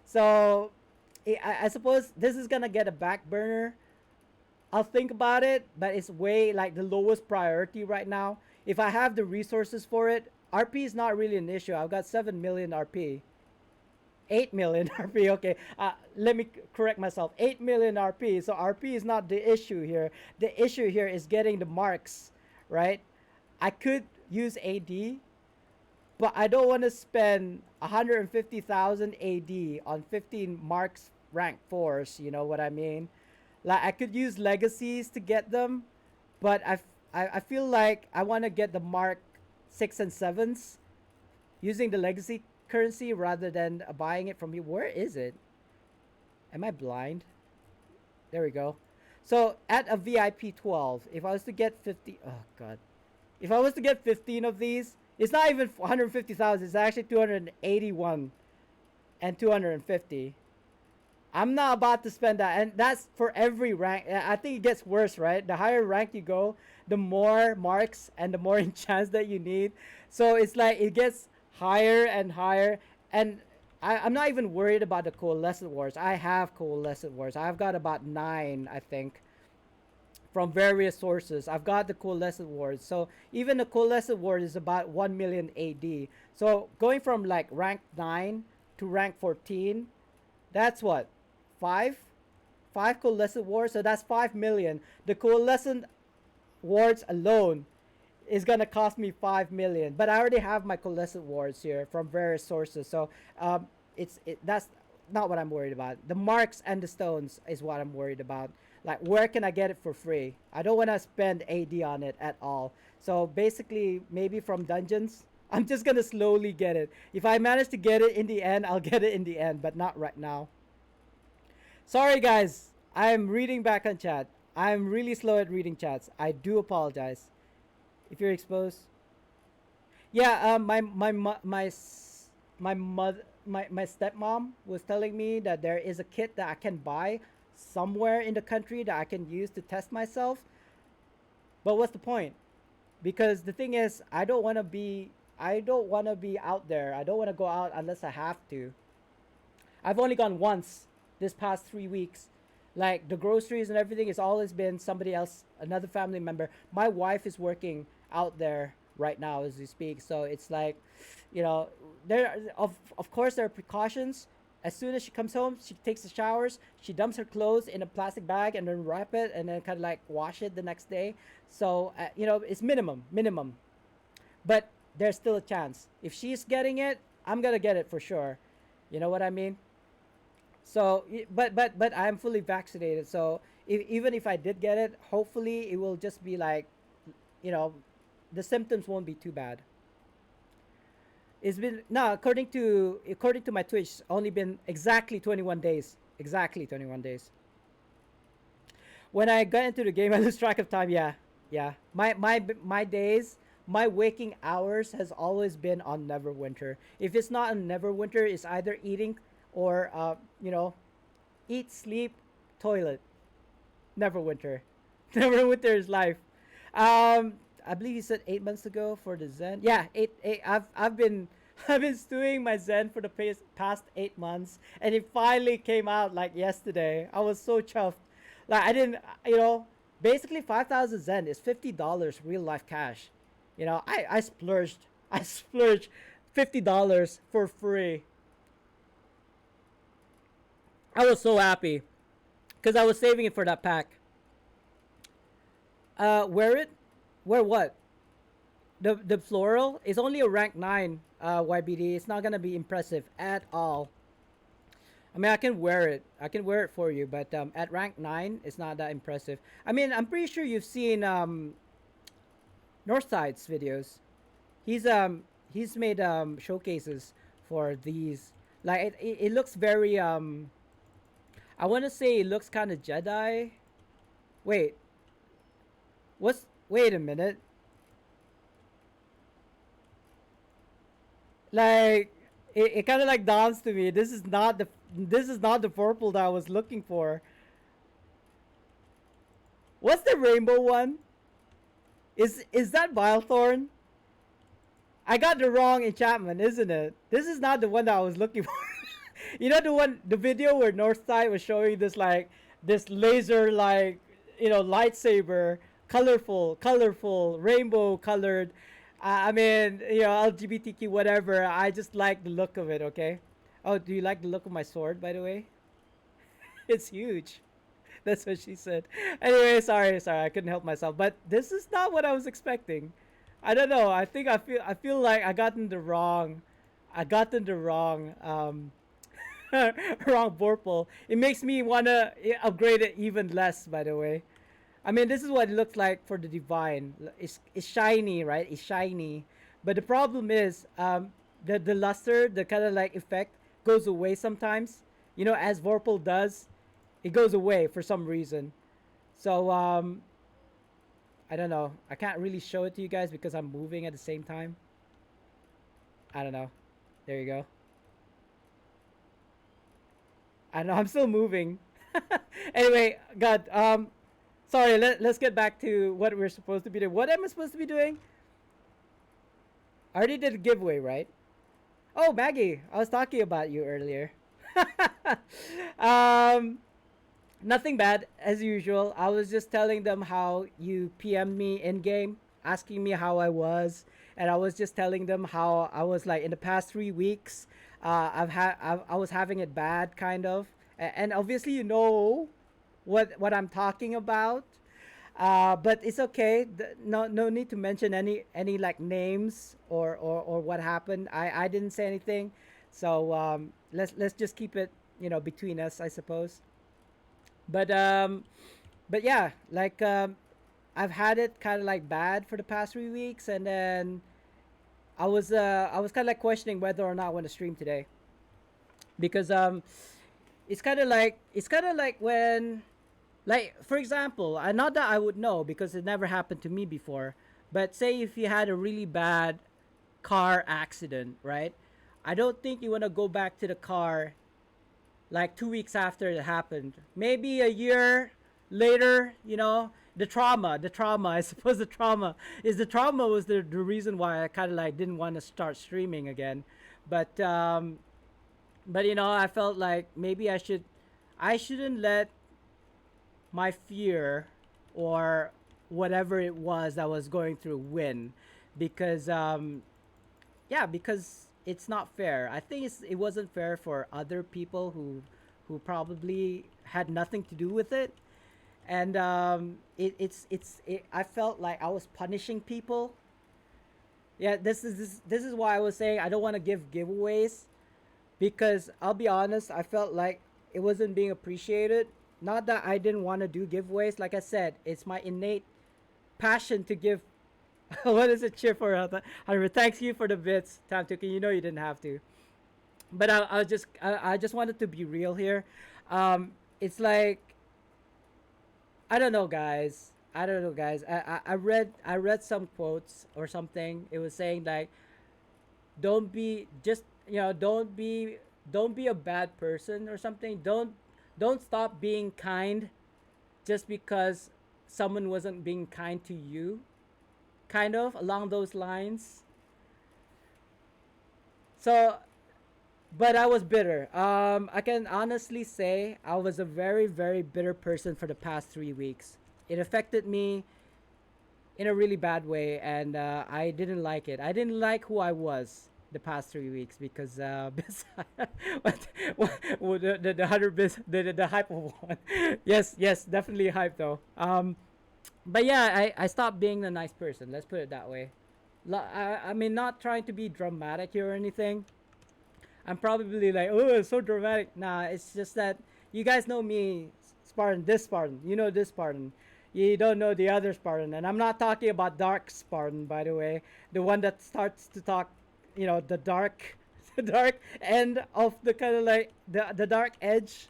So, I suppose this is gonna get a back burner. I'll think about it, but it's way like the lowest priority right now. If I have the resources for it, RP is not really an issue. I've got 7 million RP. 8 million RP, okay. Let me correct myself. 8 million RP. So RP is not the issue here. The issue here is getting the marks, right? I could use AD, but I don't want to spend 150,000 AD on 15 marks rank 4s, you know what I mean? Like, I could use legacies to get them, but I feel like I want to get the mark 6 and 7s using the legacy currency rather than buying it from you. Where is it? Am I blind? There we go. So at a VIP 12, if I was to get 50, oh god, if I was to get 15 of these, it's not even 150,000. It's actually 281 and 250. I'm not about to spend that, and that's for every rank. I think it gets worse, right? The higher rank you go, the more marks and the more enchants that you need. So it's like it gets higher and higher, and I'm not even worried about the Coalescent Wars. I have Coalescent Wars. I've got about 9, I think, from various sources. I've got the Coalescent Wars. So even the Coalescent Wars is about 1 million AD. So going from like rank 9 to rank 14, that's what? 5? 5 Coalescent Wars? So that's 5 million. The Coalescent Wars alone is gonna cost me 5 million. But I already have my Coalescent Wars here from various sources. So that's not what I'm worried about. The marks and the stones is what I'm worried about. Like, where can I get it for free? I don't want to spend AD on it at all. So basically, maybe from dungeons. I'm just gonna slowly get it. If I manage to get it in the end, I'll get it in the end, but not right now. Sorry guys, I'm reading back on chat. I'm really slow at reading chats. I do apologize. If you're exposed. Yeah, my mother, my stepmom was telling me that there is a kit that I can buy somewhere in the country that I can use to test myself. But what's the point? Because the thing is, I don't want to be out there. I don't want to go out unless I have to. I've only gone once this past 3 weeks. Like, the groceries and everything has always been somebody else, another family member. My wife is working out there right now as we speak. So it's like, you know, of course there are precautions. As soon as she comes home, she takes the showers, she dumps her clothes in a plastic bag and then wrap it and then kind of like wash it the next day. So, you know, it's minimum. But there's still a chance. If she's getting it, I'm going to get it for sure. You know what I mean? So, but I'm fully vaccinated. So even if I did get it, hopefully it will just be like, you know, the symptoms won't be too bad. It's been, no, according to my Twitch, it's only been exactly 21 days. Exactly 21 days. When I got into the game, I lose track of time. Yeah. My days, my waking hours has always been on Neverwinter. If it's not on Neverwinter, it's either eating or you know, eat, sleep, toilet. Neverwinter. Neverwinter is life. I believe you said 8 months ago for the Zen. Yeah, eight. I've been I've been stewing my Zen for the past 8 months, and it finally came out like yesterday. I was so chuffed. Like I didn't, you know, basically 5,000 Zen is $50 real life cash. I splurged. I splurged $50 for free. I was so happy because I was saving it for that pack. Wear it? Wear what? The floral is only a rank 9 YBD. It's not gonna be impressive at all. I mean, I can wear it. I can wear it for you, but at rank 9, it's not that impressive. I mean, I'm pretty sure you've seen Northside's videos. He's made showcases for these. Like it looks very I want to say it looks kind of Jedi. Wait, wait a minute. Like it kind of like dawns to me. This is not the purple that I was looking for. What's the rainbow one? Is that Bilethorn? I got the wrong enchantment, isn't it? This is not the one that I was looking for. The video where Northside was showing this laser lightsaber, colorful, rainbow colored. I mean, LGBTQ whatever. I just like the look of it. Okay. Oh, do you like the look of my sword? By the way, it's huge. That's what she said. Anyway, sorry, I couldn't help myself. But this is not what I was expecting. I don't know. I feel like I gotten the wrong wrong Vorpal. It makes me wanna upgrade it even less. By the way, I mean this is what it looks like for the divine. It's shiny, right? It's shiny, but the problem is the luster, the kind of like effect goes away sometimes. As Vorpal does, it goes away for some reason. So I don't know. I can't really show it to you guys because I'm moving at the same time. I don't know. There you go. I know I'm still moving. Anyway, God, sorry, let's get back to what we're supposed to be doing. What am I supposed to be doing? I already did a giveaway, right? Oh, Maggie, I was talking about you earlier. um, Nothing bad as usual. I was just telling them how you PM'd me in game, asking me how I was, and I was just telling them how I was like in the past 3 weeks. I was having it bad, kind of, and obviously what I'm talking about. But it's okay. No need to mention any like names or what happened. I didn't say anything, so let's just keep it between us, I suppose. But yeah, like I've had it kind of like bad for the past 3 weeks, and then I was kind of like questioning whether or not I want to stream today because it's kind of like when, like, for example, not that I would know because it never happened to me before, but say if you had a really bad car accident, right? I don't think you want to go back to the car like 2 weeks after it happened. Maybe a year later, the trauma. I suppose the trauma was the reason why I kind of like didn't want to start streaming again. But I felt like maybe I shouldn't let my fear or whatever it was that was going through win, because yeah, because it's not fair. I think it wasn't fair for other people who probably had nothing to do with it, and I felt like I was punishing people. Yeah, this is why I was saying I don't want to give giveaways, because I'll be honest, I felt like it wasn't being appreciated. Not that I didn't want to do giveaways. Like I said, it's my innate passion to give. What is it, cheer for? However, thanks you for the bits, Tam Tuki. You know you didn't have to, but I just wanted to be real here. It's like I don't know, guys. I don't know, guys. I read some quotes or something. It was saying like, don't be just don't be a bad person or something. Don't stop being kind just because someone wasn't being kind to you, kind of along those lines. So, but I was bitter. I can honestly say I was a very, very bitter person for the past 3 weeks. It affected me in a really bad way, and I didn't like it. I didn't like who I was the past 3 weeks because what, the 100 the hype of one. Yes, yes, definitely hype though. But yeah, I stopped being a nice person. Let's put it that way. I mean, not trying to be dramatic here or anything. I'm probably like, oh, it's so dramatic. Nah, it's just that you guys know me, Spartan, this Spartan. You know this Spartan. You don't know the other Spartan. And I'm not talking about Dark Spartan, by the way. The one that starts to talk, the dark, the dark end of the kind of like, the dark edge.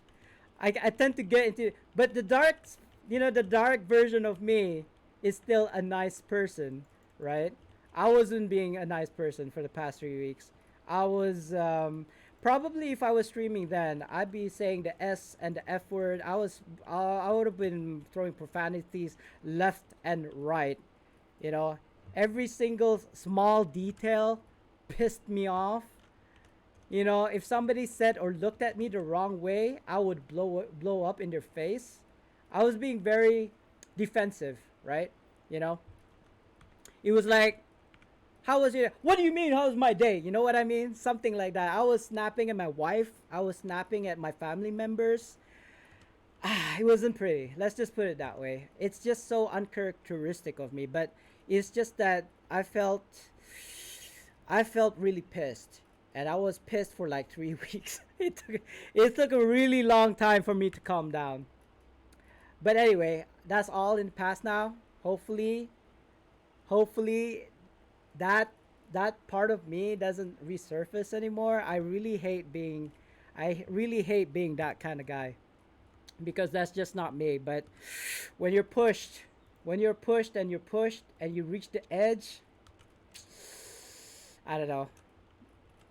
I tend to get into, but the dark version of me is still a nice person, right? I wasn't being a nice person for the past 3 weeks. I was probably, if I was streaming then, I'd be saying the S and the F word. I would have been throwing profanities left and right. You know, every single small detail pissed me off. If somebody said or looked at me the wrong way, I would blow up in their face. I was being very defensive, right? You know, it was like, how was it? What do you mean? How was my day? You know what I mean? Something like that. I was snapping at my wife. I was snapping at my family members. It wasn't pretty. Let's just put it that way. It's just so uncharacteristic of me. But it's just that I felt really pissed, and I was pissed for like 3 weeks. It took a really long time for me to calm down. But anyway, that's all in the past now. Hopefully, that that part of me doesn't resurface anymore. I really hate being that kind of guy because that's just not me. But when you're pushed, and you're pushed and you reach the edge, I don't know.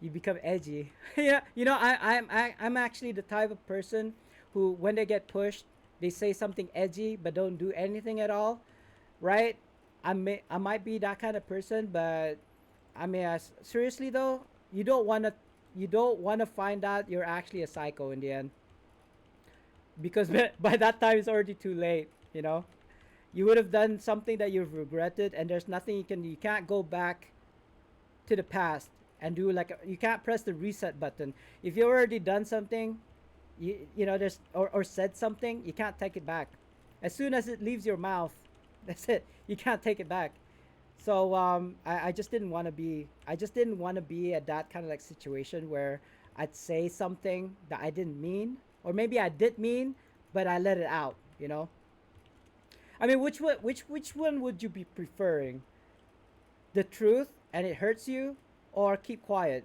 You become edgy. Yeah, I'm actually the type of person who, when they get pushed, they say something edgy but don't do anything at all, right? I might be that kind of person, but I mean, seriously though, you don't wanna find out you're actually a psycho in the end, because by that time it's already too late. You would have done something that you've regretted, and there's nothing you can't go back to the past and do like you can't press the reset button. If you already done something, there's or said something, you can't take it back. As soon as it leaves your mouth, that's it. You can't take it back. So I just didn't want to be at that kind of like situation where I'd say something that I didn't mean, or maybe I did mean, but I let it out. I mean, which one would you be preferring? The truth and it hurts you, or keep quiet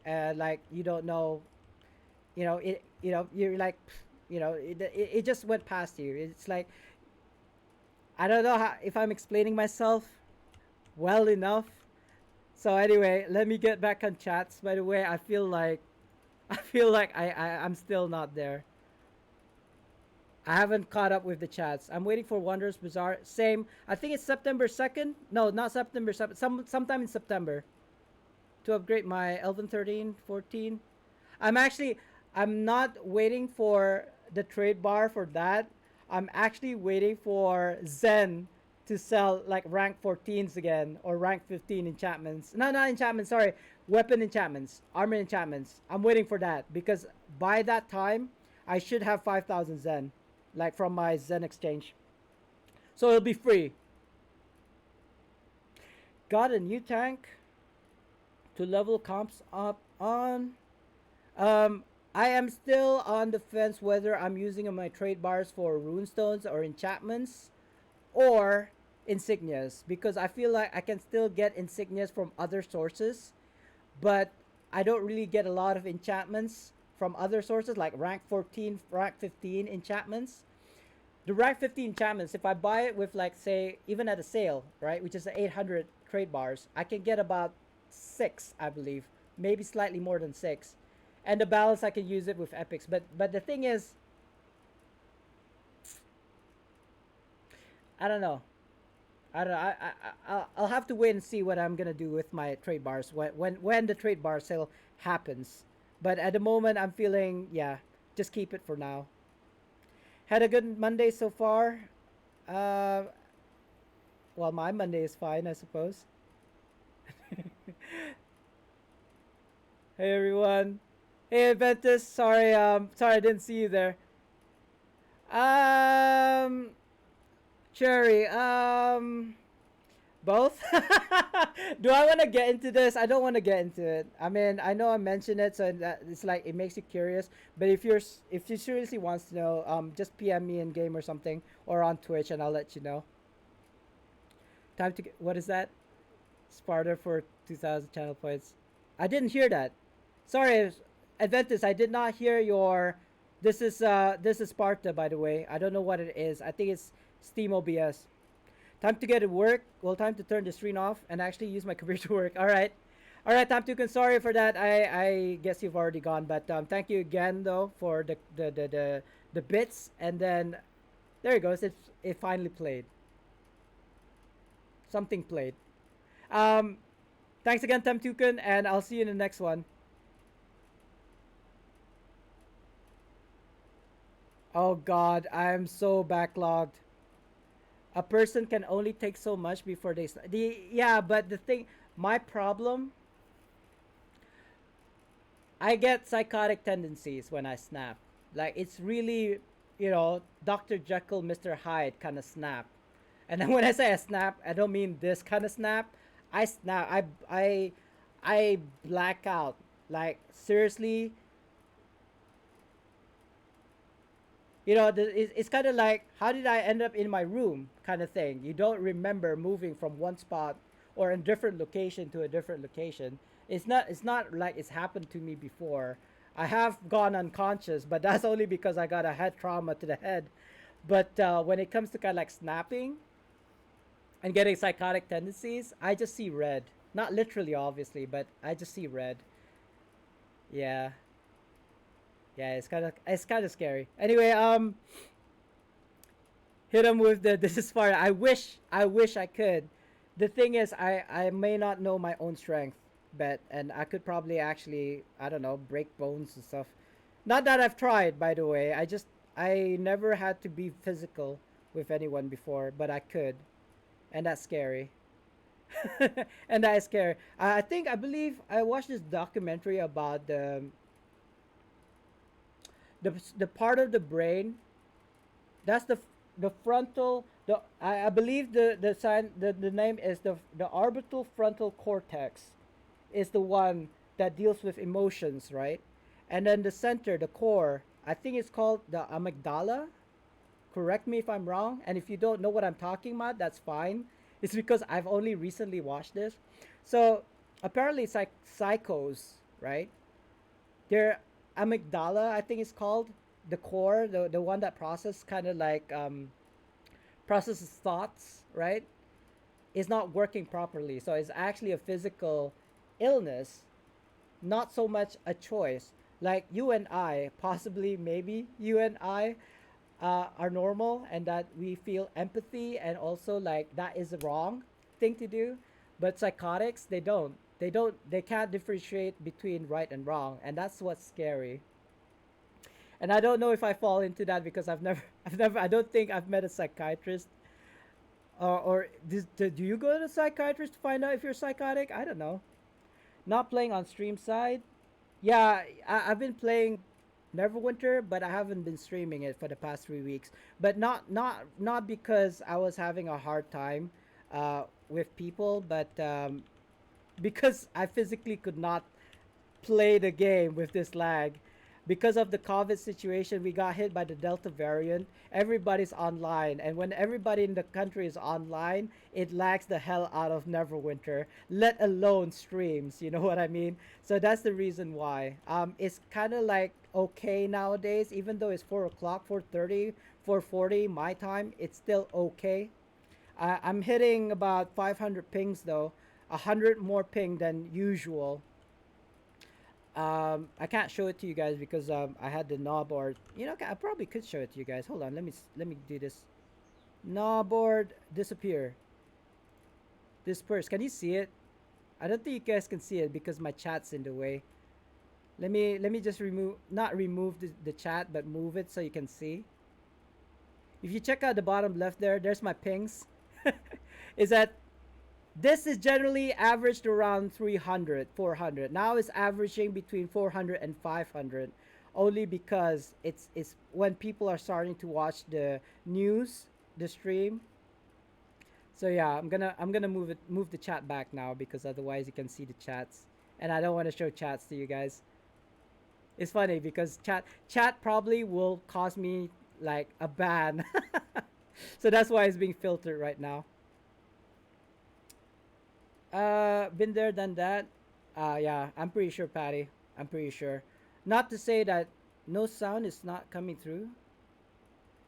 and like you don't know. You're like, it just went past you. It's like, I don't know if I'm explaining myself well enough. So anyway, let me get back on chats. By the way, I feel like I'm still not there. I haven't caught up with the chats. I'm waiting for Wonders Bazaar. Same. I think it's September 2nd. No, not September 7th. Sometime in September to upgrade my Elven 13, 14. I'm not waiting for the trade bar for that. I'm actually waiting for Zen to sell like rank 14s again, or rank 15 enchantments. No, not enchantments, sorry. Weapon enchantments, armor enchantments. I'm waiting for that because by that time I should have 5,000 Zen, like from my Zen exchange. So it'll be free. Got a new tank to level comps up on. Um, I am still on the fence whether I'm using my trade bars for runestones or enchantments or insignias, because I feel like I can still get insignias from other sources, but I don't really get a lot of enchantments from other sources like rank 14, rank 15 enchantments. The rank 15 enchantments, if I buy it with like say even at a sale, right, which is the 800 trade bars, I can get about 6, I believe, maybe slightly more than 6. And the balance I can use it with epics. But the thing is, I don't know. I don't know. I'll have to wait and see what I'm gonna do with my trade bars when the trade bar sale happens. But at the moment, I'm feeling yeah, just keep it for now. Had a good Monday so far. Uh, well, my Monday is fine, I suppose. Hey everyone. Hey Adventus. Sorry I didn't see you there. Um, Cherry. Both? Do I want to get into this? I don't want to get into it. I mean, I know I mentioned it, so that it's like it makes you curious. But if you seriously wants to know, just PM me in game or something, or on Twitch, and I'll let you know. Time to get, what is that? Sparta for 2,000 channel points. I didn't hear that. Sorry, Adventus. I did not hear your. This is Sparta, by the way. I don't know what it is. I think it's Steam OBS. Time to get to work. Well, time to turn the screen off and actually use my computer to work. All right. Time to. Sorry for that. I guess you've already gone, but thank you again though for the bits, and then there it goes. It finally played. Something played. Um, Thanks again, Temtuken, and I'll see you in the next one. Oh God, I'm so backlogged. A person can only take so much before they yeah, but the thing, my problem, I get psychotic tendencies when I snap. Like it's really, Dr. Jekyll, Mr. Hyde kind of snap. And then when I say I snap, I don't mean this kind of snap. I snap. I black out. Like seriously, it's kind of like how did I end up in my room kind of thing. You don't remember moving from one spot or a different location to a different location. It's not like it's happened to me before. I have gone unconscious, but that's only because I got a head trauma to the head. But when it comes to kind of like snapping and getting psychotic tendencies, I just see red. Not literally, obviously, but I just see red. Yeah, yeah, it's kind of scary. Anyway, hit him with the this is far. I wish I could. The thing is, I may not know my own strength, but and I could probably actually I don't know break bones and stuff. Not that I've tried, by the way. I never had to be physical with anyone before, but I could, and that's scary. And that is scary. I believe I watched this documentary about the part of the brain that's the frontal I believe the name is the orbital frontal cortex is the one that deals with emotions, right? And then the center, the core, I think it's called the amygdala. Correct me if I'm wrong, and if you don't know what I'm talking about, that's fine. It's because I've only recently watched this. So apparently psychos, right? Their amygdala, I think it's called, the core, the one that processes thoughts, right, is not working properly. So it's actually a physical illness, not so much a choice. Like you and I, possibly, maybe you and I are normal and that we feel empathy and also like that is the wrong thing to do. But psychotics, they can't differentiate between right and wrong, and that's what's scary. And I don't know if I fall into that because I don't think I've met a psychiatrist. Or do you go to a psychiatrist to find out if you're psychotic? I don't know. Not playing on stream side. Yeah, I've been playing Neverwinter, but I haven't been streaming it for the past 3 weeks. But not because I was having a hard time with people, but because I physically could not play the game with this lag. Because of the COVID situation, we got hit by the Delta variant. Everybody's online, and when everybody in the country is online, it lags the hell out of Neverwinter, let alone streams. You know what I mean? So that's the reason why. It's kind of like okay nowadays, even though it's 4 o'clock, 4:30, 4:40 my time. It's still okay. I'm hitting about 500 pings though, 100 more ping than usual. I can't show it to you guys because I had the knob board. I probably could show it to you guys. Hold on, let me do this. Knob board disappear. disperse. Can you see it? I don't think you guys can see it because my chat's in the way. Let me just remove, not remove the chat, but move it so you can see. If you check out the bottom left there, there's my pings. Is that this is generally averaged around 300, 400. Now it's averaging between 400 and 500, only because it's when people are starting to watch the news, the stream. So yeah, I'm gonna move the chat back now because otherwise you can see the chats, and I don't want to show chats to you guys. It's funny because chat probably will cause me like a ban. So that's why it's being filtered right now. Been there, done that. Yeah, I'm pretty sure, Patty. I'm pretty sure. Not to say that no sound is not coming through.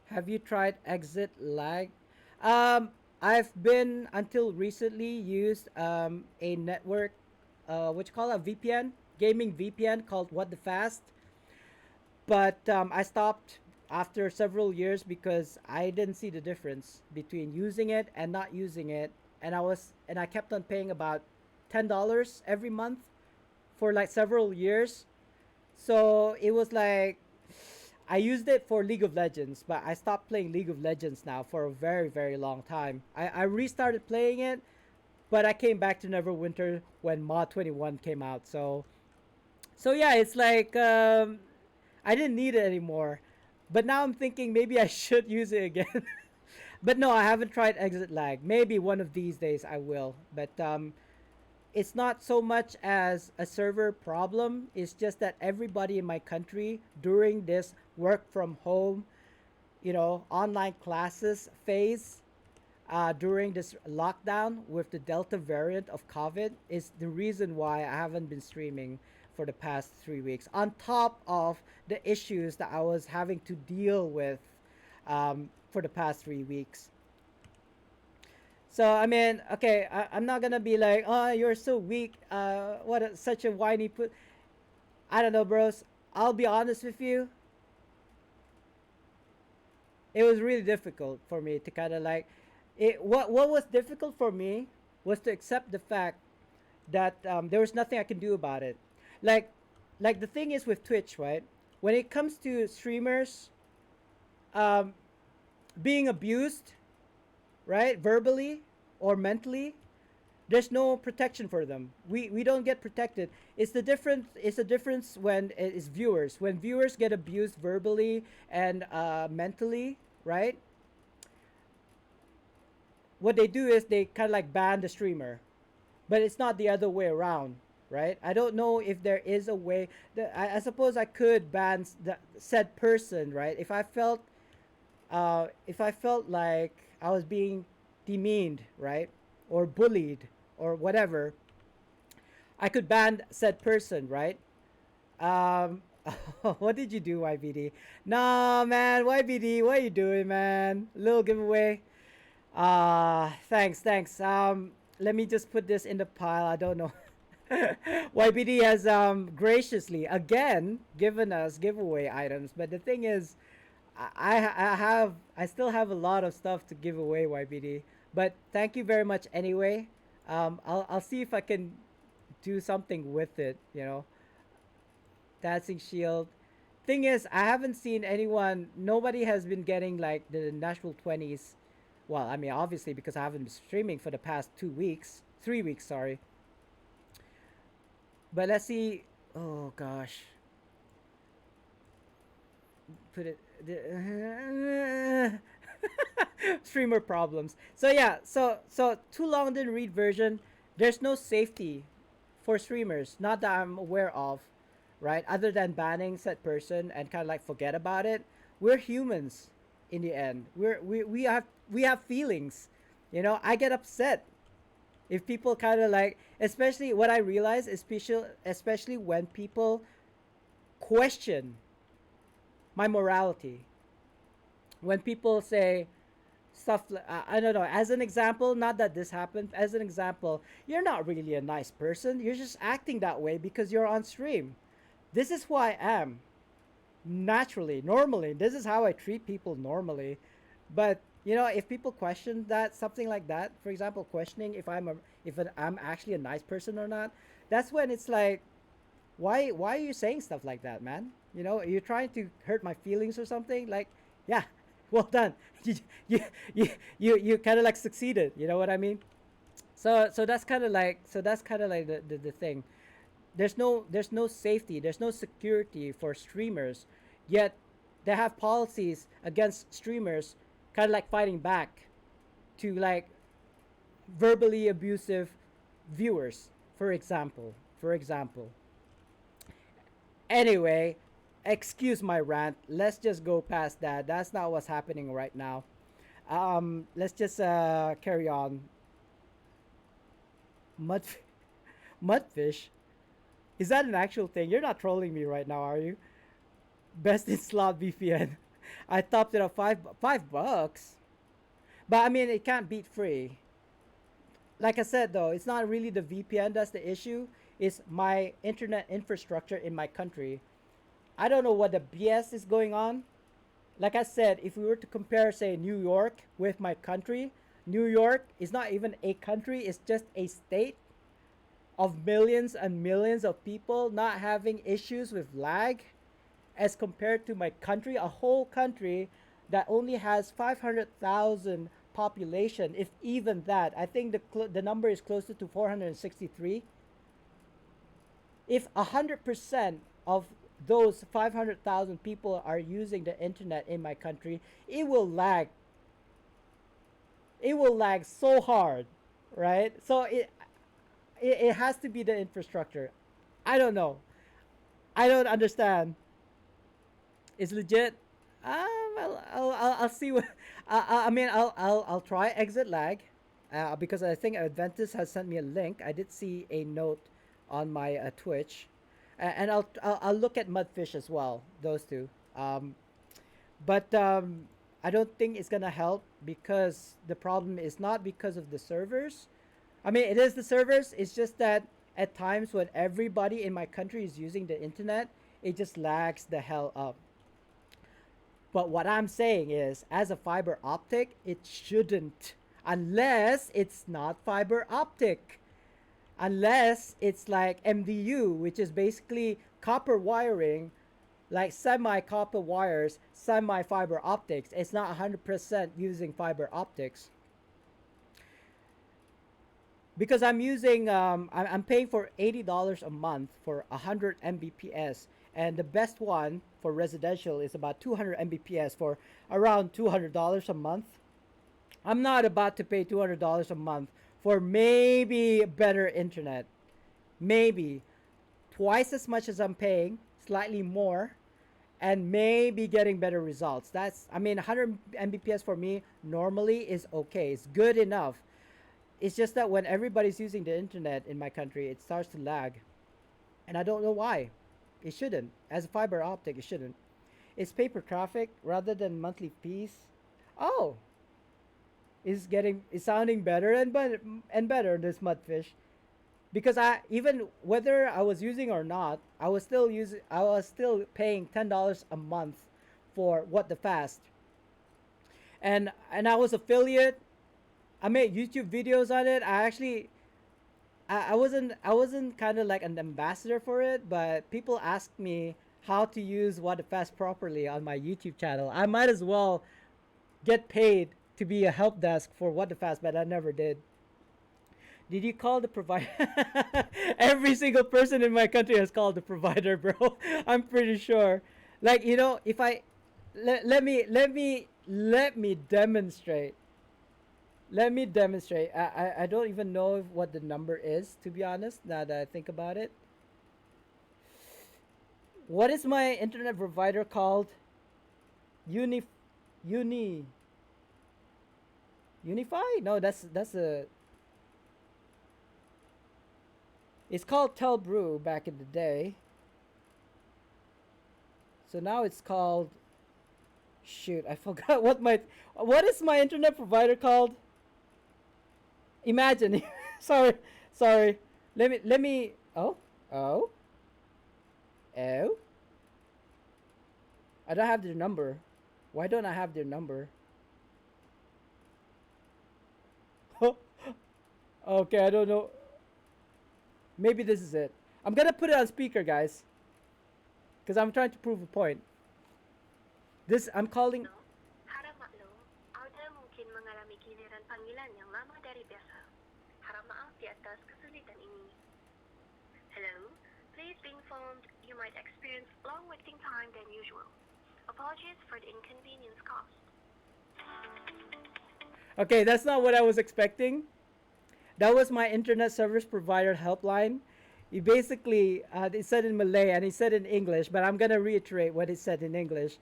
Have you tried exit lag? I've been until recently used a network, what you call a VPN, gaming VPN called What the Fast. But I stopped after several years because I didn't see the difference between using it and not using it, and I kept on paying about $10 every month for like several years. So it was like I used it for League of Legends, but I stopped playing League of Legends now for a very, very long time. I restarted playing it, but I came back to Neverwinter when Mod 21 came out. So yeah, it's like I didn't need it anymore. But now I'm thinking maybe I should use it again. But no, I haven't tried exit lag. Maybe one of these days I will. But it's not so much as a server problem. It's just that everybody in my country during this work from home, online classes phase, during this lockdown with the Delta variant of COVID is the reason why I haven't been streaming for the past 3 weeks. On top of the issues that I was having to deal with for the past 3 weeks. So I mean, okay, I'm not gonna be like, oh, you're so weak. Such a whiny put. I don't know, bros. I'll be honest with you. It was really difficult for me to kind of like, it. What was difficult for me was to accept the fact that there was nothing I can do about it. Like, like the thing is with Twitch, right? When it comes to streamers, um, being abused, right, verbally or mentally, there's no protection for them. We don't get protected. It's the difference. It's the difference when it's viewers. When viewers get abused verbally and mentally, right? What they do is they kind of like ban the streamer, but it's not the other way around, right? I don't know if there is a way that I suppose I could ban the said person, right? If I felt like I was being demeaned, right, or bullied, or whatever, I could ban said person, right? Um, what did you do, YBD? Nah, man, YBD, what are you doing, man? Little giveaway. Thanks. Let me just put this in the pile. I don't know. YBD has graciously again given us giveaway items, but the thing is, I still have a lot of stuff to give away, YBD. But thank you very much anyway. I'll see if I can do something with it. Dancing Shield. Thing is, I haven't seen anyone. Nobody has been getting like the natural 20s. Well, I mean, obviously because I haven't been streaming for the past 2 weeks, 3 weeks, sorry. But let's see. Oh gosh. Put it. Streamer problems. So yeah. So too long didn't read version. There's no safety for streamers, not that I'm aware of, right? Other than banning said person and kind of like forget about it. We're humans in the end. We have feelings. I get upset if people kind of like, especially what I realize, especially when people question my morality. When people say stuff like, I don't know, as an example, not that this happened, as an example, you're not really a nice person. You're just acting that way because you're on stream. This is who I am. Naturally, normally, this is how I treat people normally. But if people question that, something like that, for example, questioning I'm actually a nice person or not, that's when it's like, why are you saying stuff like that, man? You're trying to hurt my feelings or something. Like, yeah, well done. you you you kind of like succeeded. You know what I mean? So that's kind of like the thing. There's no safety, there's no security for streamers, yet they have policies against streamers kind of like fighting back to like verbally abusive viewers, for example. Anyway, excuse my rant, let's just go past that. That's not what's happening right now. Let's just carry on. mud Mudfish, is that an actual thing? You're not trolling me right now, are you? Best in slot VPN. I topped it at $5. But I mean, it can't beat free. Like I said, though, it's not really the VPN that's the issue. It's my internet infrastructure in my country. I don't know what the BS is going on. Like I said, if we were to compare, say, New York with my country, New York is not even a country, it's just a state of millions and millions of people not having issues with lag, as compared to my country, a whole country that only has 500,000 population, if even that. I think the number is closer to 463. If 100% of those 500,000 people are using the internet in my country, it will lag. It will lag so hard, right? So it has to be the infrastructure. I don't know. I don't understand. It's legit. I'll see what. I mean, I'll try exit lag, because I think Adventus has sent me a link. I did see a note on my Twitch, and I'll look at Mudfish as well. Those two. But I don't think it's gonna help, because the problem is not because of the servers. I mean, it is the servers. It's just that at times when everybody in my country is using the internet, it just lags the hell up. But what I'm saying is, as a fiber optic, it shouldn't, unless it's not fiber optic. Unless it's like MDU, which is basically copper wiring, like semi copper wires, semi fiber optics. It's not 100% using fiber optics. Because I'm paying for $80 a month for 100 Mbps, and the best one for residential is about 200 Mbps for around $200 a month. I'm not about to pay $200 a month for maybe better internet, maybe twice as much as I'm paying, slightly more, and maybe getting better results. I mean, 100 Mbps for me normally is okay. It's good enough. It's just that when everybody's using the internet in my country, it starts to lag. And I don't know why. It shouldn't. As a fiber optic, it shouldn't. It's pay per traffic rather than monthly fees. Oh, it's sounding better and better, this Mudfish. Because even whether I was using or not, I was still paying $10 a month for What the Fast. And I was affiliate. I made YouTube videos on it. I wasn't kind of like an ambassador for it, but people asked me how to use What the Fast properly on my YouTube channel. I might as well get paid to be a help desk for What the Fast, but I never did. Did you call the provider? Every single person in my country has called the provider, bro. I'm pretty sure. Like, if I let me demonstrate. Let me demonstrate. I don't even know what the number is, to be honest, now that I think about it. What is my internet provider called? Uni Uni Unify? No, that's a it's called Telbrew back in the day. So now it's called, shoot, I forgot what is my internet provider called? Imagine. sorry, sorry. Let me. Oh, oh, oh. I don't have their number. Why don't I have their number? Okay, I don't know. Maybe this is it. I'm gonna put it on speaker, guys, because I'm trying to prove a point. This I'm calling. Harap maklo, ada mungkin mengalami giliran panggilan yang lama dari biasa. Harap maaf di atas kesulitan ini. Hello, please be informed you might experience long waiting time than usual. Apologies for the inconvenience caused. Okay, that's not what I was expecting. That was my internet service provider helpline. He basically it said in Malay and he said in English, but I'm gonna reiterate what it said in English.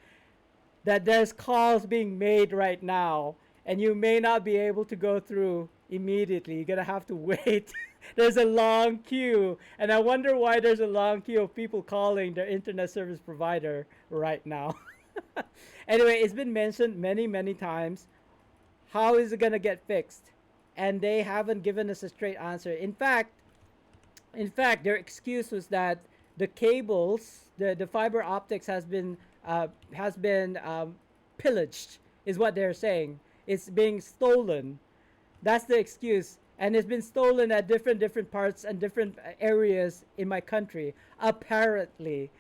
That there's calls being made right now, and you may not be able to go through immediately. You're gonna have to wait. There's a long queue, and I wonder why there's a long queue of people calling their internet service provider right now. Anyway, it's been mentioned many, many times. How is it gonna get fixed? And they haven't given us a straight answer. In fact, their excuse was that the cables, the fiber optics has been pillaged, is what they're saying. It's being stolen. That's the excuse, and it's been stolen at different parts and different areas in my country. Apparently,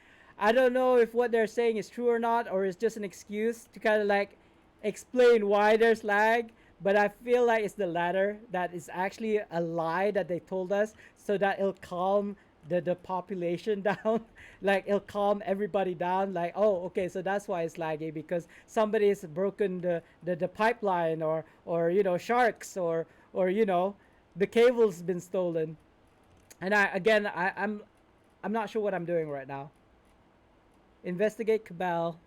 I don't know if what they're saying is true or not, or it's just an excuse to kind of like explain why there's lag. But I feel like it's the latter, that is actually a lie that they told us so that it'll calm the population down. Like it'll calm everybody down. Like, oh, okay, so that's why it's laggy, because somebody has broken the pipeline, or sharks, or the cable's been stolen. And I'm not sure what I'm doing right now. Investigate cabal.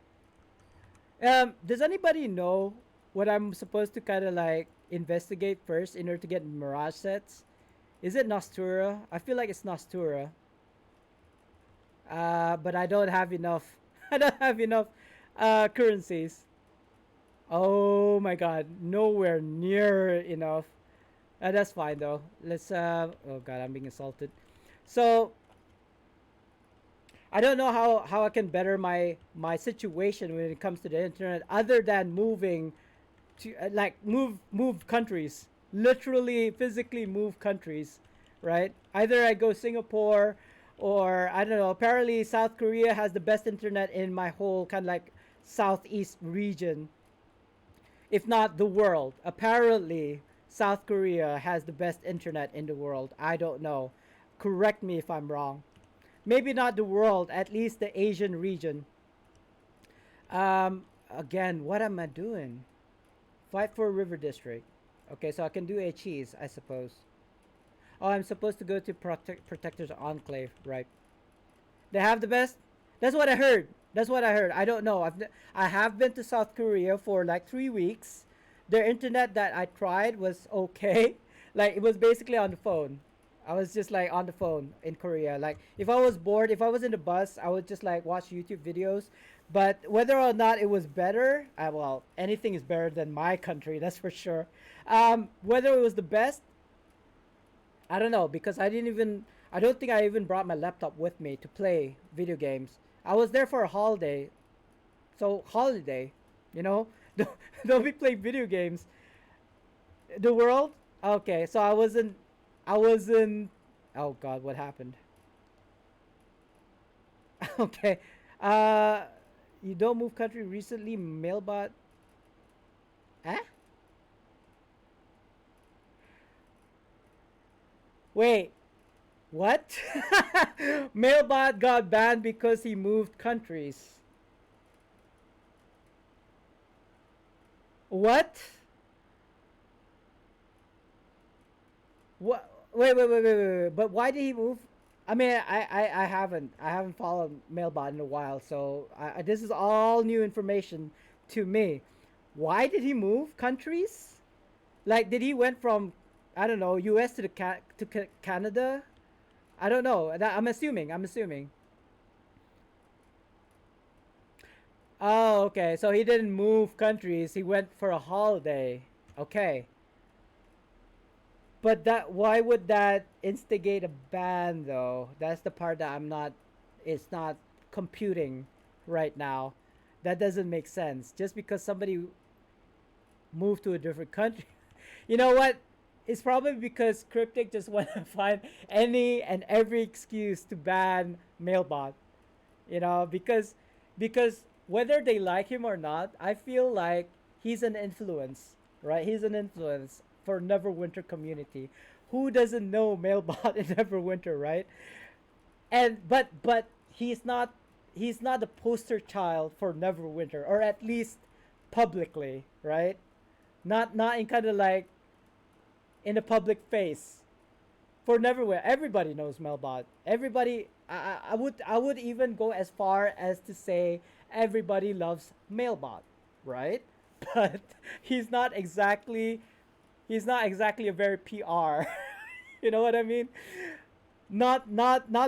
Does anybody know what I'm supposed to kind of like investigate first in order to get mirage sets? Is it Nostura? I feel like it's Nostura. But I don't have enough. I don't have enough currencies. Oh my god, nowhere near enough. That's fine though. Let's. Oh god, I'm being assaulted. So I don't know how I can better my situation when it comes to the internet, other than moving to like move countries, literally physically move countries, right? Either I go Singapore, or I don't know. Apparently South Korea has the best internet in my whole kind of like southeast region, if not the world. Apparently South Korea has the best internet in the world. I don't know, correct me if I'm wrong. Maybe not the world, at least the Asian region. Again, what am I doing? Fight for River District. Okay, so I can do a cheese, I suppose. Oh, I'm supposed to go to Protector's Enclave, right? They have the best. That's what I heard. That's what I heard. I don't know. I have been to South Korea for like 3 weeks. Their internet that I tried was okay. Like it was basically on the phone. I was just like on the phone in Korea. Like if I was bored, if I was in the bus, I would just like watch YouTube videos. But whether or not it was better, well, anything is better than my country, that's for sure. Whether it was the best, I don't know, because I don't think I even brought my laptop with me to play video games. I was there for a holiday, so holiday, you know, don't be playing video games. The world, okay, so I wasn't. Oh God, what happened? Okay, uh, you don't move country recently, mailbot. Eh? Wait, what? Mailbot got banned because he moved countries. What? What? Wait. But why did he move? I mean, I haven't followed Mailbot in a while, so this is all new information to me. Why did he move countries? Like, did he went from, I don't know, U.S. to Canada? I don't know. I'm assuming. I'm assuming. Oh, okay. So he didn't move countries. He went for a holiday. Okay. But why would that instigate a ban though? That's the part that I'm not it's not computing right now. That doesn't make sense. Just because somebody moved to a different country. You know what? it's probably because Cryptic just want to find any and every excuse to ban Mailbot. Because whether they like him or not, I feel like he's an influence, right? He's an influence for Neverwinter community. Who doesn't know Mailbot in Neverwinter, right? And but he's not the poster child for Neverwinter, or at least publicly, right? Not in kind of like in a public face for Neverwinter. Everybody knows Melbot. Everybody. I would even go as far as to say everybody loves Mailbot, right? But he's not exactly he's not exactly a very PR. You know what I mean? Not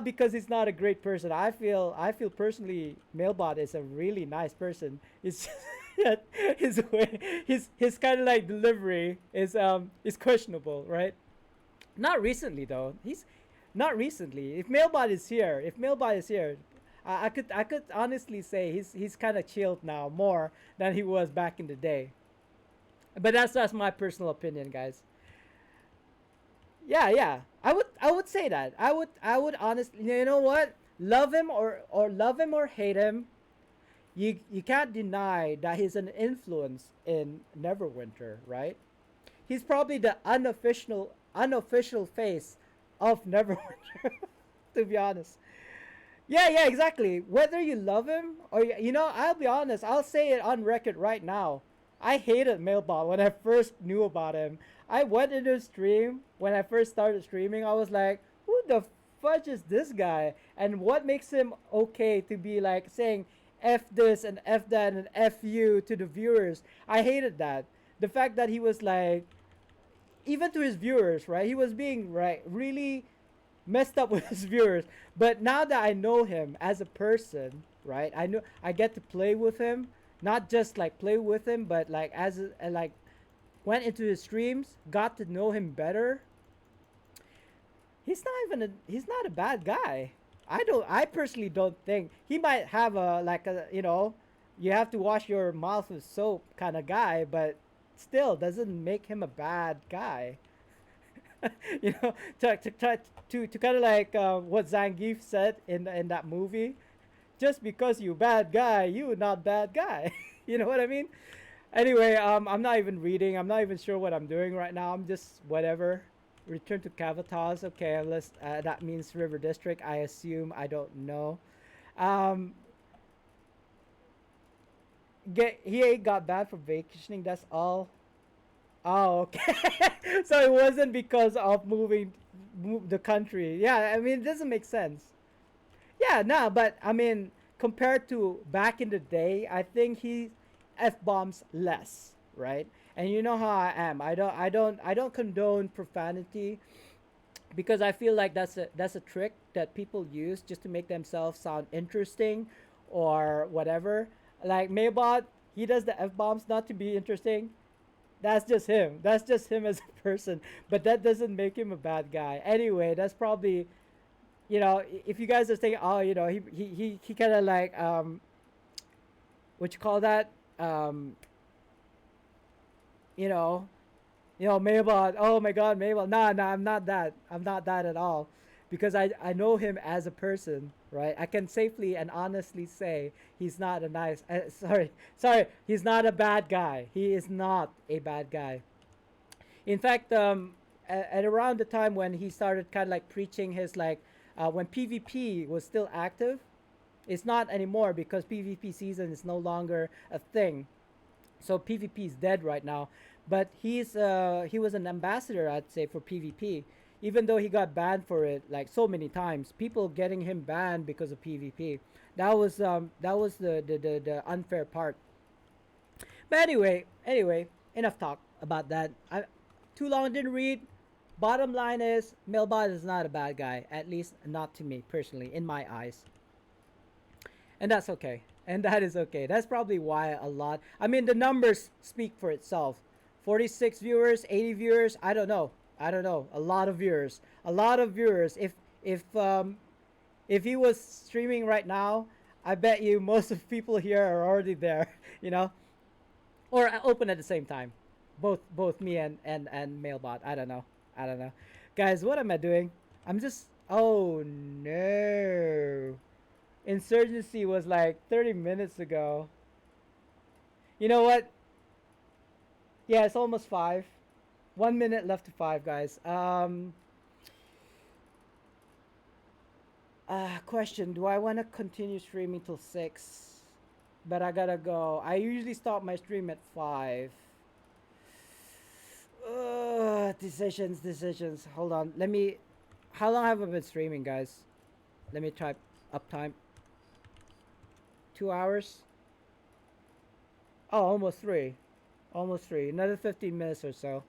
because he's not a great person. I feel personally Mailbot is a really nice person. It's just that his way his kind of like delivery is questionable, right? Not recently though. He's not recently. If Mailbot is here, I could honestly say he's kind of chilled now more than he was back in the day. But that's my personal opinion, guys. Yeah, yeah. I would say that. I would honestly, you know what? Love him or hate him, you can't deny that he's an influence in Neverwinter, right? He's probably the unofficial face of Neverwinter, to be honest. Yeah, yeah, exactly. Whether you love him or I'll be honest. I'll say it on record right now. I hated Mailbot when I first knew about him. I went into a stream when I first started streaming. I was like, "Who the fudge is this guy? And what makes him okay to be like saying f this and f that and f you to the viewers?" I hated that. The fact that he was like, even to his viewers, right? He was being right really messed up with his viewers. But now that I know him as a person, right? I know I get to play with him, not just like play with him, but like like went into his streams, got to know him better. He's not a bad guy. I personally don't think he might have a like a you have to wash your mouth with soap kind of guy, but still doesn't make him a bad guy. you know, to kind of like what Zangief said in that movie. Just because you bad guy, you not bad guy. You know what I mean? Anyway, I'm not even reading. I'm not even sure what I'm doing right now. I'm just whatever. Return to Cavatas. Okay, unless that means River District. I assume. I don't know. Um, he got banned for vacationing. That's all. Oh, okay. So it wasn't because of move the country. Yeah, I mean, it doesn't make sense. Yeah, no, but I mean, compared to back in the day, I think he f bombs less, right? And you know how I am. I don't condone profanity because I feel like that's a trick that people use just to make themselves sound interesting, or whatever. Like Maybot, he does the f bombs not to be interesting. That's just him. That's just him as a person. But that doesn't make him a bad guy. Anyway, that's probably if you guys are thinking, oh, he kind of like what you call that, you know, Mabel. Oh my God, Mabel. Nah, nah, I'm not that. I'm not that at all, because I know him as a person, right? I can safely and honestly say he's not a nice. Sorry, he's not a bad guy. He is not a bad guy. In fact, at around the time when he started kind of like preaching his like when PvP was still active, it's not anymore because PvP season is no longer a thing. So PvP is dead right now. But he was an ambassador, I'd say, for PvP. Even though he got banned for it like so many times, people getting him banned because of PvP. That was the unfair part. But anyway, enough talk about that. I too long didn't read. Bottom line is, Melbot is not a bad guy, at least not to me personally, in my eyes, and that's okay. And that is okay. That's probably why a lot. I mean, the numbers speak for itself. 46 viewers, 80 viewers. I don't know. I don't know. A lot of viewers. A lot of viewers. If he was streaming right now, I bet you most of the people here are already there. You know, or open at the same time. Both me and Mailbot. I don't know. I don't know. Guys, what am I doing? I'm just. Oh no! Insurgency was like 30 minutes ago. You know what? Yeah, it's almost 5. 1 minute left to 5, guys. Question: do I want to continue streaming till 6? But I gotta go. I usually stop my stream at 5. Decisions. Hold on. Let me. How long have I been streaming, guys? Let me type uptime. 2 hours. Oh, almost 3. Almost 3. Another 15 minutes or so.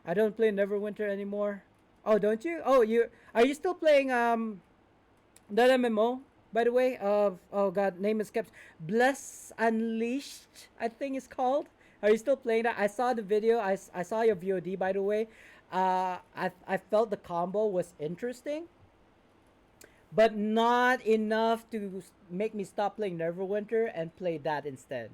I don't play Neverwinter anymore. Oh, don't you? Oh, you are you still playing that MMO? By the way, of oh god, name escapes. Bless Unleashed, I think it's called. Are you still playing that? I saw the video. I saw your VOD, by the way. I felt the combo was interesting, but not enough to make me stop playing Neverwinter and play that instead.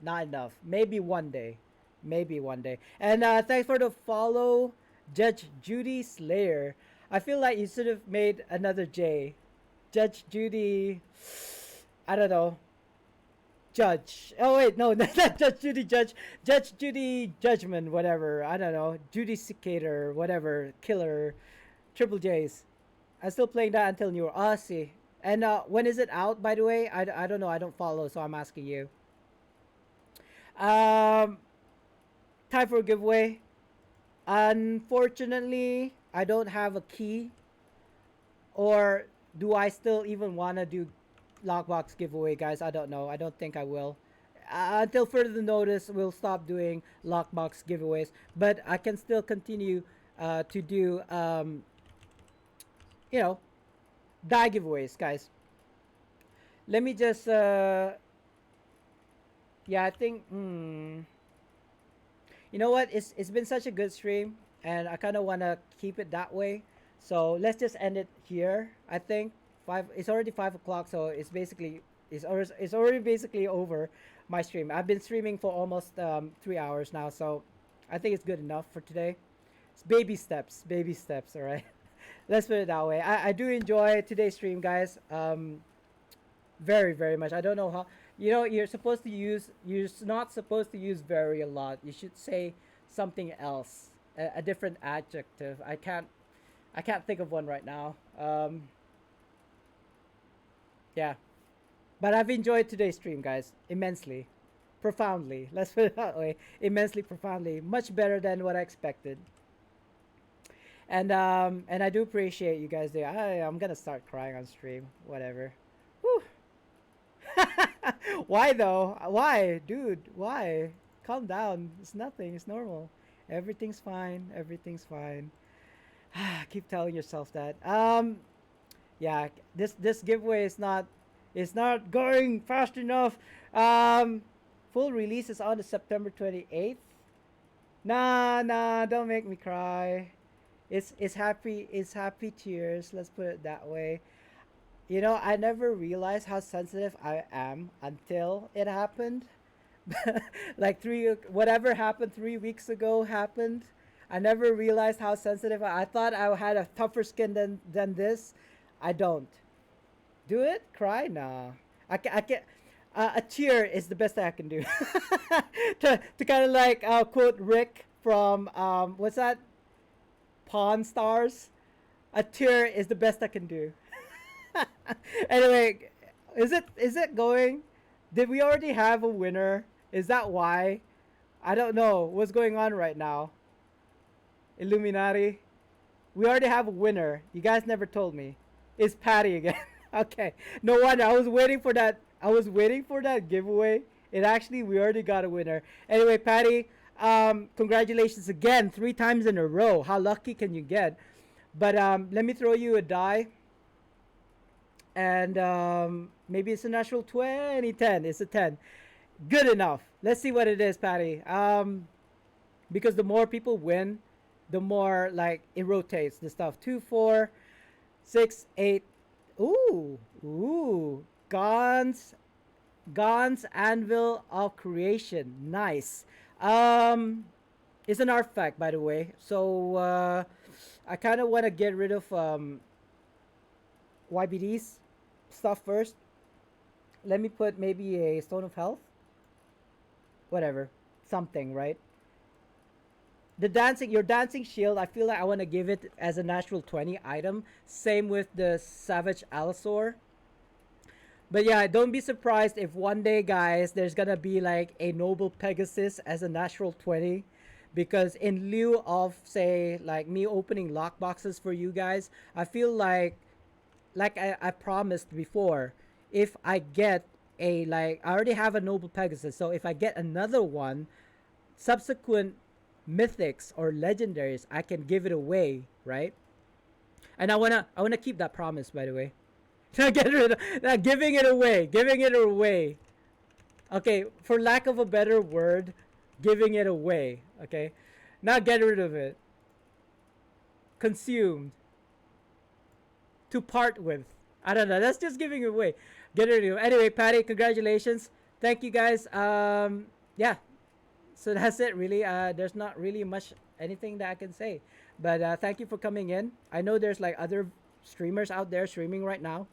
Not enough. Maybe one day. Maybe one day. And thanks for the follow, Judge Judy Slayer. I feel like you should have made another J. Judge Judy. I don't know. Judge. Oh wait, no, not Judge Judy. Judge Judy Judgment. Whatever. I don't know. Judy Cicator. Whatever. Killer. Triple J's. I'm still playing that until New Year. Ah, see. And when is it out? By the way, I don't know. I don't follow, so I'm asking you. Um, time for a giveaway. Unfortunately, I don't have a key. Or do I still even want to do lockbox giveaway, guys? I don't know. I don't think I will. Until further notice, we'll stop doing lockbox giveaways. But I can still continue to do, you know, die giveaways, guys. Let me just, yeah, I think, you know what? It's been such a good stream, and I kind of want to keep it that way. So let's just end it here. I think 5. It's already 5 o'clock, so it's already basically over my stream. I've been streaming for almost 3 hours now, so I think it's good enough for today. It's baby steps, baby steps. All right. Let's put it that way. I do enjoy today's stream, guys. Very very much. I don't know how. You know, you're supposed to use. You're not supposed to use very a lot. You should say something else, a different adjective. I can't think of one right now. Yeah, but I've enjoyed today's stream, guys, immensely, profoundly. Let's put it that way. Immensely, profoundly, much better than what I expected. And I do appreciate you guys there. I'm gonna start crying on stream. Whatever. Whew. Why though? Why, dude? Why? Calm down. It's nothing. It's normal. Everything's fine. Everything's fine. Keep telling yourself that. Yeah. This giveaway is not. It's not going fast enough. Full release is on the September 28th. Nah. Don't make me cry. It's happy. It's happy tears. Let's put it that way. You know, I never realized how sensitive I am until it happened. Like whatever happened 3 weeks ago happened. I never realized how sensitive I thought I had a tougher skin than this. I don't. Do it? Cry? Nah. I can a tear is the best I can do. To kind of like quote Rick from what's that? Pawn Stars. A tear is the best I can do. Anyway, is it going? Did we already have a winner? Is that why? I don't know what's going on right now. Illuminati. We already have a winner. You guys never told me. It's Patty again. Okay. No wonder. I was waiting for that. I was waiting for that giveaway. We already got a winner. Anyway, Patty, congratulations again, 3 times in a row. How lucky can you get? But let me throw you a die. And maybe it's a natural 2010. It's a 10. Good enough. Let's see what it is, Patty. Because the more people win, the more like it rotates the stuff. 2, 4, 6, 8. Ooh. Gon's Anvil of Creation. Nice. It's an artifact, by the way. So I kind of want to get rid of YBD's stuff first. Let me put maybe a Stone of Health, whatever, something, right? Your dancing shield. I feel like I want to give it as a natural 20 item. Same with the Savage Allosaur. But yeah, don't be surprised if one day, guys, there's gonna be like a noble Pegasus as a natural 20. Because in lieu of, say, like me opening lock boxes for you guys, I feel like I promised before, if I get I already have a noble Pegasus, so if I get another one, subsequent mythics or legendaries, I can give it away, right? And I wanna keep that promise, by the way. Not get rid of, not giving it away, giving it away. Okay, for lack of a better word, giving it away. Okay, not get rid of it. Consumed. To part with. I don't know. That's just giving it away. Get rid of it. Anyway, Patty, congratulations. Thank you guys. Yeah. So that's it. Really. There's not really much anything that I can say, but thank you for coming in. I know there's like other streamers out there streaming right now.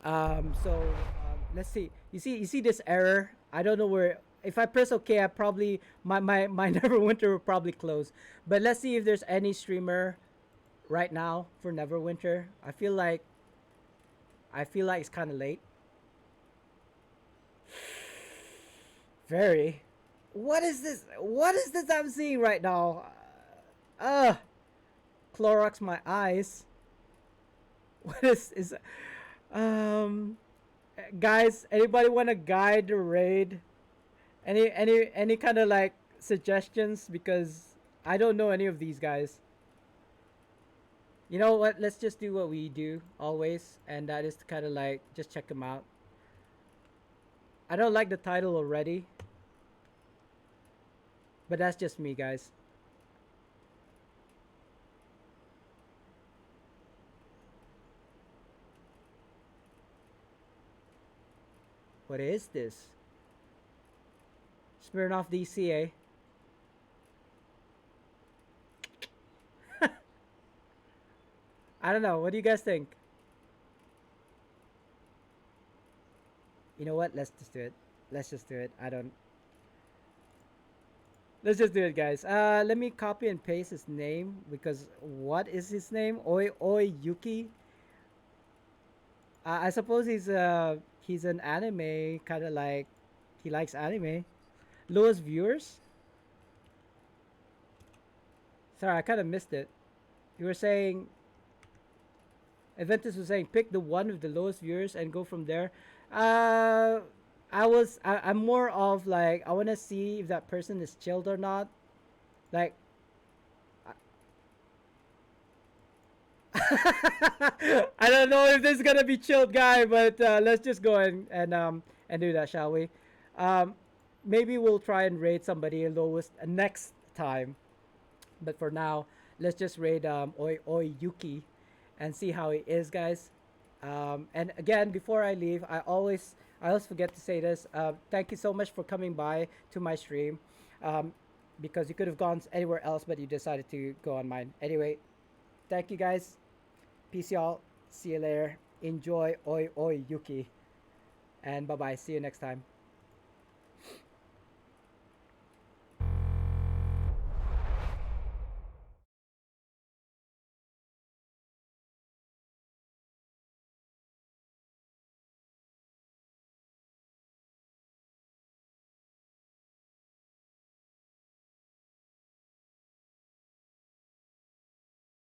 Let's see. You see this error. I don't know where. If I press OK, I probably my Neverwinter will probably close. But let's see if there's any streamer right now for Neverwinter. I feel like it's kind of late. Very. What is this? What is this I'm seeing right now? Uh, Clorox my eyes. What is um guys, anybody want to guide the raid? Any kind of like suggestions, because I don't know any of these guys. You know what? Let's just do what we do always, and that is to kind of like just check them out. I don't like the title already, but that's just me, guys. What is this? Smirnoff DCA. I don't know. What do you guys think? You know what? Let's just do it. Let's just do it. I don't. Let's just do it, guys. Let me copy and paste his name, because what is his name? Oi Yuki. I suppose he's an anime kind of like, he likes anime. Lowest viewers. Sorry, I kind of missed it. You were saying, Aventus was saying pick the one with the lowest viewers and go from there. Uh, I'm more of like, I want to see if that person is chilled or not. Like, I don't know if this is gonna be chilled, guy, but let's just go and do that, shall we? Um, Maybe we'll try and raid somebody lowest next time. But for now, let's just raid Oi Yuki and see how he is, guys. And again, before I leave, I always forget to say this. Thank you so much for coming by to my stream, um, because you could have gone anywhere else, but you decided to go on mine. Anyway, thank you guys. Peace, y'all. See you later. Enjoy Oi Yuki, and bye bye. See you next time.